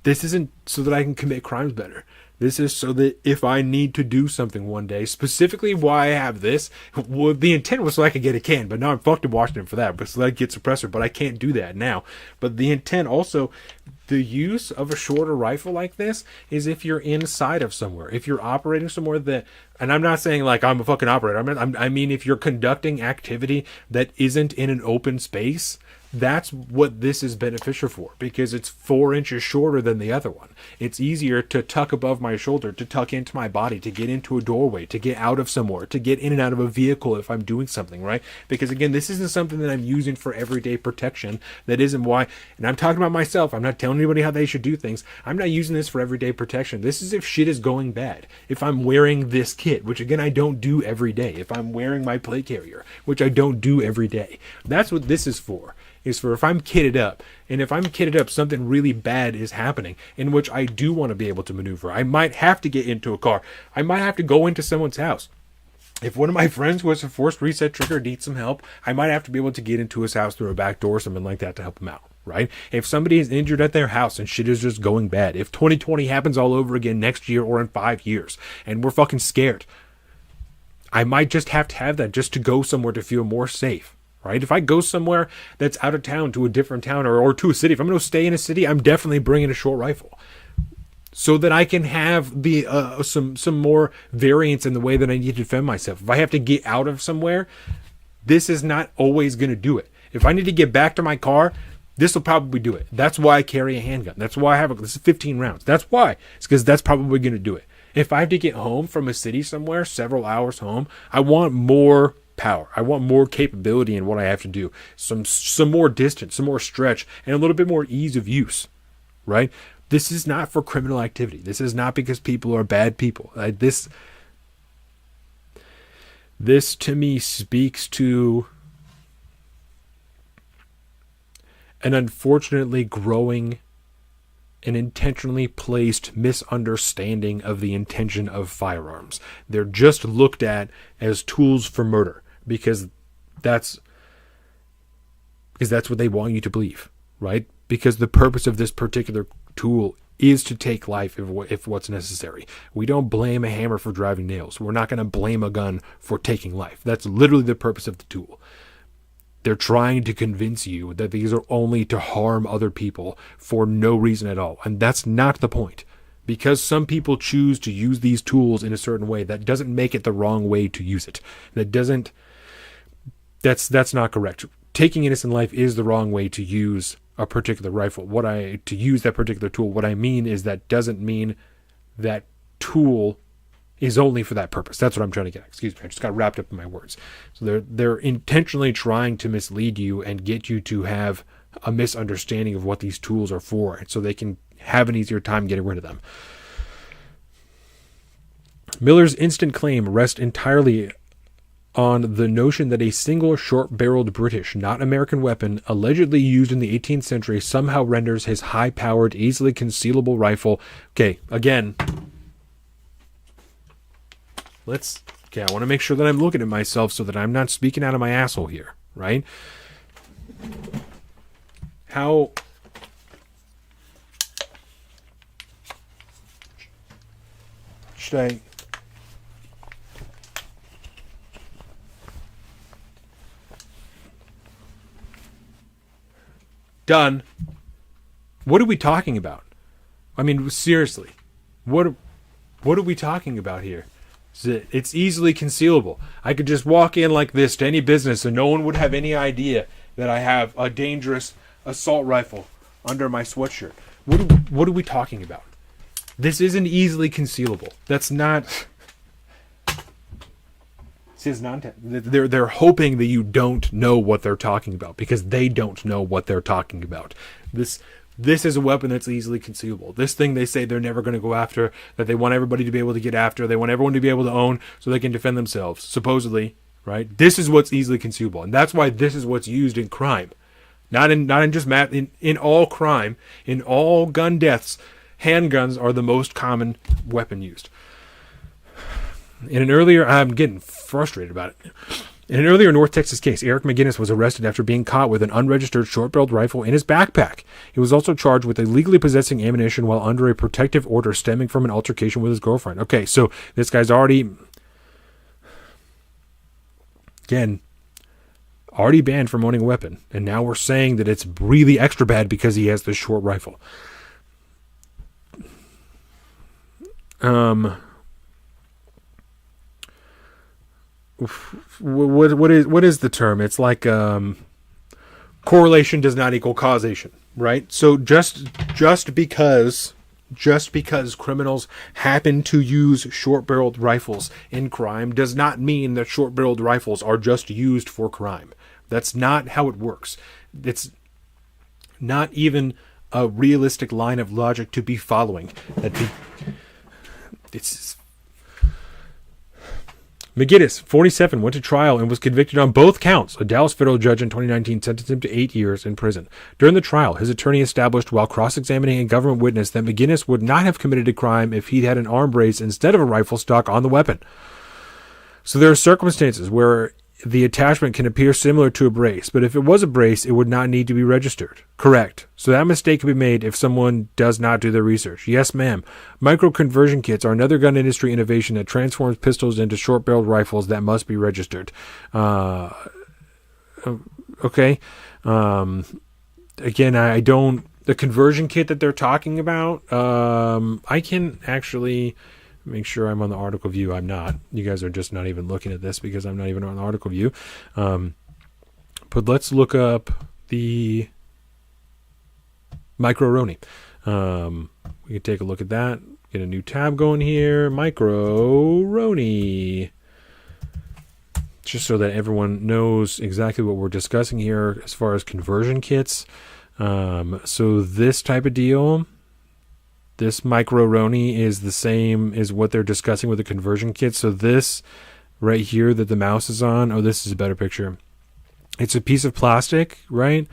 This isn't so that I can commit crimes better. This is so that if I need to do something one day, specifically why I have this, well, the intent was so I could get a can, but now I'm fucked in Washington for that, but so that I get suppressor, but I can't do that now. But the intent also, the use of a shorter rifle like this is if you're inside of somewhere, if you're operating somewhere that, and I'm not saying like I'm a fucking operator, I mean if you're conducting activity that isn't in an open space, that's what this is beneficial for, because it's 4 inches shorter than the other one. It's easier to tuck above my shoulder, to tuck into my body, to get into a doorway, to get out of somewhere, to get in and out of a vehicle if I'm doing something, right? Because again, this isn't something that I'm using for everyday protection. That isn't why, and I'm talking about myself, I'm not telling anybody how they should do things. I'm not using this for everyday protection. This is if shit is going bad. If I'm wearing this kit, which again I don't do every day. If I'm wearing my plate carrier, which I don't do every day. That's what this is for. Is for if I'm kitted up, and if I'm kitted up, something really bad is happening in which I do want to be able to maneuver. I might have to get into a car. I might have to go into someone's house. If one of my friends who has a forced reset trigger needs some help, I might have to be able to get into his house through a back door or something like that to help him out, right? If somebody is injured at their house and shit is just going bad, if 2020 happens all over again next year or in 5 years, and we're fucking scared, I might just have to have that just to go somewhere to feel more safe. Right? If I go somewhere that's out of town to a different town or to a city, if I'm going to stay in a city, I'm definitely bringing a short rifle so that I can have the some more variance in the way that I need to defend myself. If I have to get out of somewhere, this is not always going to do it. If I need to get back to my car, this will probably do it. That's why I carry a handgun. That's why I have this is 15 rounds. That's why. It's because that's probably going to do it. If I have to get home from a city somewhere, several hours home, I want more power. I want more capability in what I have to do. Some more distance, some more stretch, and a little bit more ease of use, right? This is not for criminal activity. This is not because people are bad people. This to me speaks to an unfortunately growing and intentionally placed misunderstanding of the intention of firearms. They're just looked at as tools for murder because that's what they want you to believe, right? Because the purpose of this particular tool is to take life if what's necessary. We don't blame a hammer for driving nails. We're not going to blame a gun for taking life. That's literally the purpose of the tool. They're trying to convince you that these are only to harm other people for no reason at all. And that's not the point. Because some people choose to use these tools in a certain way, that doesn't make it the wrong way to use it. That's not correct. Taking innocent life is the wrong way to use a particular rifle. To use that particular tool, what I mean is that doesn't mean that tool is only for that purpose. That's what I'm trying to get at. Excuse me, I just got wrapped up in my words. So they're intentionally trying to mislead you and get you to have a misunderstanding of what these tools are for, so they can have an easier time getting rid of them. Miller's instant claim rests entirely on the notion that a single short-barreled British, not American weapon, allegedly used in the 18th century somehow renders his high-powered, easily concealable rifle... Okay, again... I want to make sure that I'm looking at myself so that I'm not speaking out of my asshole here, right? How... Should I... Done. What are we talking about? I mean, seriously. What are we talking about here? It's easily concealable. I could just walk in like this to any business and no one would have any idea that I have a dangerous assault rifle under my sweatshirt. What are we talking about? This isn't easily concealable. That's not... They're hoping that you don't know what they're talking about because they don't know what they're talking about. This is a weapon that's easily concealable. This thing they say they're never going to go after, that they want everybody to be able to get after, they want everyone to be able to own so they can defend themselves, supposedly, right? This is what's easily concealable, and that's why this is what's used in crime. Not in just math, in all crime, in all gun deaths, handguns are the most common weapon used. I'm getting frustrated about it. In an earlier North Texas case, Eric McGinnis was arrested after being caught with an unregistered short-barreled rifle in his backpack. He was also charged with illegally possessing ammunition while under a protective order stemming from an altercation with his girlfriend. Okay, so this guy's already banned from owning a weapon, and now we're saying that it's really extra bad because he has this short rifle. What is the term? It's like correlation does not equal causation, right? So just because criminals happen to use short-barreled rifles in crime does not mean that short-barreled rifles are just used for crime. That's not how it works. It's not even a realistic line of logic to be following. McGinnis, 47, went to trial and was convicted on both counts. A Dallas federal judge in 2019 sentenced him to 8 years in prison. During the trial, his attorney established while cross-examining a government witness that McGinnis would not have committed a crime if he'd had an arm brace instead of a rifle stock on the weapon. So there are circumstances where the attachment can appear similar to a brace, but if it was a brace, it would not need to be registered. Correct. So that mistake can be made if someone does not do their research. Yes, ma'am. Micro-conversion kits are another gun industry innovation that transforms pistols into short-barreled rifles that must be registered. Okay. Again, the conversion kit that they're talking about, I can actually... make sure I'm on the article view. I'm not. You guys are just not even looking at this because I'm not even on the article view. But let's look up the Micro-Roni. We can take a look at that. Get a new tab going here. Micro-Roni. Just so that everyone knows exactly what we're discussing here as far as conversion kits. So this type of deal... This Micro-Roni is the same as what they're discussing with the conversion kit. So this right here that the mouse is on. Oh, this is a better picture. It's a piece of plastic, right?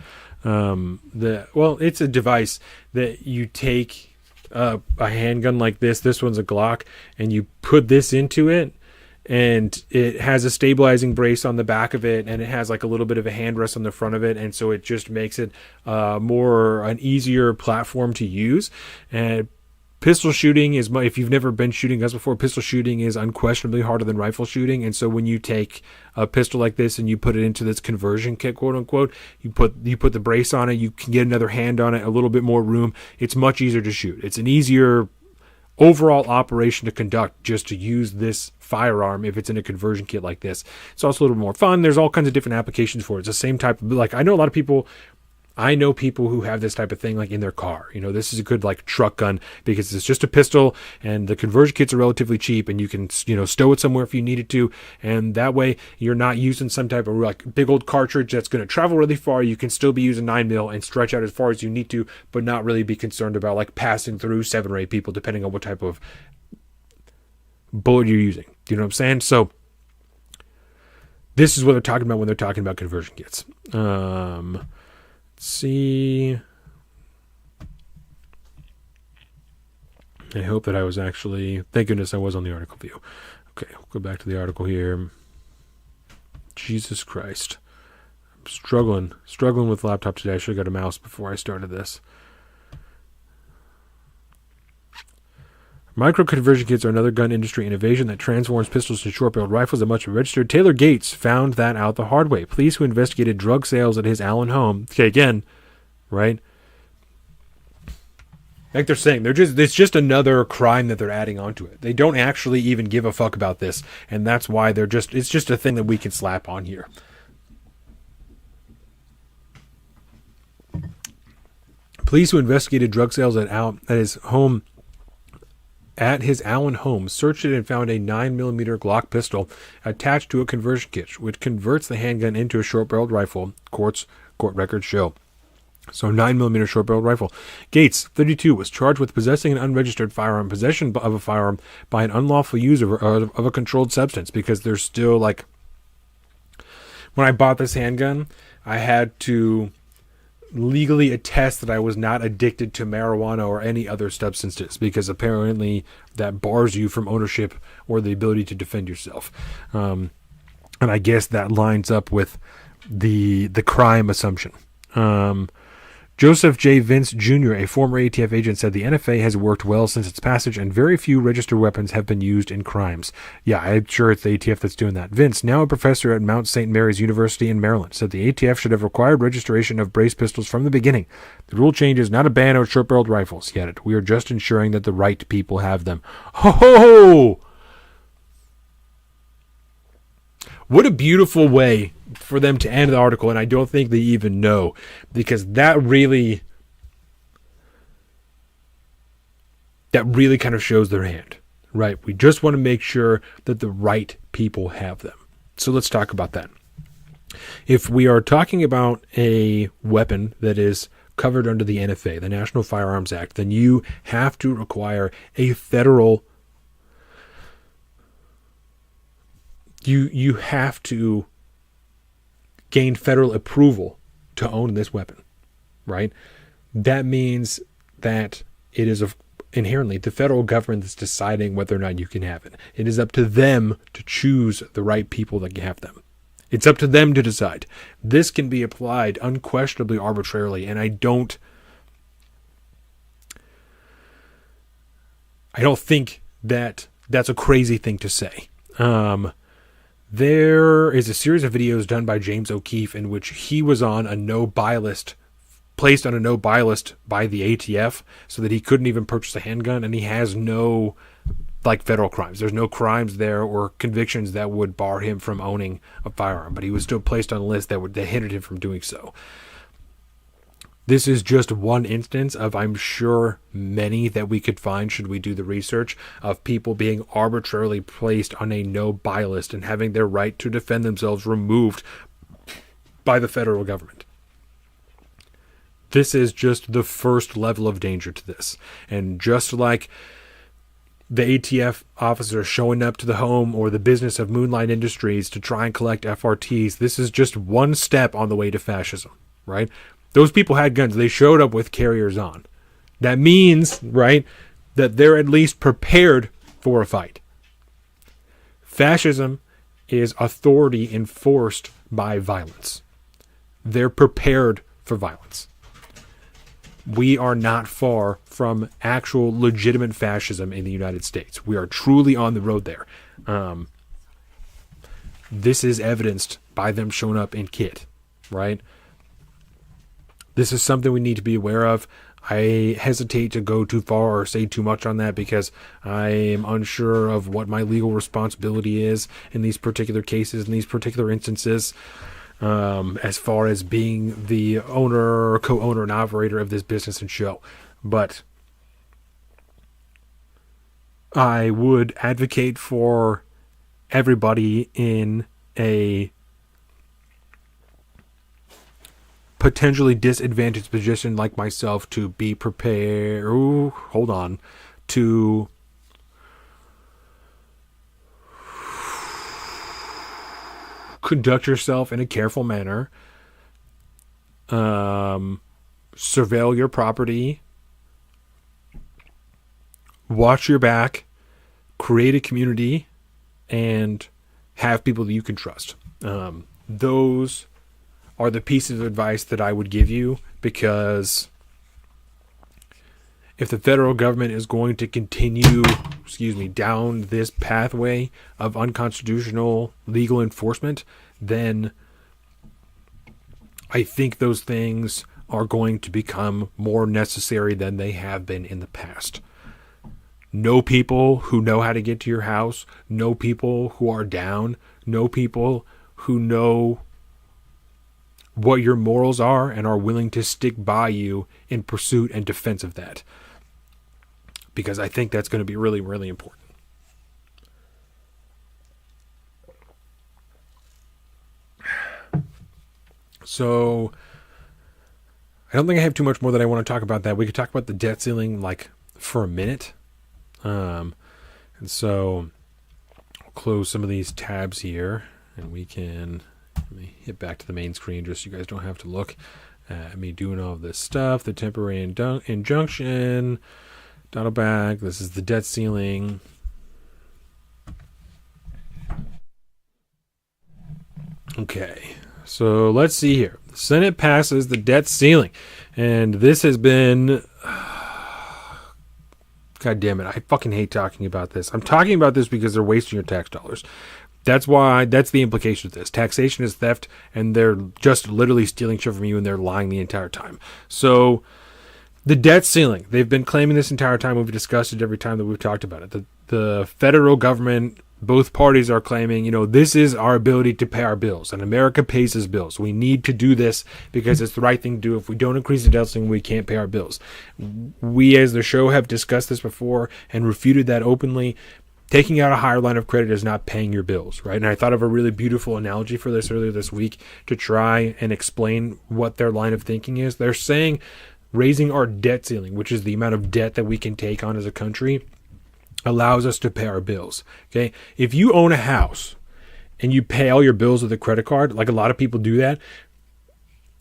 It's a device that you take a handgun like this. This one's a Glock, and you put this into it, and it has a stabilizing brace on the back of it, and it has like a little bit of a hand rest on the front of it, and so it just makes it an easier platform to use. And pistol shooting is, if you've never been shooting guns before, pistol shooting is unquestionably harder than rifle shooting. And so when you take a pistol like this and you put it into this conversion kit, quote unquote, you put the brace on it, you can get another hand on it, a little bit more room. It's much easier to shoot. It's an easier overall operation to conduct just to use this firearm if it's in a conversion kit like this. It's also a little more fun. There's all kinds of different applications for it. It's the same type of, like, I know people who have this type of thing like in their car. This is a good like truck gun because it's just a pistol, and the conversion kits are relatively cheap, and you can stow it somewhere if you needed to, and that way you're not using some type of like big old cartridge that's going to travel really far. You can still be using 9mm and stretch out as far as you need to, but not really be concerned about like passing through 7 or 8 people depending on what type of bullet you're using. You know what I'm saying? So this is what they're talking about when they're talking about conversion kits. See, I hope that I was actually, thank goodness I was on the article view. Okay, we'll go back to the article here. Jesus Christ. I'm struggling with the laptop today. I should have got a mouse before I started this. Micro-conversion kits are another gun industry innovation that transforms pistols to short-barreled rifles that must be registered. Taylor Gates found that out the hard way. Police who investigated drug sales at his Allen home. Okay, again, right? Like they're saying, it's just another crime that they're adding onto it. They don't actually even give a fuck about this, and that's why it's just a thing that we can slap on here. Police who investigated drug sales at his Allen home searched it and found a 9mm Glock pistol attached to a conversion kit, which converts the handgun into a short-barreled rifle, court records show. So 9mm short-barreled rifle. Gates, 32, was charged with possessing an unregistered firearm, possession of a firearm by an unlawful user of a controlled substance, because there's still like, when I bought this handgun, I had to legally attest that I was not addicted to marijuana or any other substances, because apparently that bars you from ownership or the ability to defend yourself. And I guess that lines up with the crime assumption. Joseph J. Vince Jr., a former ATF agent, said the NFA has worked well since its passage and very few registered weapons have been used in crimes. Yeah, I'm sure it's the ATF that's doing that. Vince, now a professor at Mount St. Mary's University in Maryland, said the ATF should have required registration of brace pistols from the beginning. The rule change is not a ban on short-barreled rifles. Yet we are just ensuring that the right people have them. Ho ho ho! What a beautiful way for them to end the article, and I don't think they even know, because that really kind of shows their hand, right? We just want to make sure that the right people have them. So let's talk about that. If we are talking about a weapon that is covered under the NFA, the National Firearms Act, then you have to require a federal you have to gain federal approval to own this weapon, right? That means that it is inherently the federal government that's deciding whether or not you can have it. It is up to them to choose the right people that can have them. It's up to them to decide. This can be applied unquestionably arbitrarily, and I don't think that that's a crazy thing to say. There is a series of videos done by James O'Keefe in which he was on a no-buy list, placed on a no-buy list by the ATF, so that he couldn't even purchase a handgun, and he has no federal crimes. There's no crimes there or convictions that would bar him from owning a firearm, but he was still placed on a list that hindered him from doing so. This is just one instance of, I'm sure, many that we could find should we do the research, of people being arbitrarily placed on a no-buy list and having their right to defend themselves removed by the federal government. This is just the first level of danger to this. And just like the ATF officer showing up to the home or the business of Moonlight Industries to try and collect FRTs. This is just one step on the way to fascism, right? Those people had guns. They showed up with carriers on. That means, right, that they're at least prepared for a fight. Fascism is authority enforced by violence. They're prepared for violence. We are not far from actual legitimate fascism in the United States. We are truly on the road there. This is evidenced by them showing up in kit, right? This is something we need to be aware of. I hesitate to go too far or say too much on that because I am unsure of what my legal responsibility is in these particular cases, in these particular instances. As far as being the owner, co-owner, and operator of this business and show. But I would advocate for everybody in a potentially disadvantaged position like myself to be prepared. To conduct yourself in a careful manner, surveil your property, watch your back, create a community, and have people that you can trust. Those are the pieces of advice that I would give you, because if the federal government is going to continue, down this pathway of unconstitutional legal enforcement, then I think those things are going to become more necessary than they have been in the past. Know people who know how to get to your house, know people who are down, know people who know what your morals are and are willing to stick by you in pursuit and defense of that. Because I think that's going to be really, really important. So, I don't think I have too much more that I want to talk about that. We could talk about the debt ceiling for a minute. And so, I'll close some of these tabs here, and we can let me hit back to the main screen just so you guys don't have to look at me doing all of this stuff. The temporary injunction. Dottle back. This is the debt ceiling. Okay, so let's see here. The Senate passes the debt ceiling, and this has been... God damn it, I fucking hate talking about this. I'm talking about this because they're wasting your tax dollars. That's the implication of this. Taxation is theft, and they're just literally stealing shit from you, and they're lying the entire time. So... the debt ceiling, they've been claiming this entire time. We've discussed it every time that we've talked about it. The federal government, both parties are claiming, this is our ability to pay our bills. And America pays its bills. We need to do this because it's the right thing to do. If we don't increase the debt ceiling, we can't pay our bills. We, as the show, have discussed this before and refuted that openly. Taking out a higher line of credit is not paying your bills, right? And I thought of a really beautiful analogy for this earlier this week to try and explain what their line of thinking is. They're saying... raising our debt ceiling, which is the amount of debt that we can take on as a country, allows us to pay our bills. Okay, if you own a house and you pay all your bills with a credit card, like a lot of people do that,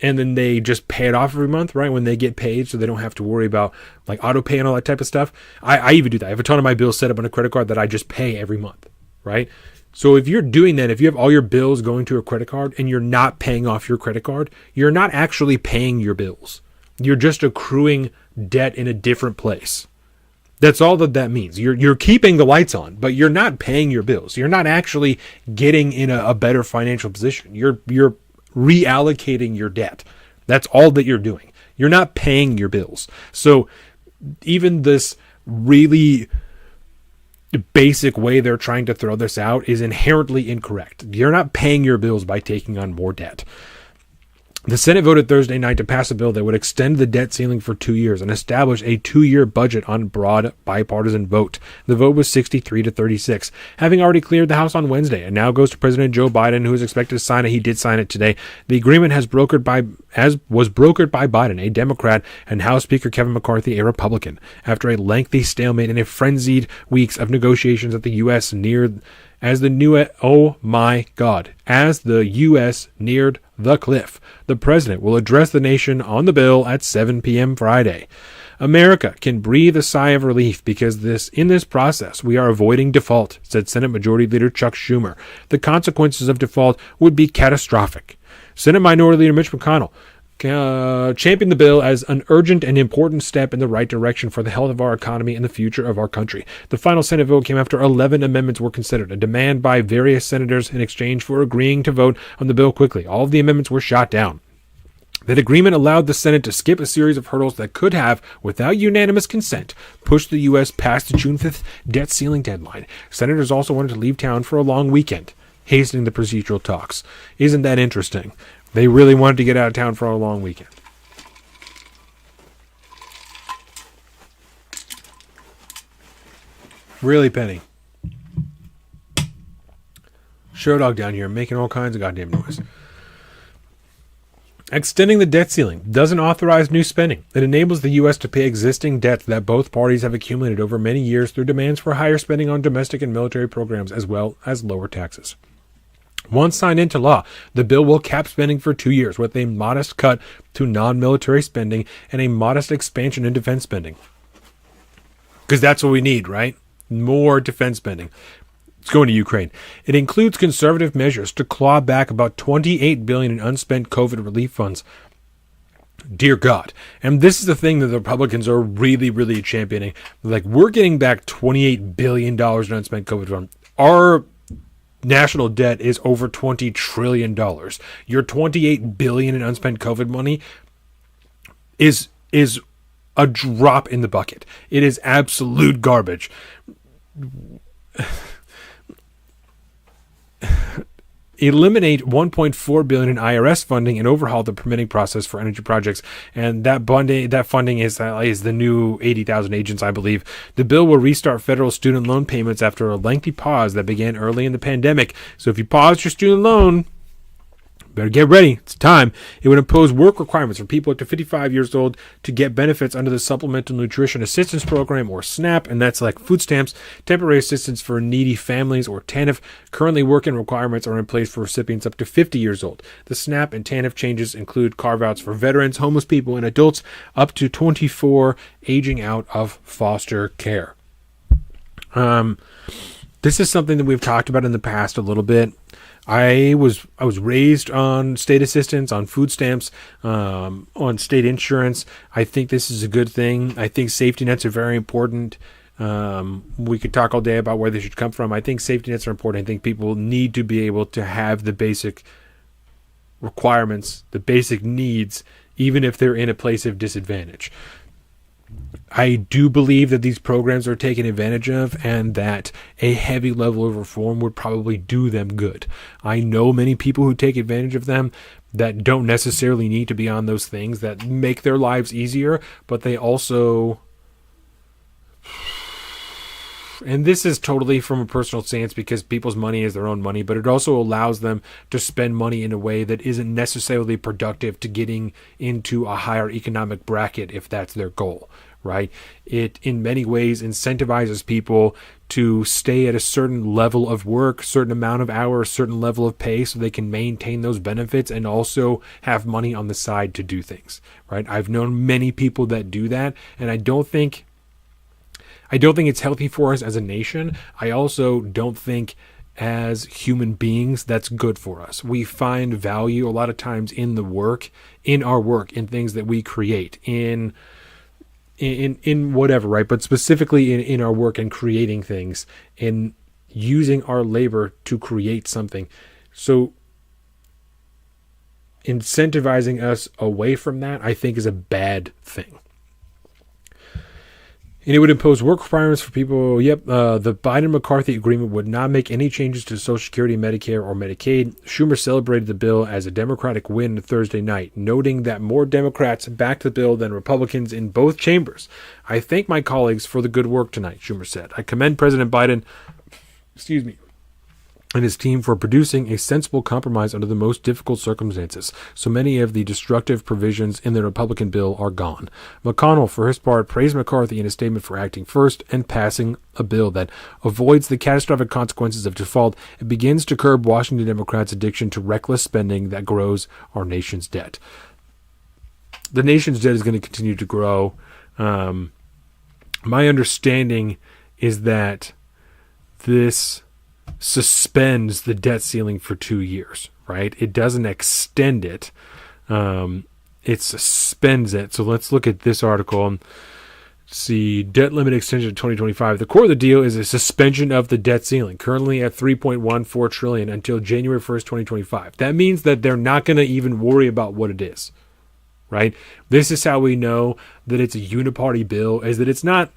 and then they just pay it off every month, right? When they get paid, so they don't have to worry about auto pay and all that type of stuff. I even do that. I have a ton of my bills set up on a credit card that I just pay every month, right? So if you're doing that, if you have all your bills going to a credit card and you're not paying off your credit card, you're not actually paying your bills. You're just accruing debt in a different place. That's all that means. You're keeping the lights on, but you're not paying your bills. You're not actually getting in a better financial position. You're reallocating your debt. That's all that you're doing. You're not paying your bills. So even this really basic way they're trying to throw this out is inherently incorrect. You're not paying your bills by taking on more debt. The Senate voted Thursday night to pass a bill that would extend the debt ceiling for 2 years and establish a 2-year budget on broad bipartisan vote. The vote was 63 to 36, having already cleared the House on Wednesday. It now goes to President Joe Biden, who is expected to sign it. He did sign it today. The agreement was brokered by Biden, a Democrat, and House Speaker Kevin McCarthy, a Republican, after a lengthy stalemate and a frenzied weeks of negotiations at the U.S. As the U.S. neared the cliff. The president will address the nation on the bill at 7 p.m. Friday. America can breathe a sigh of relief because in this process we are avoiding default, said Senate Majority Leader Chuck Schumer. The consequences of default would be catastrophic. Senate Minority Leader Mitch McConnell championed the bill as an urgent and important step in the right direction for the health of our economy and the future of our country. The final Senate vote came after 11 amendments were considered, a demand by various senators in exchange for agreeing to vote on the bill quickly. All of the amendments were shot down. That agreement allowed the Senate to skip a series of hurdles that could have, without unanimous consent, pushed the U.S. past the June 5th debt ceiling deadline. Senators also wanted to leave town for a long weekend, hastening the procedural talks. Isn't that interesting? They really wanted to get out of town for a long weekend. Really, Penny? Show dog down here making all kinds of goddamn noise. Extending the debt ceiling doesn't authorize new spending. It enables the U.S. to pay existing debts that both parties have accumulated over many years through demands for higher spending on domestic and military programs as well as lower taxes. Once signed into law, the bill will cap spending for 2 years with a modest cut to non-military spending and a modest expansion in defense spending. Because that's what we need, right? More defense spending. It's going to Ukraine. It includes conservative measures to claw back about $28 billion in unspent COVID relief funds. Dear God. And this is the thing that the Republicans are really, really championing. Like, we're getting back $28 billion in unspent COVID funds. Our national debt is over $20 trillion. Your $28 billion in unspent COVID money is a drop in the bucket. It is absolute garbage. Eliminate $1.4 billion in IRS funding and overhaul the permitting process for energy projects. And that funding is the new 80,000 agents, I believe. The bill will restart federal student loan payments after a lengthy pause that began early in the pandemic. So if you paused your student loan, better get ready. It's time. It would impose work requirements for people up to 55 years old to get benefits under the Supplemental Nutrition Assistance Program, or SNAP, and that's like food stamps, temporary assistance for needy families, or TANF. Currently, work and requirements are in place for recipients up to 50 years old. The SNAP and TANF changes include carve-outs for veterans, homeless people, and adults up to 24 aging out of foster care. This is something that we've talked about in the past a little bit. I was raised on state assistance, on food stamps, on state insurance. I think this is a good thing. I think safety nets are very important. We could talk all day about where they should come from. I think safety nets are important. I think people need to be able to have the basic requirements, the basic needs, even if they're in a place of disadvantage. I do believe that these programs are taken advantage of and that a heavy level of reform would probably do them good. I know many people who take advantage of them that don't necessarily need to be on those things that make their lives easier, but they also... And this is totally from a personal stance because people's money is their own money, but it also allows them to spend money in a way that isn't necessarily productive to getting into a higher economic bracket if that's their goal, right? It, in many ways, incentivizes people to stay at a certain level of work, certain amount of hours, certain level of pay so they can maintain those benefits and also have money on the side to do things, right? I've known many people that do that, and I don't think it's healthy for us as a nation. I also don't think as human beings that's good for us. We find value a lot of times in the work, in our work, in things that we create, in whatever, right? But specifically in our work and creating things, in using our labor to create something. So incentivizing us away from that, I think, is a bad thing. And it would impose work requirements for people. The Biden-McCarthy agreement would not make any changes to Social Security, Medicare, or Medicaid. Schumer celebrated the bill as a Democratic win Thursday night, noting that more Democrats backed the bill than Republicans in both chambers. I thank my colleagues for the good work tonight, Schumer said. I commend President Biden, and his team for producing a sensible compromise under the most difficult circumstances. So many of the destructive provisions in the Republican bill are gone. McConnell, for his part, praised McCarthy in a statement for acting first and passing a bill that avoids the catastrophic consequences of default and begins to curb Washington Democrats' addiction to reckless spending that grows our nation's debt. The nation's debt is going to continue to grow. My understanding is that this suspends the debt ceiling for 2 years, right? It doesn't extend it. It suspends it. So let's look at this article. See, debt limit extension to 2025. The core of the deal is a suspension of the debt ceiling, currently at $3.14 trillion until January 1st, 2025. That means that they're not going to even worry about what it is, right? This is how we know that it's a uniparty bill, is that it's not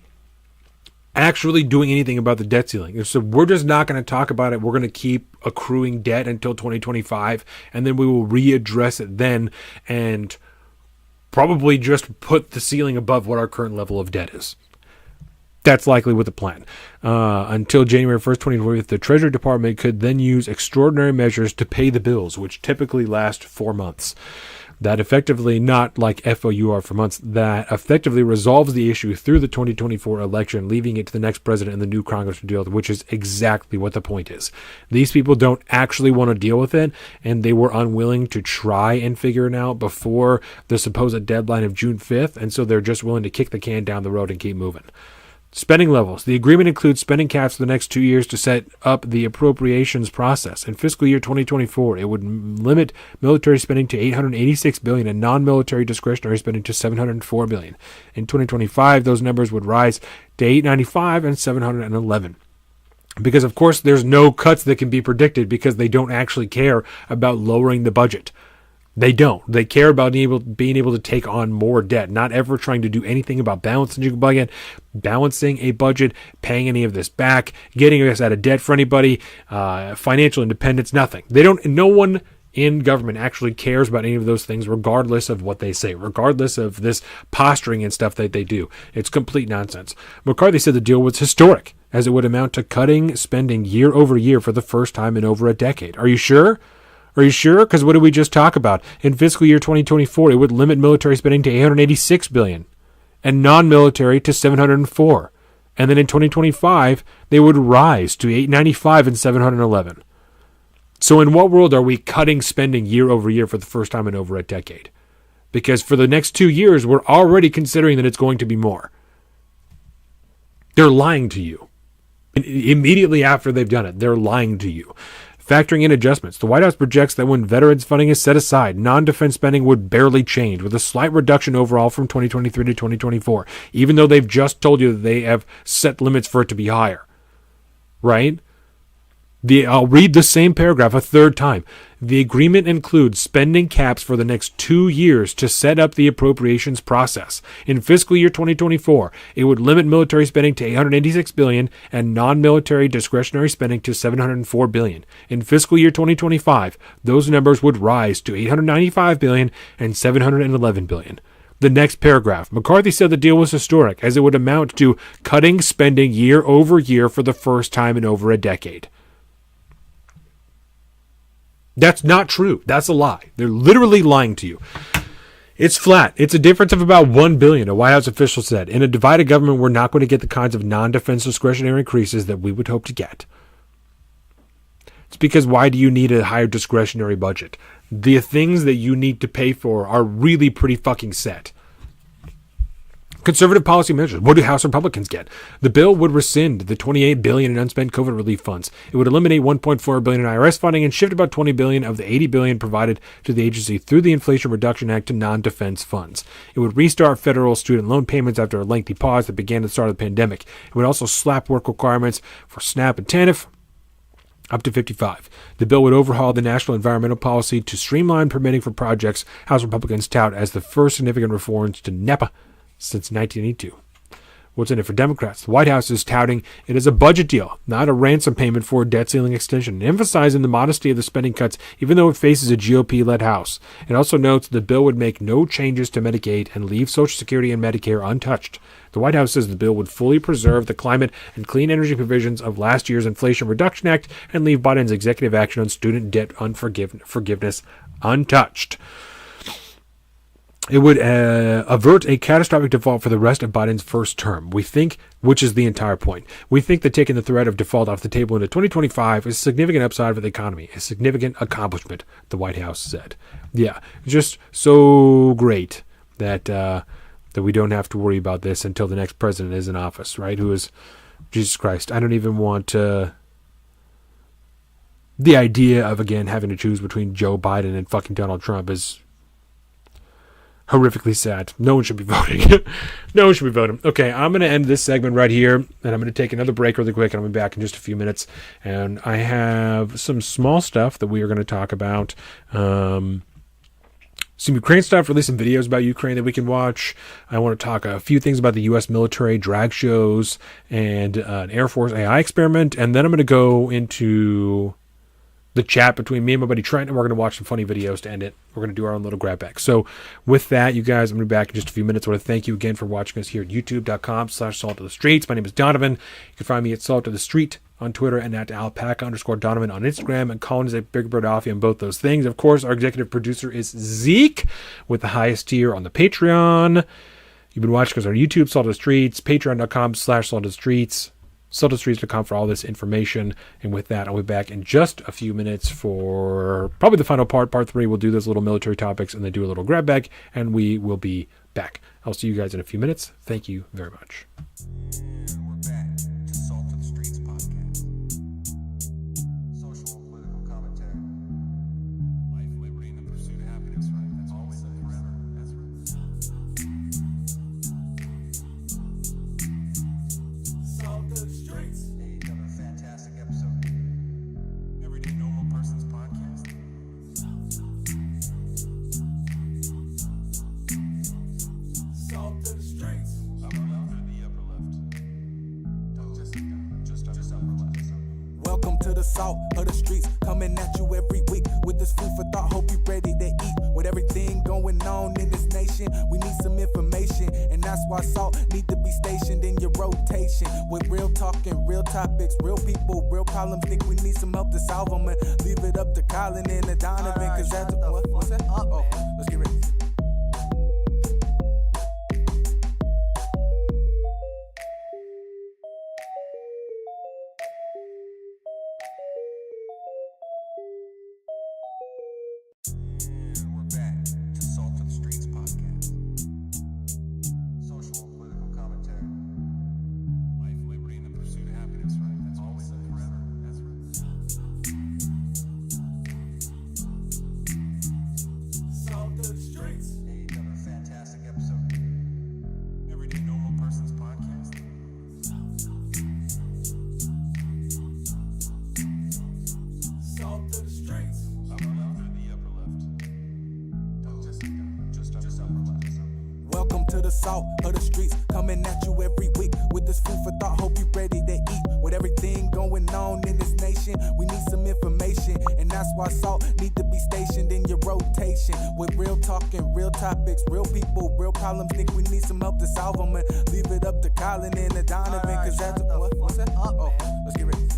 actually doing anything about the debt ceiling. So we're just not going to talk about it. We're going to keep accruing debt until 2025, and then we will readdress it then and probably just put the ceiling above what our current level of debt is. That's likely with the plan. Until January 1st, 2020, the Treasury Department could then use extraordinary measures to pay the bills, which typically last 4 months. That effectively, not like FOUR for months, that effectively resolves the issue through the 2024 election, leaving it to the next president and the new Congress to deal with it, which is exactly what the point is. These people don't actually want to deal with it, and they were unwilling to try and figure it out before the supposed deadline of June 5th, and so they're just willing to kick the can down the road and keep moving. Spending levels. The agreement includes spending caps for the next 2 years to set up the appropriations process. In fiscal year 2024, it would limit military spending to $886 billion and non-military discretionary spending to $704 billion. In 2025, those numbers would rise to $895 and $711. Because, of course, there's no cuts that can be predicted because they don't actually care about lowering the budget. They don't. They care about being able to take on more debt, not ever trying to do anything about balancing a budget, paying any of this back, getting us out of debt for anybody, financial independence, nothing. No one in government actually cares about any of those things, regardless of what they say, regardless of this posturing and stuff that they do. It's complete nonsense. McCarthy said the deal was historic, as it would amount to cutting spending year over year for the first time in over a decade. Are you sure? Are you sure? Because what did we just talk about? In fiscal year 2024, it would limit military spending to $886 billion and non-military to $704. And then in 2025, they would rise to $895 and $711. So in what world are we cutting spending year over year for the first time in over a decade? Because for the next 2 years, we're already considering that it's going to be more. They're lying to you. Immediately after they've done it, they're lying to you. Factoring in adjustments, the White House projects that when veterans funding is set aside, non-defense spending would barely change, with a slight reduction overall from 2023 to 2024, even though they've just told you that they have set limits for it to be higher. Right? I'll read the same paragraph a third time. The agreement includes spending caps for the next 2 years to set up the appropriations process. In fiscal year 2024, it would limit military spending to $886 billion and non-military discretionary spending to $704 billion. In fiscal year 2025, those numbers would rise to $895 billion and $711 billion. The next paragraph. McCarthy said the deal was historic, as it would amount to cutting spending year over year for the first time in over a decade. That's not true. That's a lie. They're literally lying to you. It's flat. It's a difference of about $1 billion, a White House official said. In a divided government, we're not going to get the kinds of non-defense discretionary increases that we would hope to get. It's because why do you need a higher discretionary budget? The things that you need to pay for are really pretty fucking set. Conservative policy measures. What do House Republicans get? The bill would rescind the $28 billion in unspent COVID relief funds. It would eliminate $1.4 billion in IRS funding and shift about $20 billion of the $80 billion provided to the agency through the Inflation Reduction Act to non-defense funds. It would restart federal student loan payments after a lengthy pause that began at the start of the pandemic. It would also slap work requirements for SNAP and TANF up to 55. The bill would overhaul the national environmental policy to streamline permitting for projects House Republicans tout as the first significant reforms to NEPA since 1982. What's in it for Democrats? The White House is touting it as a budget deal, not a ransom payment for a debt ceiling extension, emphasizing the modesty of the spending cuts, even though it faces a GOP-led House. It also notes the bill would make no changes to Medicaid and leave Social Security and Medicare untouched. The White House says the bill would fully preserve the climate and clean energy provisions of last year's Inflation Reduction Act and leave Biden's executive action on student debt forgiveness untouched. It would avert a catastrophic default for the rest of Biden's first term. We think, which is the entire point, we think that taking the threat of default off the table into 2025 is a significant upside for the economy, a significant accomplishment, the White House said. Yeah, just so great that that we don't have to worry about this until the next president is in office, right? Who is, Jesus Christ, I don't even want the idea of, again, having to choose between Joe Biden and fucking Donald Trump is horrifically sad. No one should be voting. No one should be voting. Okay, I'm going to end this segment right here, and I'm going to take another break really quick, and I'll be back in just a few minutes. And I have some small stuff that we are going to talk about. Some Ukraine stuff, release some videos about Ukraine that we can watch. I want to talk a few things about the U.S. military, drag shows, and an Air Force AI experiment. And then I'm going to go into the chat between me and my buddy Trent, and we're going to watch some funny videos to end it. We're going to do our own little grab back. So with that, you guys, I'm going to be back in just a few minutes. I want to thank you again for watching us here at youtube.com/saltofthestreets. My name is Donovan. You can find me at Salt of the Street on Twitter and at alpaca_Donovan on Instagram, and Colin is at Big Bird Offie on both those things. Of course, our executive producer is Zeke with the highest tier on the Patreon. You've been watching us on YouTube, Salt of the Streets, patreon.com/Salt of the Streets, saltofthestreets.com for all this information. And with that, I'll be back in just a few minutes for probably the final part, part 3. We'll do those little military topics and then do a little grab bag, and we will be back. I'll see you guys in a few minutes. Thank you very much. Welcome to the salt of the streets, coming at you every week with this food for thought. Hope you ready to eat. With everything going on in this nation, we need some information, and that's why salt need to be stationed in your rotation. With real talking, real topics, real people, real problems. Think we need some help to solve them, and leave it up to Colin and Donovan, cause that's what's that? Oh, let's get ready. Welcome to the salt of the streets, coming at you every week with this food for thought. Hope you ready to eat. With everything going on in this nation, we need some information, and that's why salt need to be stationed in your rotation. With real talking, real topics, real people, real problems. Think we need some help to solve them, and leave it up to Colin and Donovan, cause that's what's that? Oh, let's get ready.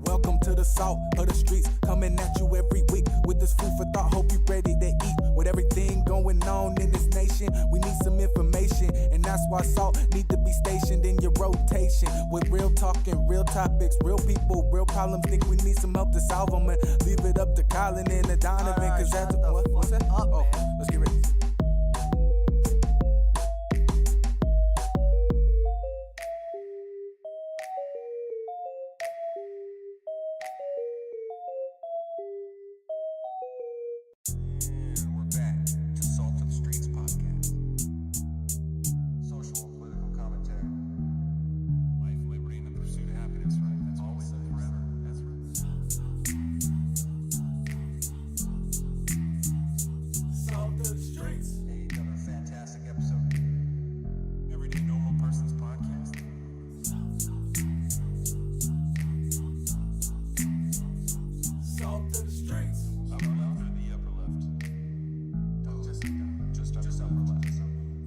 Welcome to the salt of the streets, coming at you every week with this food for thought. Hope you ready to eat. With everything going going on in this nation, we need some information, and that's why salt need to be stationed in your rotation. With real talking, real topics, real people, real problems, think we need some help to solve them, and leave it up to Colin and the Donovan, cause that's what's that? Oh, let's get ready.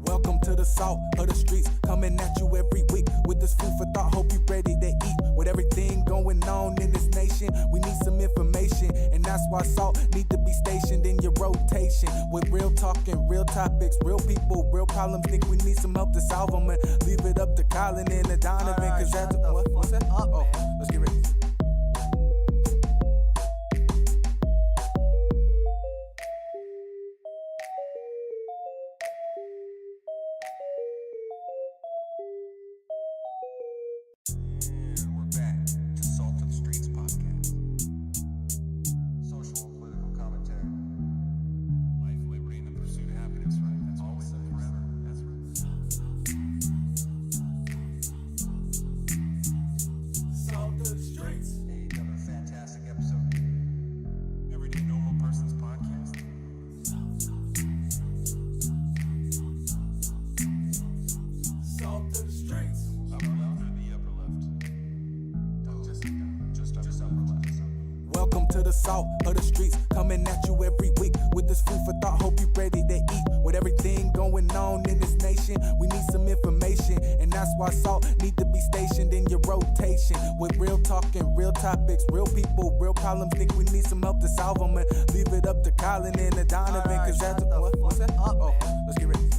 Welcome to the salt of the streets, coming at you every week with this food for thought. Hope you ready to eat. With everything going on in this nation, we need some information, and that's why salt need to be stationed in your rotation. With real talking, real topics, real people, real problems, think we need some help to solve them, and leave it up to Colin and the Donovan, cause that's what's that? Oh, let's get ready. Welcome to the salt of the streets, coming at you every week with this food for thought. Hope you ready to eat. With everything going on in this nation, we need some information, and that's why salt need to be stationed in your rotation. With real talking, real topics, real people, real problems, think we need some help to solve them, and leave it up to Colin and the Donovan, cause that's what's that? Oh, let's get ready.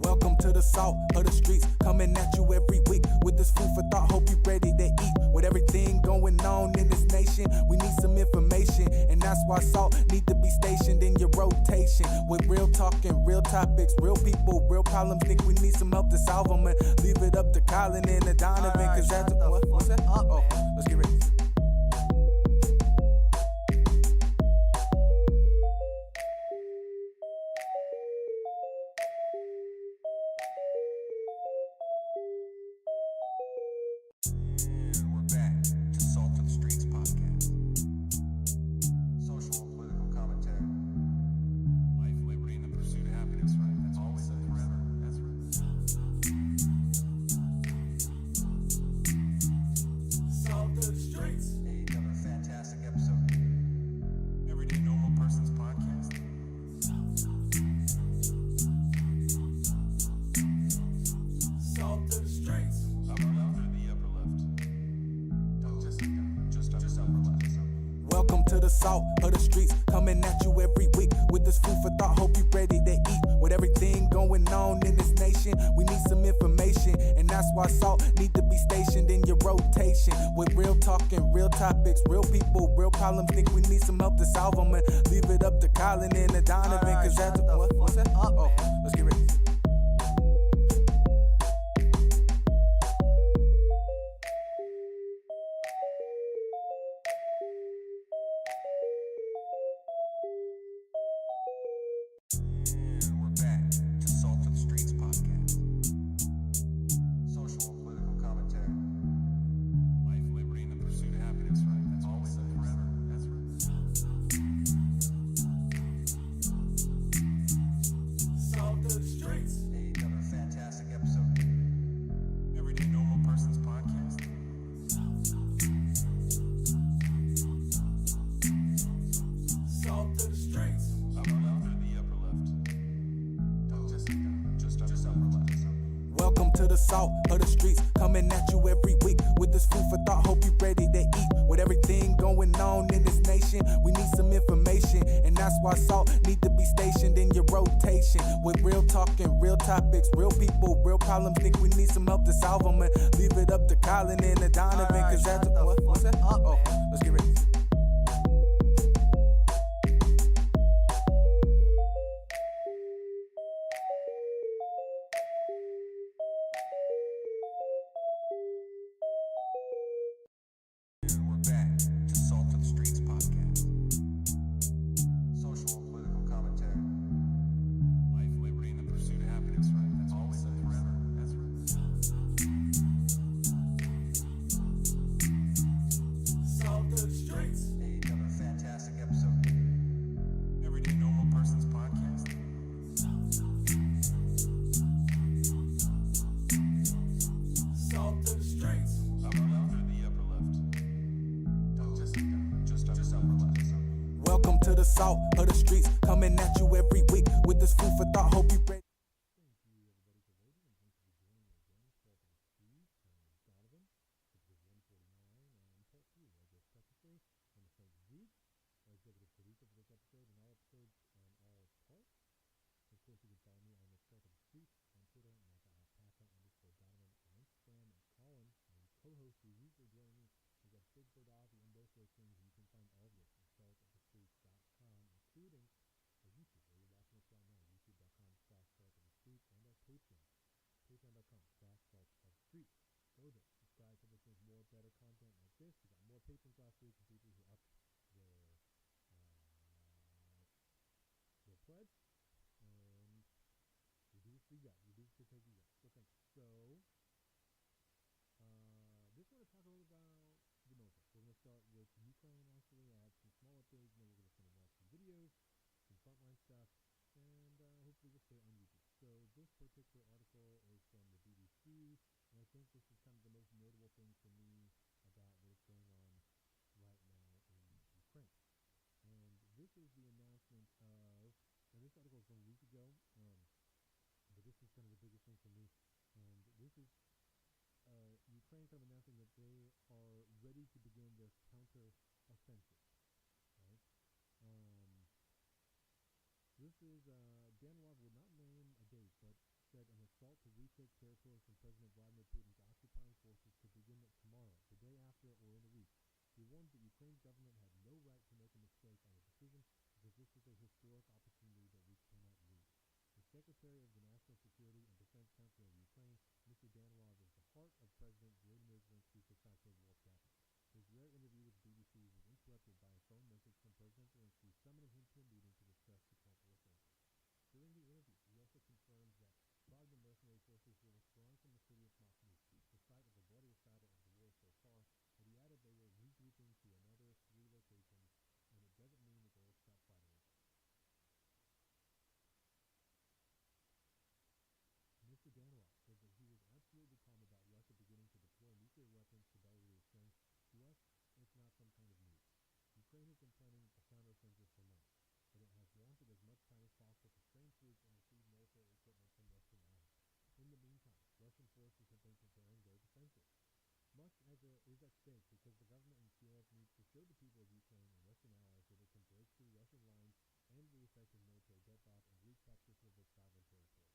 Welcome to the salt of the streets, coming at you every week with this food for thought. Hope you ready to eat. With everything going on in this nation, we need some information, and that's why salt need to be stationed in your rotation. With real talking, real topics, real people, real problems, think we need some help to solve them, and leave it up to Colin and the Donovan, cause that's what's that? Oh, let's get ready. Welcome to the salt of the streets, coming at you every week with this food for thought. Hope you ready to eat. With everything going on in this nation, we need some information, and that's why salt need to be stationed in your rotation. With real talking, real topics, real people, real problems, think we need some help to solve them, and leave it up to Colin and the Donovan, cause that's what's that? Oh, let's get ready. podcast. Social and political commentary. Life, liberty, and the pursuit of happiness, right? That's always and forever. That's right. Salt to the streets. Another fantastic episode. Everyday Normal Person's Podcast. Salt to the streets. Upper left or the upper left? Just upper left. Welcome to the salt of the streets, coming at you every week with this food for thought. Hope you ready to eat. With everything going on in this nation, we need some information, and that's why salt need to be stationed in your rotation. With real talking, real topics, real people, real problems. Think we need some help to solve them, and leave it up to Colin and the Donovan. Cause that's what's that? Oh, let's get ready. We're back to Salt to the Streets podcast. Social and political commentary. Life, liberty, and the pursuit of happiness, right? That's always and forever. That's right. Salt to the streets. Another fantastic episode. Everyday Normal Person's Podcast. Salt to the streets. Upper left or the upper left? Just upper left. Welcome to the salt of the streets, coming at you every week with this food for thought. Hope you ready. Thank you everybody for waiting, and thank you for joining me again. Salt of the Streets. Donovan, episode 149, and part 2. I guess technically, I'm Frank Zook, executive producer for this episode, and all episodes and all parts. Of course, you can follow me on the Salt of the Streets on Twitter, and that's Papa_Donovan on Instagram, and Colin, my co-host who usually joins me, we got Big Bird Offie on both those things, and you can find all of this at saltofthestreets.com, including our YouTube, where you're watching us right now, youtube.com/saltofthestreets, and our Patreon, patreon.com/saltofthestreets. Go there, subscribe to listen to more better content like this. We got more patrons last week, and people who upped their pledge, and we do what we got. We do because we got. So thank you. So, just want to talk a little about the military. We're going to start with Ukraine, actually. I have some small updates, and then we're going to finish off some videos, some frontline stuff, and hopefully we'll stay on YouTube. So this particular article is from the BBC, and I think this is kind of the most notable thing for me about what is going on right now in Ukraine. And this is the announcement of, now this article is from a week ago, but this is kind of the biggest thing for me, and this is Ukraine kind of announcing that they are ready to begin their counter-offensive, right? This is, Danilov would not name a date, but said an assault to retake territory from President Vladimir Putin's occupying forces could begin tomorrow, the day after, or in a week. He warned that Ukraine's government had no right to make a mistake on the decision because this is a historic opportunity that we cannot lose. The Secretary of the National Security and Defense Council of Ukraine, Mr. Danilov, is the heart of President Volodymyr Zelensky's de facto war cabinet. His rare interview with the BBC was interrupted by a phone message from President Zelensky summoning him to a meeting to discuss the counteroffensive. During the interview, he also confirmed that Wagner mercenary forces were withdrawing from the city of Bakhmut, the site of the bloodiest battle of the war so far, but he added they were regrouping to another 3 locations, and it doesn't mean that they will stop fighting. Mr. Danilov said that he was absolutely calm about Russia beginning to deploy nuclear weapons to Belarus, saying, to us, it's not some kind of news. Ukraine has been planning a counteroffensive for months, but it has wanted as much time as possible to train troops and receive military equipment from Western allies. In the meantime, Russian forces have been preparing their defenses. Much is at stake because the government in Kiev needs to show the people of Ukraine and Western allies that it can break through Russian lines, end the effective military deadlock, and recapture some of its sovereign territory.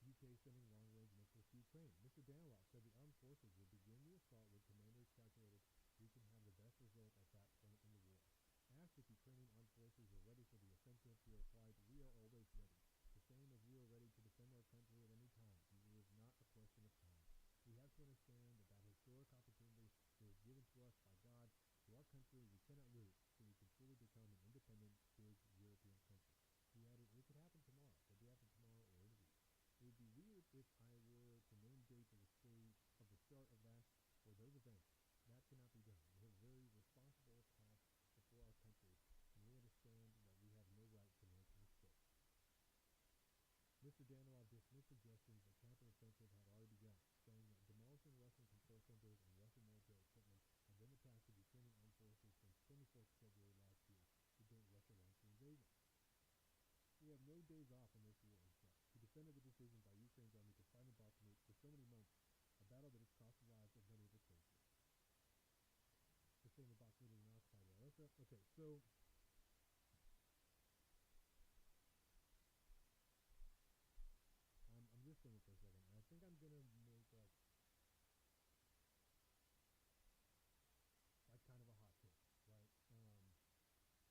UK sending long-range missiles to Ukraine. Mr. Danilov said the armed forces would begin the assault when commanders calculated we can have the best result at that point in the war. Asked if Ukrainian armed forces were ready for the offensive, he replied, we are always ready. The same as we are ready to defend our country at any time. It is not a question of time. We have to understand that that historic opportunity that was given to us by God, to our country, we cannot lose, so we can fully become an independent, big European country. He added, it could happen tomorrow, the day after tomorrow, or in a week. only days off in this war and stuff. He defended the decision by Ukraine's army to fight in Bakhmut for so many months, a battle that has cost the lives of many of its soldiers. The same with Bakhmut is an occupied area. Okay, so I'm just thinking for a second. I think I'm gonna make like kind of a hot take, right?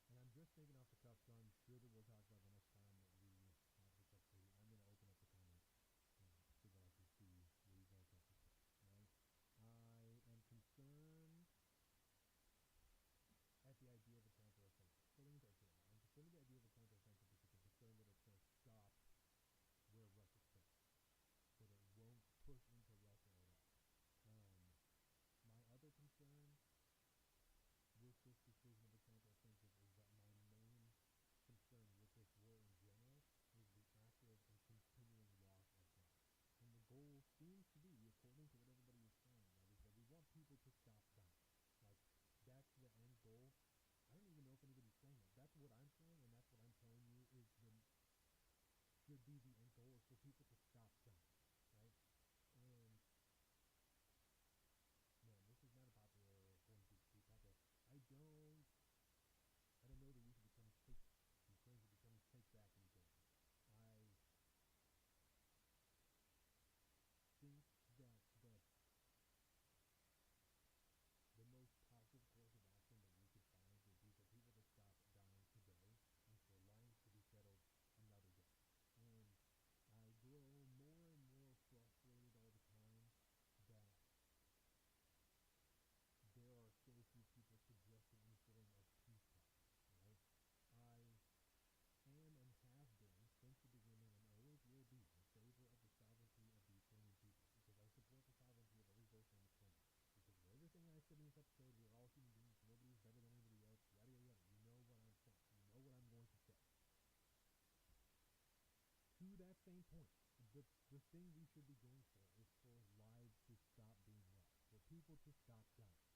And I'm just thinking off the cuff, so I'm sure that we'll talk about the next time that we have this episode. I'm gonna open up the comments so that I can see what you guys have to say. Right? I am concerned at the idea of a counteroffensive. So let me start here. I'm concerned with the idea of a counteroffensive because I'm concerned that it's going to stop where Russia starts. That it won't push into Russia at all. My other concern with this decision of a counteroffensive is that my main concern with this war in general is the active and continuing loss of life. And the goal seems to be, according to what everybody is saying, that is that we want people to stop dying. Like, that's the end goal. I don't even know if anybody's saying that. That's what I'm saying, and that's what I'm telling you is should be the end goal, is for people to stop dying, right? And man, this is not a popular going to be popular. I don't know that we should become Ukraine should become take back anything. I think that the most positive course of action that we could find would be for people to stop dying today and for lions to be settled another day. And I grow more and more frustrated all the time that there are so few people suggesting any form of peace talks, right? I am and have been, since the beginning, and always will be, in favor of the sovereignty of the Ukrainian people, because I support the sovereignty of every person in this country. Because of everything I said in this episode, we're all human beings, nobody's better than anybody else, yada yada yada. You know what I'm saying. You know what I'm going to say. To that same point, the thing we should be going for is for lives to stop being lost, for people to stop dying.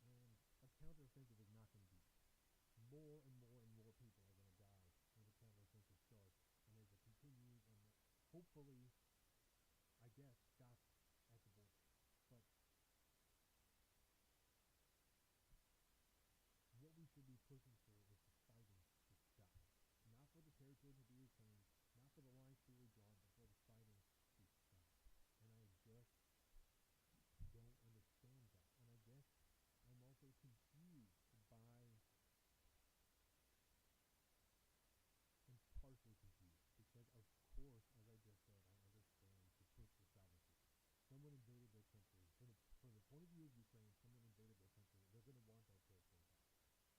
And a counteroffensive is not going to do that. More and more and more people are going to die when the counteroffensive starts, and as it continues, and hopefully, I guess, stop at the border. But what we should be pushing for is the fighting to stop. Not for the territory to be reclaimed, not for the lines to be redrawn, but for the fighting to stop. And I just don't understand that. And I guess I'm also confused by, and partially confused, because of course, as I just said, I understand to push for sovereignty. Someone invaded their country. From the point of view of Ukraine, someone invaded their country. They're going to want that territory back.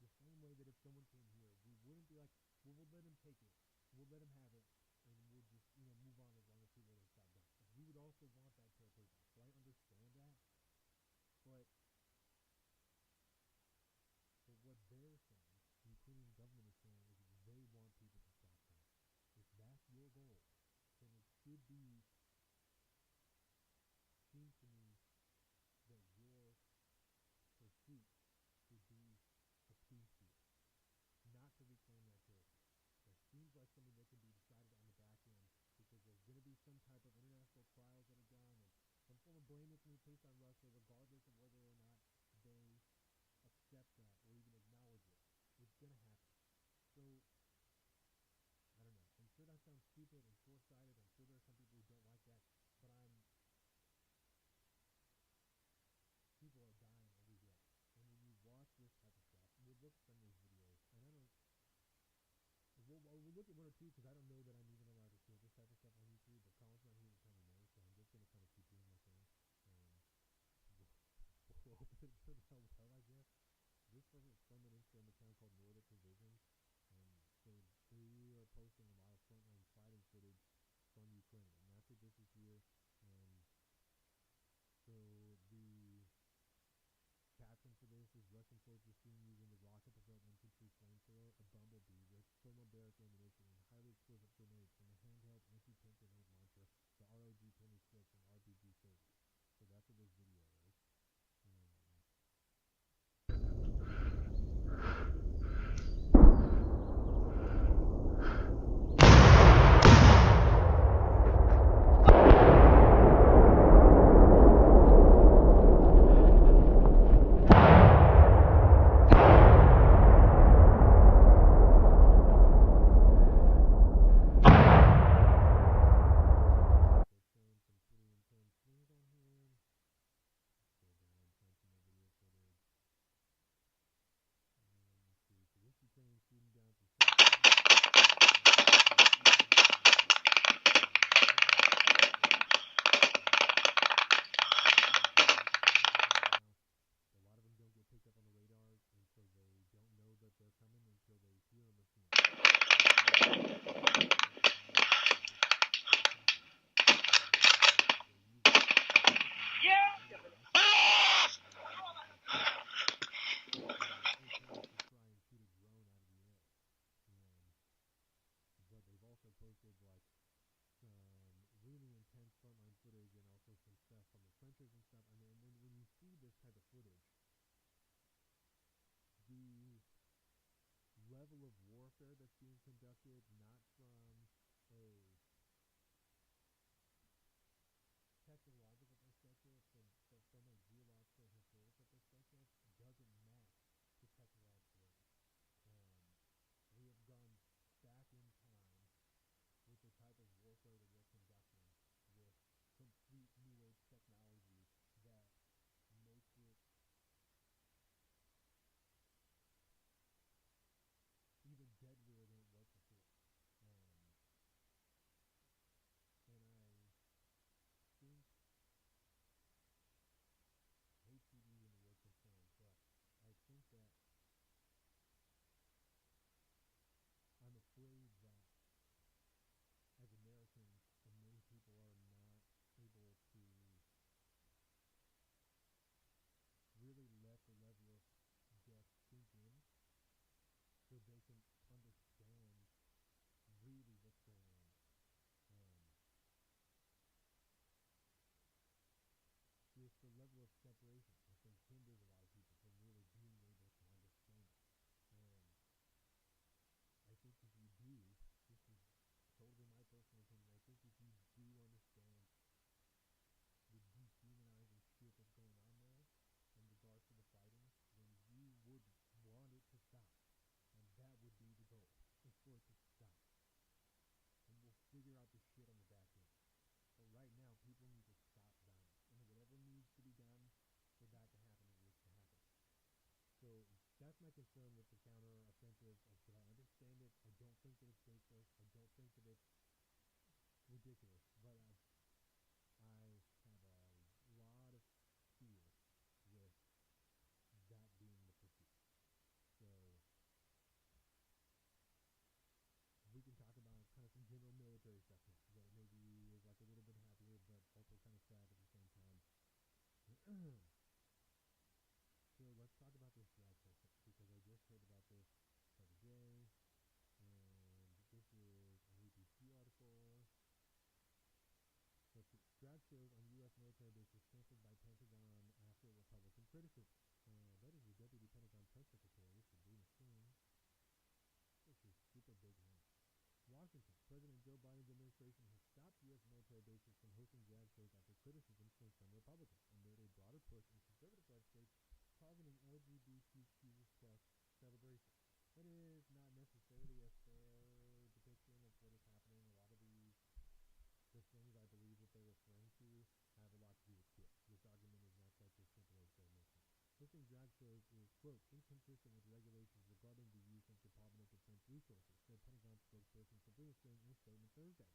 The same way that if someone came here, we wouldn't be like, well, we'll let him take it. We'll let him have it, and we'll just, move on as long as people don't stop dying. Like, we would also want that territory back. So I understand that. But what they're saying, the Ukrainian government is saying, is that they want people to stop dying. If that's your goal, then it should be, seems to me, that your pursuit should be a peace deal, not to reclaim that territory. That seems like something that can be decided on the back end, because there's going to be some type of international trials that are done, and some form of blame that's going to be placed on Russia, regardless of whether or not they accept that or even acknowledge it. It's going to happen. So, I don't know. I'm sure that sounds stupid and short-sighted. I'm sure there are some people who don't like that, but people are dying every day. And when you watch this type of stuff, we'll look at some of these videos, and I don't, we'll look at one or two, because I don't know that I'm even allowed to share this type of stuff on YouTube, but Colin's not here to tell me no, so I'm just going to kind of keep doing my thing. We'll hope it turns out well, I guess. This was from an Instagram account called Nordic Provisions, and so they are posting a lot of frontline fighting footage from Ukraine, and that's what this is here. And so the caption for this is Russian soldiers seen using the rocket-propelled infantry flamethrower, a bumblebee, with thermobaric ammunition and highly explosive grenades posted like some really intense frontline footage and also some stuff from the trenches and stuff. I mean, when you see this type of footage, the level of warfare that's being conducted, not from a technological perspective, from a geological and historical perspective, doesn't match the technological age. We have gone back in time with the type of warfare that we're conducting with complete new age technology that makes it even deadlier than it was before. And I think, I hate to use the word concern, but I think that I'm afraid that as Americans, and many people are not able to really let the level of death sink in so they can understand really what's going on. Just the level of separation, I think, hinders a lot of people from really being able to understand it. And I think if you do, this is totally my personal opinion, I think if you do understand the dehumanizing shit that's going on there in regards to the fighting, then you would want it to stop. And that would be the goal, is for it to stop. And we'll figure out the shit on the back end. But right now, people need to stop dying. And whatever needs to be done for that to happen, it needs to happen. So that's my concern with the counter-offensive. Because I understand it. I don't think that it's baseless. I don't think that it's ridiculous. But I have a lot of fear with that being the pursuit. So we can talk about kind of some general military stuff now that maybe is like a little bit happier, but also kind of sad at the same time. So let's talk about this drag show thing, because I just heard about this the other day, and this is an ABC article. Let's see. Drag shows on U.S. military bases canceled by Pentagon after Republican criticism. That is the Deputy Pentagon Press Secretary, Sabrina Singh. This is super big name. Washington. President Joe Biden's administration has stopped U.S. military bases from hosting drag shows after criticism from some Republicans amid a broader push in conservative red states targeting LGBTQ plus celebrations. That is not necessarily a fair depiction of what is happening. A lot of the things I believe that they're referring to have a lot to do with kids. This argument is not such as simple as they're making. Hosting drag shows is, quote, inconsistent with regulations regarding the use of Department of Defense resources, said Pentagon spokesperson Sabrina Singh in a statement Thursday.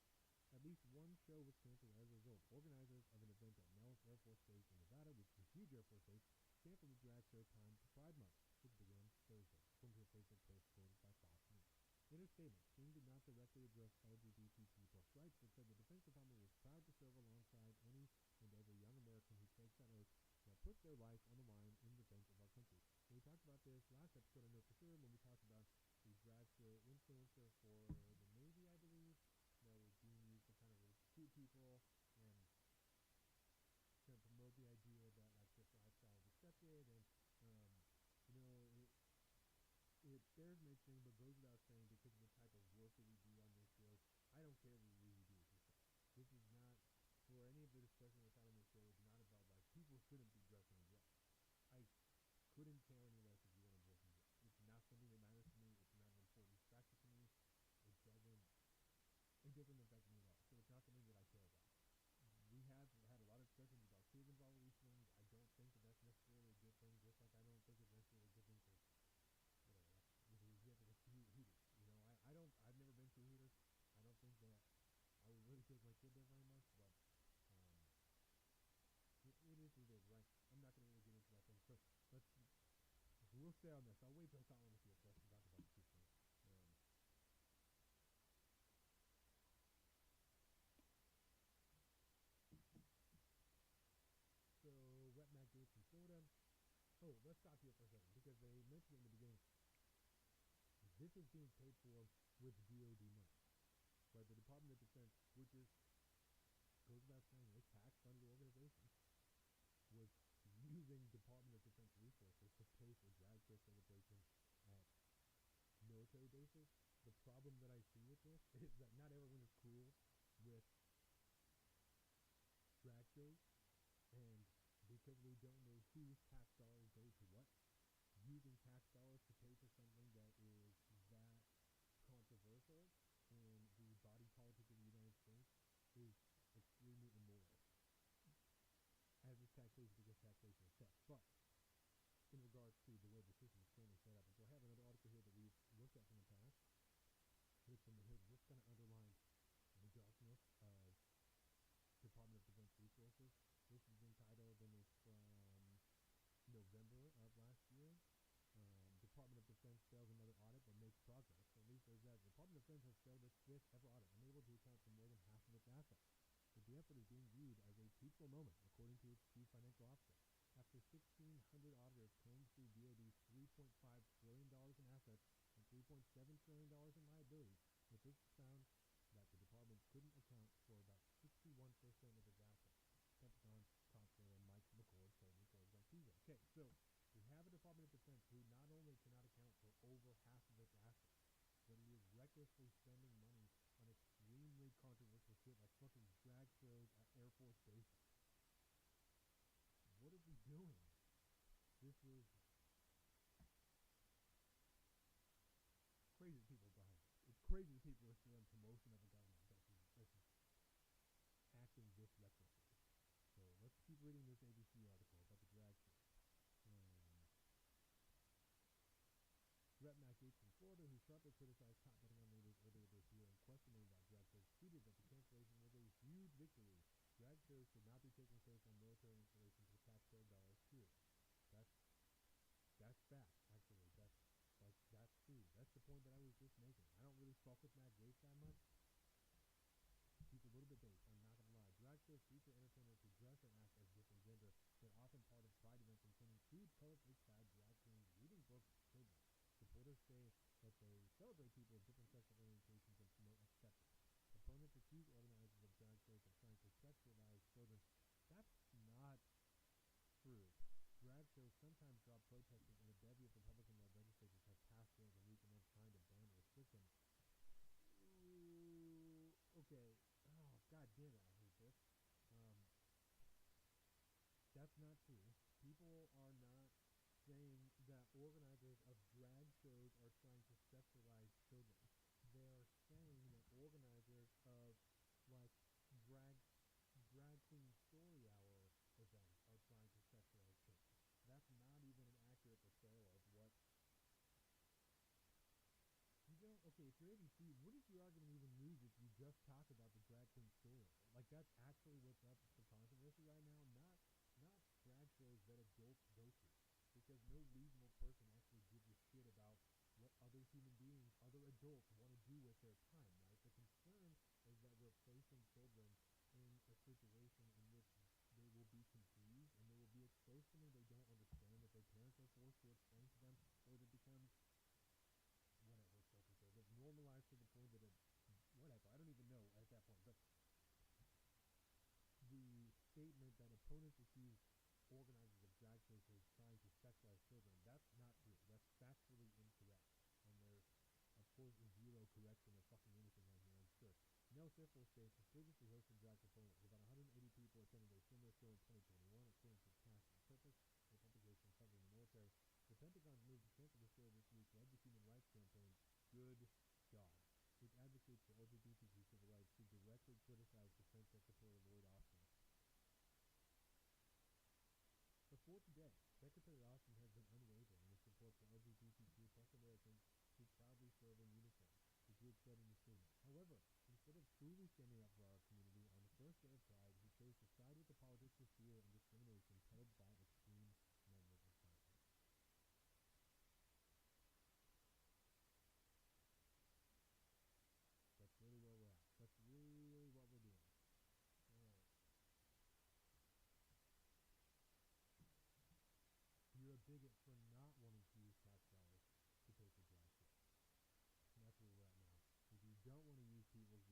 At least one show was canceled as a result. Organizers of an event at Nellis Air Force Base in Nevada, which is a huge Air Force base, canceled the drag show timed to Pride Month, which began Thursday, according to a Facebook post quoted by Fox News. In her statement, Singh did not directly address LGBTQ plus rights, but said the Defense Department was proud to serve alongside any and every young American who takes that oath that puts their life on the line in defense of our country. And we talked about this last episode, I know for sure, when we talked about the drag show influencer for the Navy, I believe, that was being used to kind of recruit people and to promote the idea that like this lifestyle is accepted. And it bears mentioning, but goes without saying, because of the type of work that we do on this show, I don't care what you do with yourself. This is not, for any of the discussion that's on this show, it's not about like people shouldn't be dressing in dress. I couldn't care any less if you want to dress in dress. It's not something that matters to me. It's not an important factor to me. It doesn't affect me at all. So it's not something that I care about. We have had a lot of discussions about kids involved with these things. I don't think that that's necessarily a good thing, just like I don't think it's necessarily a good thing for whatever, like, you have to go to Hooters. I've never been to Hooters. I don't think that I would really take my kid there very much, but it is what it is, right? I'm not going to really get into that thing. So we'll stay on this. I'll wait till Colin is here for us to talk about these things. So, Wet Mac Gates in Florida. Oh, let's stop here for a second, because they mentioned in the beginning, this is being paid for with DOD money. Right, the which is goes without saying, a tax-funded organization was using Department of Defense resources to pay for drag show celebrations at military bases. The problem that I see with this is that not everyone is cool with drag shows, and because we don't know whose tax dollars go to what, using tax dollars to pay for something that is that controversial in the body politic of the United States is extremely immoral. As is taxation, because taxation is theft. But in regards to the way the system is currently set up, and so I have another article here that we've looked at from the past. It's from the Hill. This kind of underlines the darkness of Department of Defense resources. This is entitled, and it's from November of last year. Department of Defense fails another audit but makes progress. So at least there's that. The Department of Defense has failed its fifth ever audit, unable to account for more than half of its assets. But the effort is being viewed as a peaceful moment, according to its chief financial officer. After 1,600 auditors combed through DoD's $3.5 trillion in assets and $3.7 trillion in liabilities, the officials found that the department couldn't account for about 61% of its assets. Pentagon Comptroller Mike McCord told reporters on Tuesday. Okay, so we have a Department of Defense who not only cannot account for over half of its assets, but it is recklessly spending money on extremely controversial shit like fucking drag shows at Air Force bases. What is he doing? This is crazy people behind it. It's crazy that people are still in promotion of a government that is acting this recklessly. So let's keep reading this ABC article about the drag show. Rep. Matt Gaetz from Florida, who sharply criticized top Pentagon leaders earlier this year in questioning about drag shows, tweeted that the cancellation was a huge victory. Drag shows should not be taking place on military installations with taxpayer dollars, period. That's fact, actually. That's true. That's the point that I was just making. I don't really fuck with Matt Gaetz that much. He's a little bit base, I'm not gonna lie. Drag shows feature entertainers who dress or act as different gender. They're often part of pride events, including huge colorfully clad drag queens reading books to children. Supporters say that they celebrate people of different sexual orientations and promote acceptance. Opponents accuse organizers of drag shows of trying to sexualize children. That's not true. Drag shows sometimes draw protesters, and a bevy of Republican-led legislators have passed bills in recent months trying to ban or restrict them. Ooh, okay. Oh, god damn it, I hate this. That's not true. People are not saying that organizers of drag shows are trying to sexualize children. They're saying that organizers of, like, drag queen story hour events are trying to sexualize children. That's not even an accurate portrayal of what... okay, if you're ABC, what does your argument even lose if you just talk about the drag queen story hour? Like, that's actually what's up for controversy right now, not drag shows that adults go to. Because no reasonable person actually gives a shit about what other human beings, other adults, want to do with their time, right? The concern is that we're placing children in a situation in which they will be confused and they will be exposed to something they don't understand, that their parents are forced to explain to them, or that becomes whatever, self-conservative, normalized to the point that whatever, I don't even know at that point, but the statement that opponents accuse organizers of drag shows of trying to sexualize children, that's not true. That's factually incorrect. And there's, of course, zero correction of fucking anything on here, I'm sure. Nell Sifel states the previously hosted drag performance. About 180 people attended a similar show in 2021, according to Past and Purpose, a publication covering the military. The Pentagon's move to cancel the show this week led the human rights campaign Good Job, which advocates for LGBTQ civil rights, to directly criticize Defense Secretary Lloyd Austin. Before today, Secretary Austin has been unwavering in his support for LGBTQ plus Americans who proudly serve in uniform, the group said in a statement. However, instead of truly standing up for our community on the first day of Pride, he chose to side with the politics of fear and discrimination peddled by extreme members of Congress. That's really where we're at. That's really what we're doing. Alright. You're a bigot for not wanting to use tax dollars to pay for drag shows. And that's where we're at now. If you don't want to use people's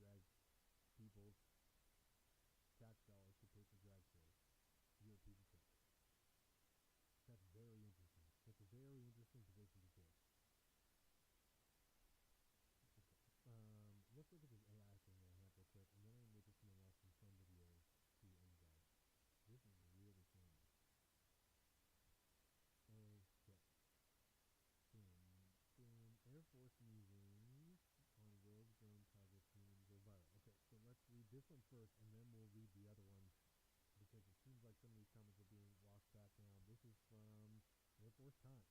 one first, and then we'll read the other ones, because it seems like some of these comments are being walked back down. This is from Air Force Times.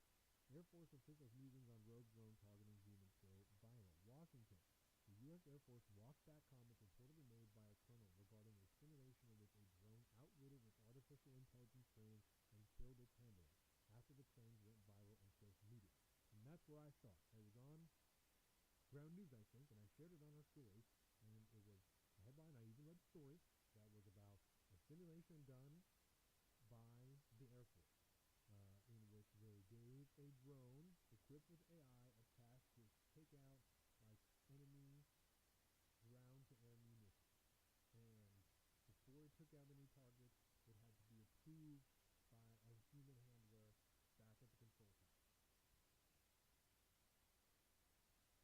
Air Force officials' musings on rogue drone targeting humans go viral. Washington. The U.S. Air Force walked back comments reportedly made by a colonel regarding a simulation in which a drone outwitted its artificial intelligence training and killed its handler after the claims went viral on social media. And that's where I saw it. I was on Ground News, I think, and I shared it on our story, and it was a headline. I even read the story that was about a simulation done by the Air Force, in which they gave a drone equipped with AI a task to take out like enemy ground-to-air munitions. And before it took out any targets, it had to be approved by a human handler back at the control tower.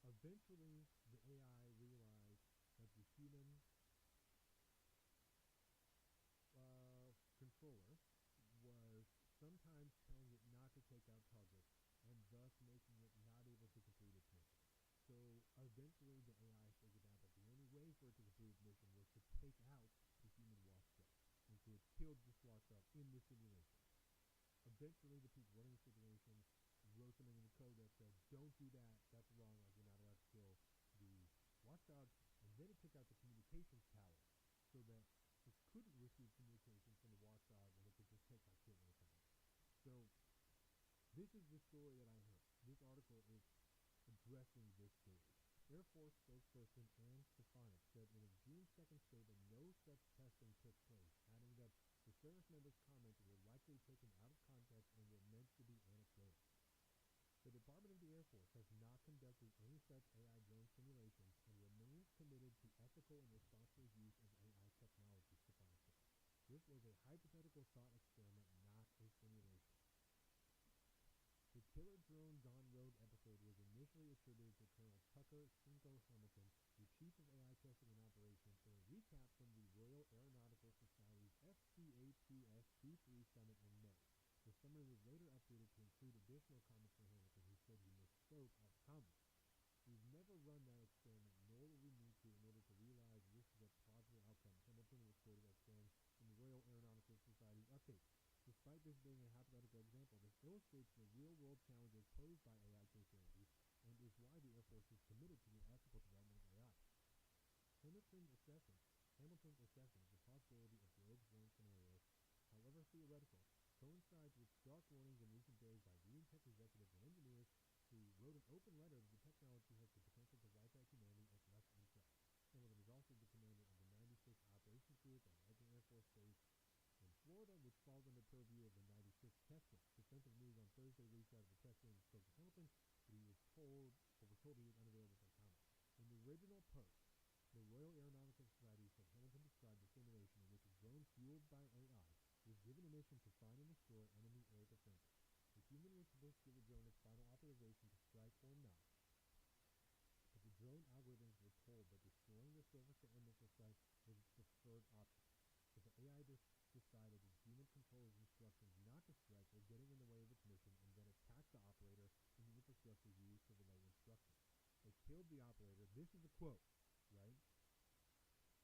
Eventually, the AI realized that the human controller was sometimes telling it not to take out targets, and thus making it not able to complete its mission. So eventually the AI figured out that the only way for it to complete its mission was to take out the human watchdog. And so it killed this watchdog in the simulation. Eventually the people running the simulation wrote something in the code that said, don't do that, that's wrong, like you're not allowed to kill the watchdog. And then it took out the communications tower so that it couldn't receive communication from the watchdog, and it could just take out Hitler or something. So this is the story that I heard. This article is addressing this story. Air Force spokesperson Ann Stefanik said in a June 2nd statement no such testing took place, adding that the service member's comments were likely taken out of context and were meant to be anecdotal. The Department of the Air Force has not conducted any such AI drone simulations and remains committed to ethical and responsible use of AI technology, Stefanik said. This was a hypothetical thought experiment, not a simulation. The killer drone gone rogue episode was initially attributed to Colonel Tucker Cinco Hamilton, the chief of AI testing and operations, in a recap from the Royal Aeronautical Society's FCA2S Q3 summit in May. The summary was later updated to include additional comments from Hamilton, who said he misspoke at Congress. We've never run that experiment, nor will we need to in order to realize this is a plausible outcome, Hamilton was quoted as saying in the Royal Aeronautical Society's update. Despite this being a hypothetical example, this illustrates the real-world challenges posed by AI capabilities and is why the Air Force is committed to the ethical development of AI. Hamilton's assessment of the possibility of rogue drone scenarios, however theoretical, coincides with stark warnings in recent days by leading tech executives and engineers who wrote an open letter that the technology has the potential to wipe out humanity if left unchecked. Hamilton is also the commander of the 96th Operations Group at Evergreen Air Force Base in Florida, which falls under purview of the 96th Test Wing. Defensive News on Thursday reached out to the Test Wing and spoke to Hamilton, but was told he was unavailable for comment. In the original post, the Royal Aeronautical Society said Hamilton described a simulation in which a drone fueled by AI was given a mission to find and destroy enemy air defenses. The human was supposed to give the drone its final authorization to strike or not, but the drone algorithms were told that destroying the surface-to-air missile site was its preferred option. If the AI decided the human controller's instructions not to strike were getting in the way of its mission, and then attacked the operator and the infrastructure used to relay instructions. They killed the operator. This is a quote, right?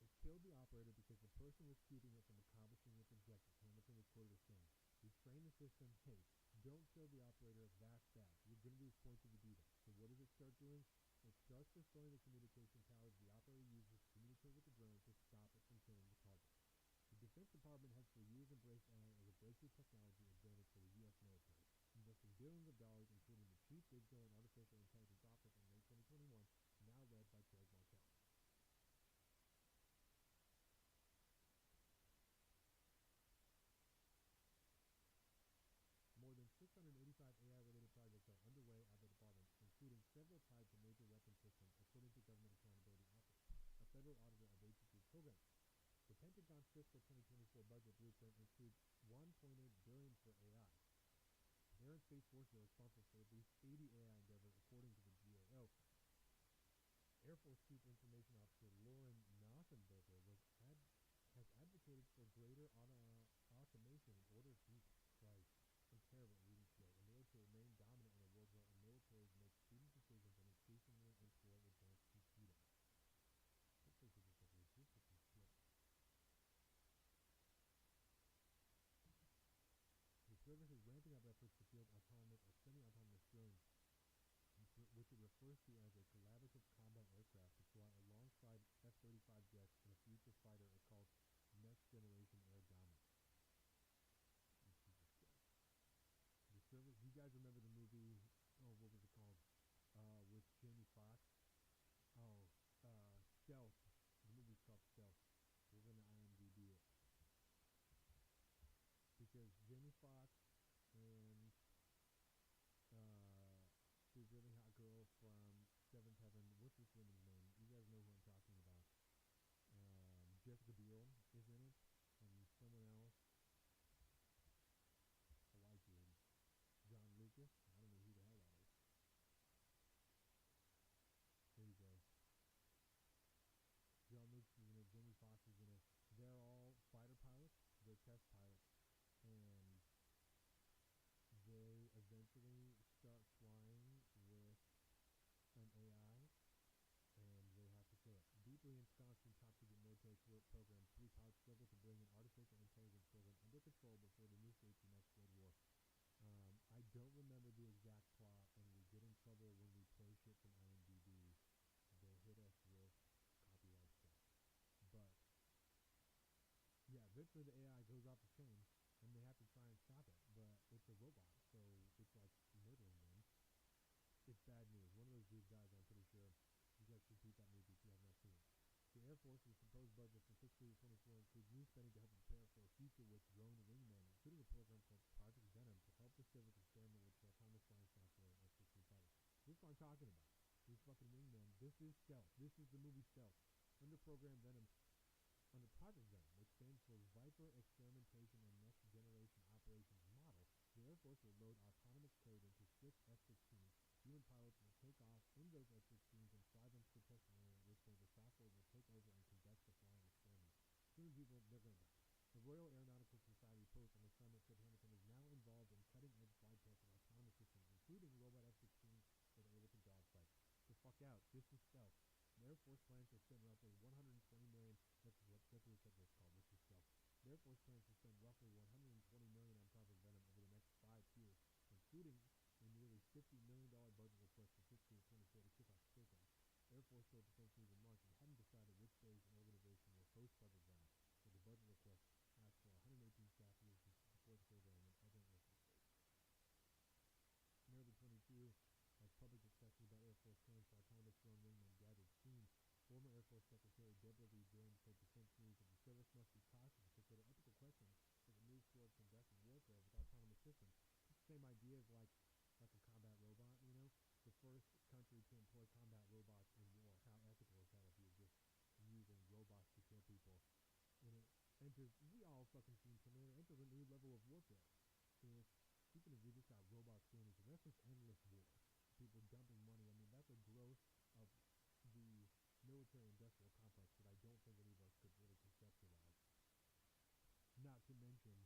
They killed the operator because the person was keeping it from accomplishing its objective. Hamilton was quoted as saying, we trained the system, hey, don't kill the operator, that's bad. You're going to be appointed to do that. So what does it start doing? It starts destroying the communication towers the operator uses to communicate with the drone to stop it from killing the target. The Defense Department has for years embraced AI as a breakthrough technology advantage for the U.S. military, investing billions of dollars, including the Chief Digital and Artificial Intelligence Office in late 2021, now led by Craig Markell. More than 685 AI-related projects are underway at the department, including several tied to major weapon systems, according to Government Accountability Office, a federal auditor of agency's programs. The Pentagon's fiscal 2024 budget blueprint includes $1.8 billion for AI. Air and Space Forces are responsible for at least 80 AI endeavors, according to the GAO. Air Force Chief Information Officer Lauren Knopfenberger has advocated for greater automation in order to terrible reading skill in order to remain dominant in a world where militaries make student decisions and increasingly employ advanced computing. Hopefully people just like logistically flip. refers to as a collaborative combat aircraft to fly alongside F-35 jets in a future fighter called Next Generation Air Dominance. The service. Do you guys remember the movie? Oh, what was it called? With Jamie Foxx. Oh, Stealth. The movie's called Stealth. We're gonna IMDb it because Jamie Foxx and the really hot girl from Seventh Heaven. What's this woman's name? You guys know who I'm talking about. Jessica Biel is in it, and someone else. A white dude. John Lucas. I don't know who the hell that is. There you go. John Lucas is in it. Jamie Foxx is in it. They're all fighter pilots. They're test pilots, and they eventually start flying with an AI, and they have to kill it. Deeply ensconced in top-secret military programs, three pilots struggle to bring an artificial intelligence program under control before it initiates the next World War. I don't remember the exact plot, and we get in trouble when we play shit from IMDb. They hit us with copyright stuff. But, yeah, eventually the AI goes off the chain, and they have to try and stop it. But it's a robot, so it's like murdering them. It's bad news. One of those dudes dies, I'm pretty sure. You guys should repeat that movie if you have not seen it. The Air Force's proposed budget for fiscal year 24 includes new spending to help prepare for a future with drone wingmen, including a program called Project Venom to help the service experiment with autonomous flying software and F-16 fighters. This is what I'm talking about. These fucking wingmen. This is Stealth. This is the movie Stealth. Under Program Venom, under Project Venom, which stands for Viper Experimentation and Next Generation Operations Model, the Air Force will load autonomous code into 6 F-16s. Human pilots will take off in those F-16s and fly them to the testing area, which the software will take over and conduct the flying experiment. Human people, they're going to die. The Royal Aeronautical Society post on the summit said Hamilton is now involved in cutting-edge flight tests of autonomous systems, including robot F-16s that are able to dogfight. The fuck out. This is Stealth. The Air Force plans to spend roughly $120 million. That's what it's called. This is Stealth. The Air Force plans to spend roughly $120 million on Project Venom over the next 5 years, including a nearly $50 million budget request for fiscal year 24 to kick off the program. Air Force told Defense News in March it hadn't decided which phase and organization will host Project Venom, but the budget request asked for 118 staff years to support the program and other Air Force bases. In early 22, as public discussions about Air Force plans for autonomous drone wingmen gathered steam, former Air Force Secretary Deborah Lee Jones told Defense News that the service must be cautious to consider ethical questions as it moves toward conducting warfare with autonomous systems. It's the same idea as like a combat robot, you know? The first country to employ combat robots in war. How ethical is that if you're just using robots to kill people? And it enters, we all fucking seen Terminator, enters a new level of warfare. If, speaking of, we just got robots doing this, that's just endless war. People dumping money, I mean, that's a growth of the military-industrial complex that I don't think any of us could really conceptualize. Not to mention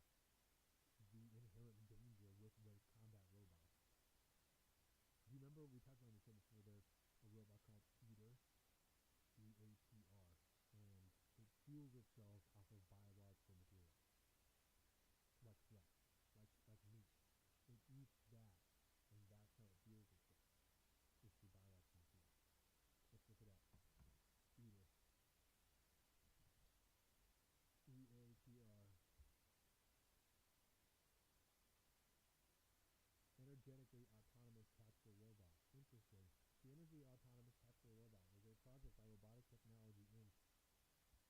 the inherent danger with those combat robots. Do you remember we talked about this before? There's a robot called Eater, E-A-T-R, and it fuels itself off of biological material, like flesh, like meat. It eats that, and that's how it fuels itself. It's the biological material. Let's look it up. Eater. E-A-T-R. Energetically autonomous tactical robot. Interesting. The Energy Autonomous Tactical Robot is a project by Robotic Technology Inc.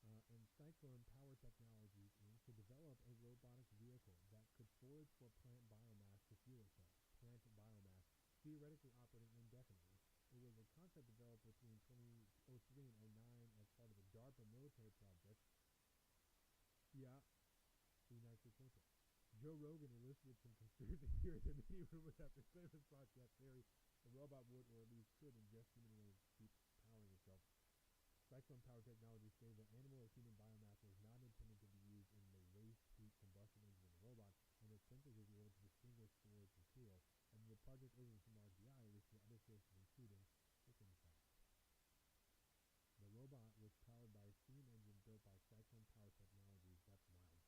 And Cyclone Power Technologies Inc. to develop a robotic vehicle that could forage for plant biomass to fuel itself. Plant biomass, theoretically operating indefinitely. It was a concept developed between 2003 and 2009 as part of the DARPA military project. Yeah, the United States military. Joe Rogan elicited some conspiracy theories and many rumors after claiming his project theory the robot would, or at least could, ingest human energy to keep powering itself. Cyclone Power Technology stated that animal or human biomass was not intended to be used in the waste heat combustion engine of the robot, and it simply would be able to distinguish forage material. And the project originated from RGI, which the other sources including chicken fat. The robot was powered by a steam engine built by Cyclone Power Technologies. That's wild.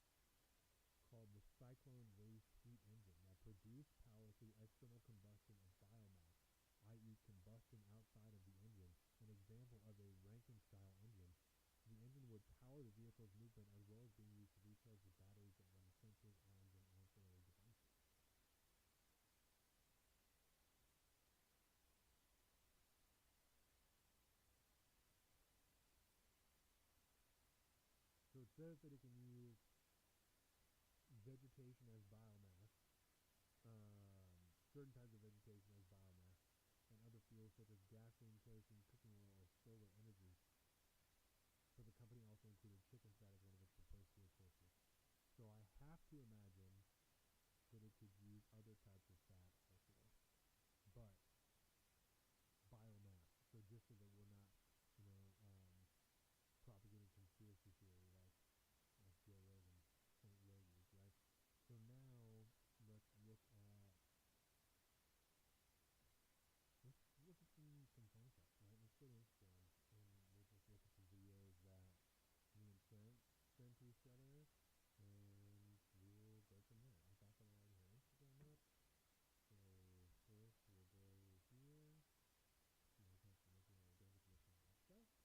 Called the Cyclone Waste Heat Engine that produced power through external combustion of biomass, i.e. combustion outside of the engine. An example of a Rankine-style engine. The engine would power the vehicle's movement as well as being used to recharge the batteries that run sensors, arms, and ancillary devices. So it says that it can use vegetation as biomass, certain types of vegetation as biomass, and other fuels such as gasoline, kerosene, cooking oil, or solar energy. But the company also included chicken fat as one of its proposed fuel sources. So I have to imagine that it could use other types of fat also, but biomass. So just so that we're not, propagating conspiracy theory like Joe Rogan used, right? So now let's look at some concepts, right? Let's go to Instagram and we'll just look at some videos that me and Trent sent to each other, and we'll go from there. In fact, I already have Instagram up, so first we'll go here. No confirmation or identification of that stuff.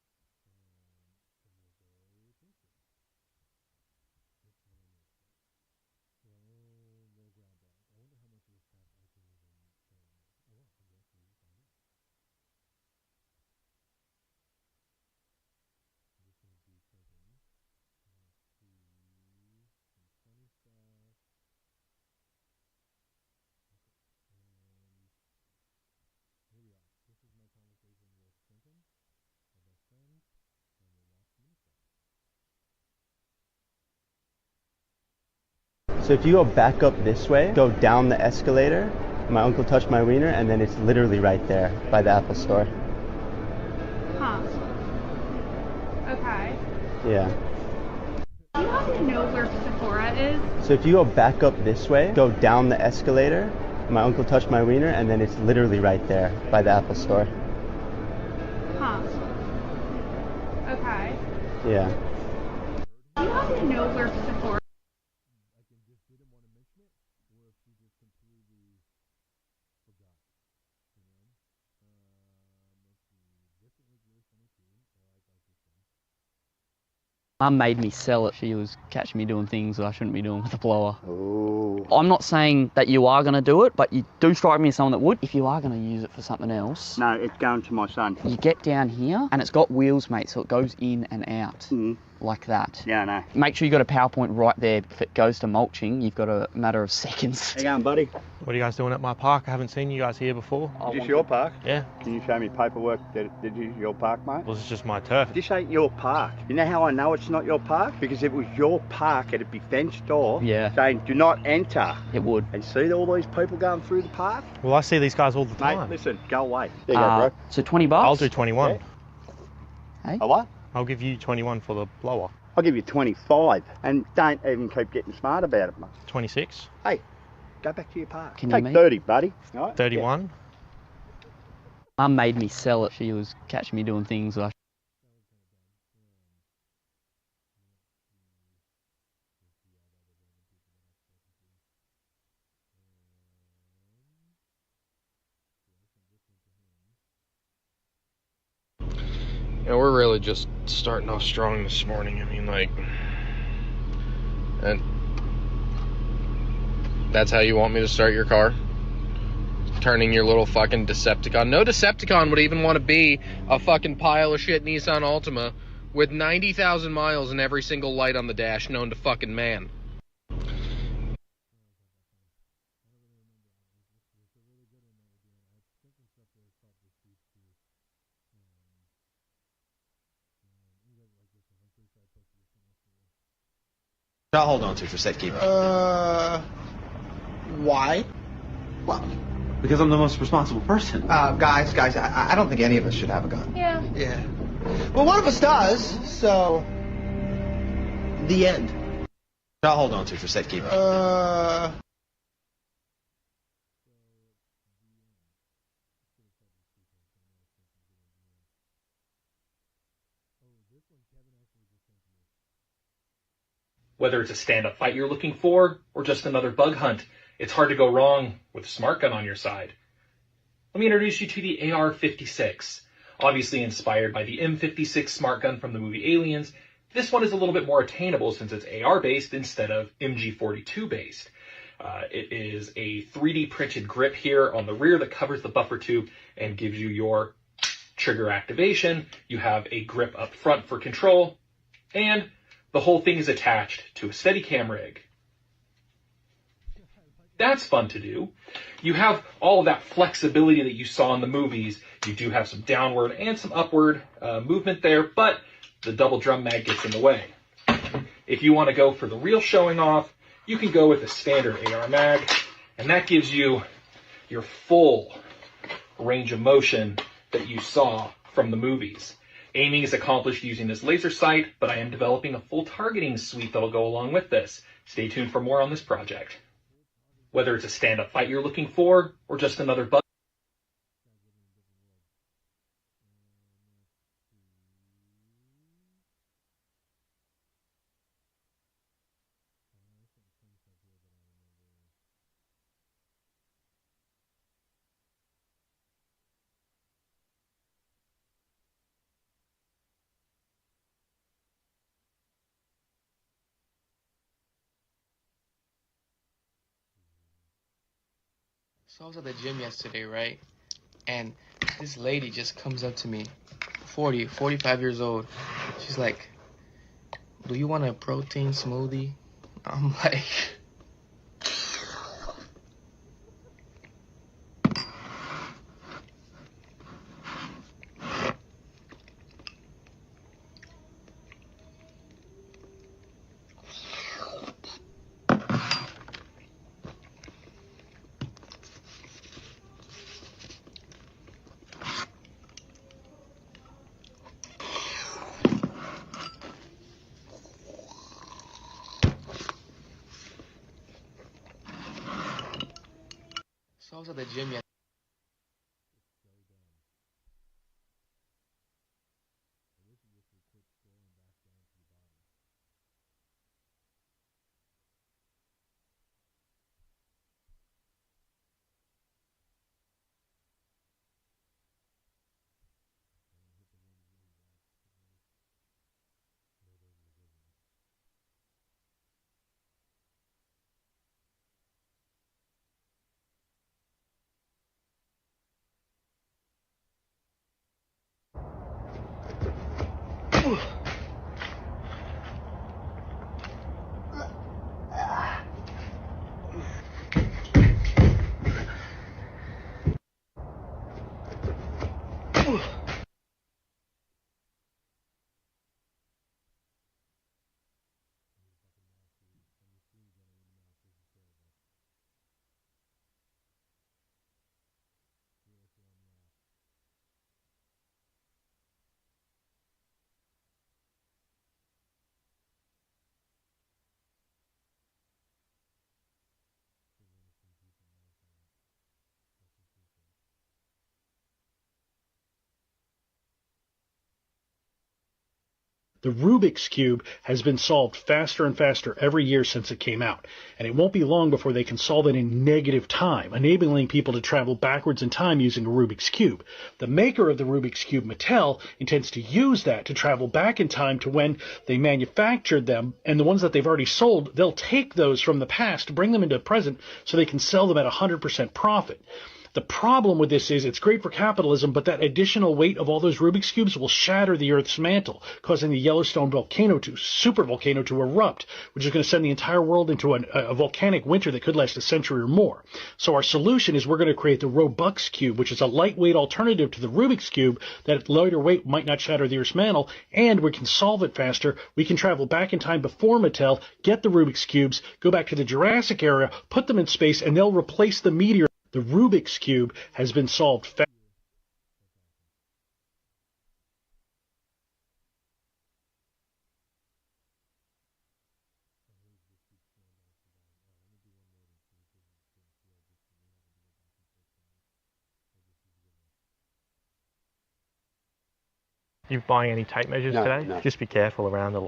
And we'll go to Instagram. Which one is it? Well, we'll grab bars. I wonder how much of this stuff I can even show on this. Oh, well, I guess we will find out. I'm just going to do something. Let's see. Some funny stuff. Okay. And here we are. This is my conversation with Quentin, my best friend, and we'll watch some Instagram. So if you go back up this way, go down the escalator, my uncle touched my wiener, and then it's literally right there by the Apple store. Huh. Okay. Yeah. Do you happen to know where Sephora is? So if you go back up this way, go down the escalator, my uncle touched my wiener, and then it's literally right there by the Apple store. Huh. Okay. Yeah. Do you happen to know where Sephora? Didn't want to mention it, or if she just completely forgot, let's see, this one was really funny too. I like this one. Mum made me sell it. She was catching me doing things I shouldn't be doing with a blower. I'm not saying that you are going to do it, but you do strike me as someone that would. If you are going to use it for something else... No, it's going to my son. You get down here, and it's got wheels, mate, so it goes in and out. Like that. Yeah, I know. Make sure you got a power point right there. If it goes to mulching, you've got a matter of seconds. How you going, buddy? What are you guys doing at my park? I haven't seen you guys here before. Is this your park? Yeah. Can you show me paperwork that this is your park, mate? Well, this is just my turf. This ain't your park. You know how I know it's not your park? Because if it was your park, it'd be fenced off. Yeah. Saying, do not enter. It would. And see all these people going through the park? Well, I see these guys all the time. Mate, listen, go away. There you go, bro. So 20 bucks? I'll do 21. Yeah. Hey? A what? I'll give you 21 for the blower. I'll give you 25. And don't even keep getting smart about it, mate. 26. Hey, go back to your park. Can you Take meet? 30, buddy. All right? 31. Yeah. Mum made me sell it. She was catching me doing things I... Yeah, we're really just starting off strong this morning. I mean, like, and that's how you want me to start your car? Turning your little fucking Decepticon. No Decepticon would even want to be a fucking pile of shit Nissan Altima with 90,000 miles and every single light on the dash known to fucking man. I'll hold on to for safekeeping. Why? Well, because I'm the most responsible person. Guys, I don't think any of us should have a gun. Yeah. Yeah. Well, one of us does, so... The end. I'll hold on to for safekeeping. Whether it's a stand-up fight you're looking for, or just another bug hunt, it's hard to go wrong with a smart gun on your side. let me introduce you to the AR-56. Obviously inspired by the M56 smart gun from the movie Aliens, this one is a little bit more attainable since it's AR-based instead of MG42-based. It is a 3D printed grip here on the rear that covers the buffer tube and gives you your trigger activation. You have a grip up front for control, and the whole thing is attached to a Steadicam rig. That's fun to do. You have all of that flexibility that you saw in the movies. You do have some downward and some upward movement there, but the double drum mag gets in the way. If you want to go for the real showing off, you can go with a standard AR mag, and that gives you your full range of motion that you saw from the movies. Aiming is accomplished using this laser sight, but I am developing a full targeting suite that'll go along with this. Stay tuned for more on this project. Whether it's a stand-up fight you're looking for, or just another bug. So I was at the gym yesterday, right? And this lady just comes up to me, 45 years old. She's like, "Do you want a protein smoothie?" I'm like, so I was at the gym yesterday. The Rubik's Cube has been solved faster and faster every year since it came out, and it won't be long before they can solve it in negative time, enabling people to travel backwards in time using a Rubik's Cube. The maker of the Rubik's Cube, Mattel, intends to use that to travel back in time to when they manufactured them, and the ones that they've already sold, they'll take those from the past, bring them into the present, so they can sell them at 100% profit. The problem with this is it's great for capitalism, but that additional weight of all those Rubik's Cubes will shatter the Earth's mantle, causing the Yellowstone supervolcano to erupt, which is going to send the entire world into a volcanic winter that could last a century or more. So our solution is we're going to create the Robux Cube, which is a lightweight alternative to the Rubik's Cube that at lighter weight might not shatter the Earth's mantle, and we can solve it faster. We can travel back in time before Mattel, get the Rubik's Cubes, go back to the Jurassic era, put them in space, and they'll replace the meteor. The Rubik's Cube has been solved fast. You buying any tape measures No, today? no. Just be careful around the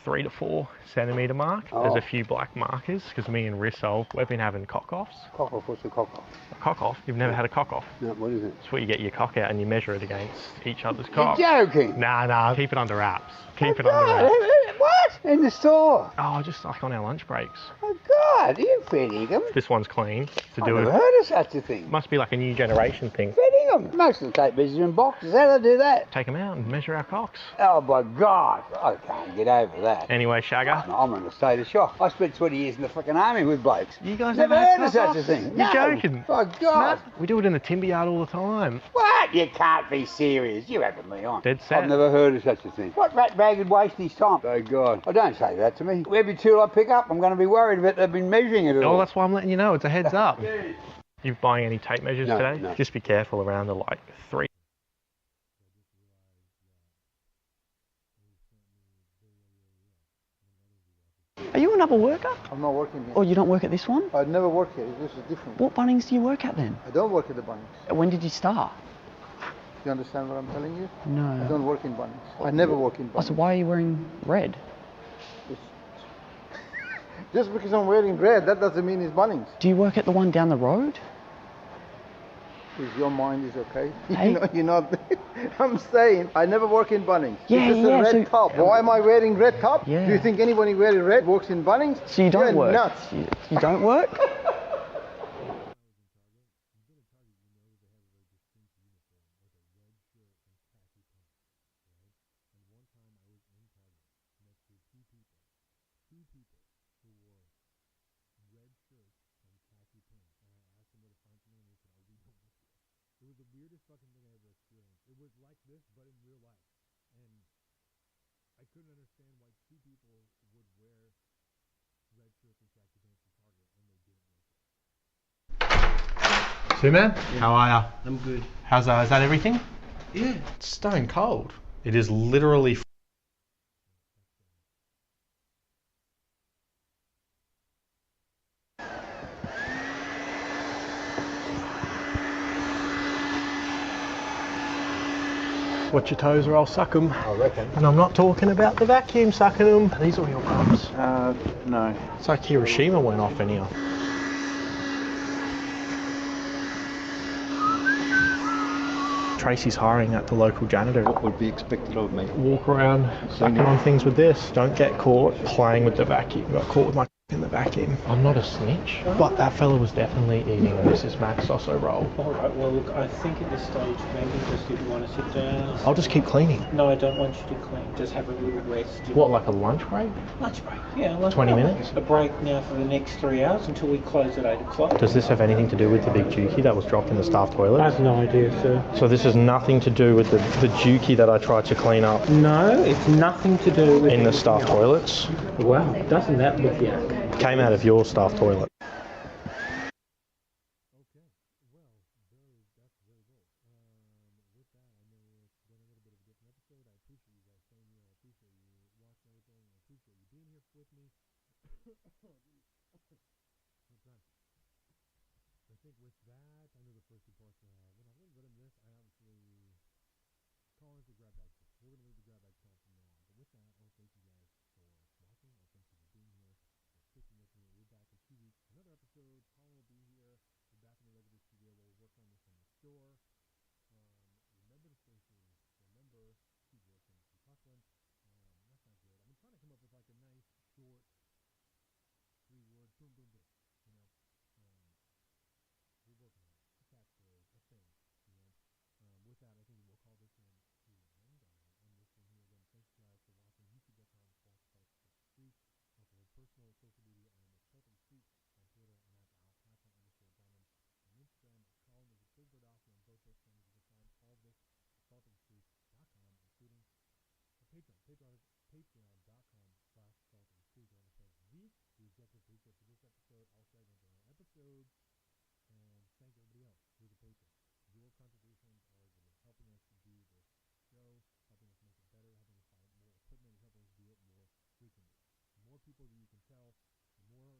3 to 4 centimetre mark. There's Oh. a few black markers because me and Rissol, we've been having cock-offs. Cock-off, what's a cock-off? A cock-off? You've never had a cock-off? No, what is it? It's where you get your cock out and you measure it against each other's cock. You're joking? Nah, keep it under wraps. Keep it under wraps. What? In the store? Oh, just like on our lunch breaks. Oh, God, are you feeding them? This one's clean to I've do never it. heard of such a thing. Must be like a new generation thing. Feeding them? Most of the tape measures are in boxes. How do they do that? Take them out and measure our cocks. Oh, my God. I can't get over that. Anyway, Shagger. I'm in a state of shock. I spent 20 years in the fucking army with blokes. You guys never never had heard of such a cock-offs? thing. You're No. joking. Oh, God. No, we do it in the timber yard all the time. What? You can't be serious. You're having me on. Dead set. I've never heard of such a thing. What rat bag would waste his time? Oh, God. Oh, don't say that to me. Every tool I pick up, I'm going to be worried about they've been measuring it all. Oh, that's why I'm letting you know. It's a heads up. You buying any tape measures No, today? no. Just be careful around the 3. Are you another worker? I'm not working here. Or you don't work at this one? I'd never work here. This is different. What Bunnings do you work at then? I don't work at the Bunnings. When did you start? You understand what I'm telling you? I No. don't work in Bunnings. I never work in Oh, so Bunnings. why are you wearing red? Just because I'm wearing red, that doesn't mean it's Bunnings. Do you work at the one down the road? Is your mind is okay? Hey? You're not. I'm saying I never work in Bunnings. Yeah, it's just yeah, a red so- top. Why am I wearing red top? Yeah. Do you think anybody wearing red works in Bunnings? So you don't You're work? nuts. You don't work? It was the weirdest fucking thing I ever experienced. It was like this, but in real life. And I couldn't understand why two people would wear red shirts and khaki pants to Target when they didn't work there. Sue-man, how are ya? I'm good. How's that? Is that everything? Yeah. It's stone cold. It is literally watch your toes or I'll suck them. I reckon. And I'm not talking about the vacuum sucking them. Are these all your props? No. It's like Hiroshima went off in here. Tracy's hiring at the local janitor. What would be expected of me? Walk around sucking on things with this. Don't get caught playing with the vacuum. Got caught with my in the vacuum. I'm not a snitch, but that fella was definitely eating a Mrs. Mac Soso roll. Alright, well look, I think at this stage maybe just if you want to sit down. I'll just keep cleaning. No, I don't want you to clean. Just have a little rest. What, like a lunch break? Lunch break, yeah. Lunch 20 break. minutes? A break now for the next 3 hours until we close at 8 o'clock. Does this have anything to do with the big dookie that was dropped in the staff toilet? I have no idea, sir. So this has nothing to do with the dookie that I tried to clean up No, it's nothing to do with in the anything staff else. toilets? Wow, doesn't that look yuck? Came out of your staff toilet. I think with that, I know the first two parts we're going to have. When I was running this, I obviously calling it the grab bag count. We're going to leave the grab bag count from now on. But with that, I want to thank you guys for watching. I thank you for being here, for sticking with me. We'll be back in 2 weeks. Another episode. Colin will be here. We're back in the regular studio while we're working on this on the store. Remember the stations. Remember, keep working, keep hustling. That sounds good. I've been trying to come up with like a nice, short, 3-word, boom, boom, boom. You know, we're working on it. A catchphrase, a thing. You know. With that, I think we'll call this one to an end. I'll end this one here again. Thank you guys for watching. YouTube.com/SaltofTheStreet. For personal social media, I am at Salt of the Street on Twitter and at Alpaca_Donovan on Instagram. Colin is at Billboard Offie on both those things. You can find all of this at saltofthestreet.com, including our Patreon. Patreon.com/SaltofTheStreet. I want to thank Zeke, the executive producer for this episode, all Shaggy on our episodes, and thank everybody else who's a patron. Your contributions are what is helping us do this show, helping us make it better, helping us buy more equipment, and helping us do it more frequently. The more people that you can tell, the more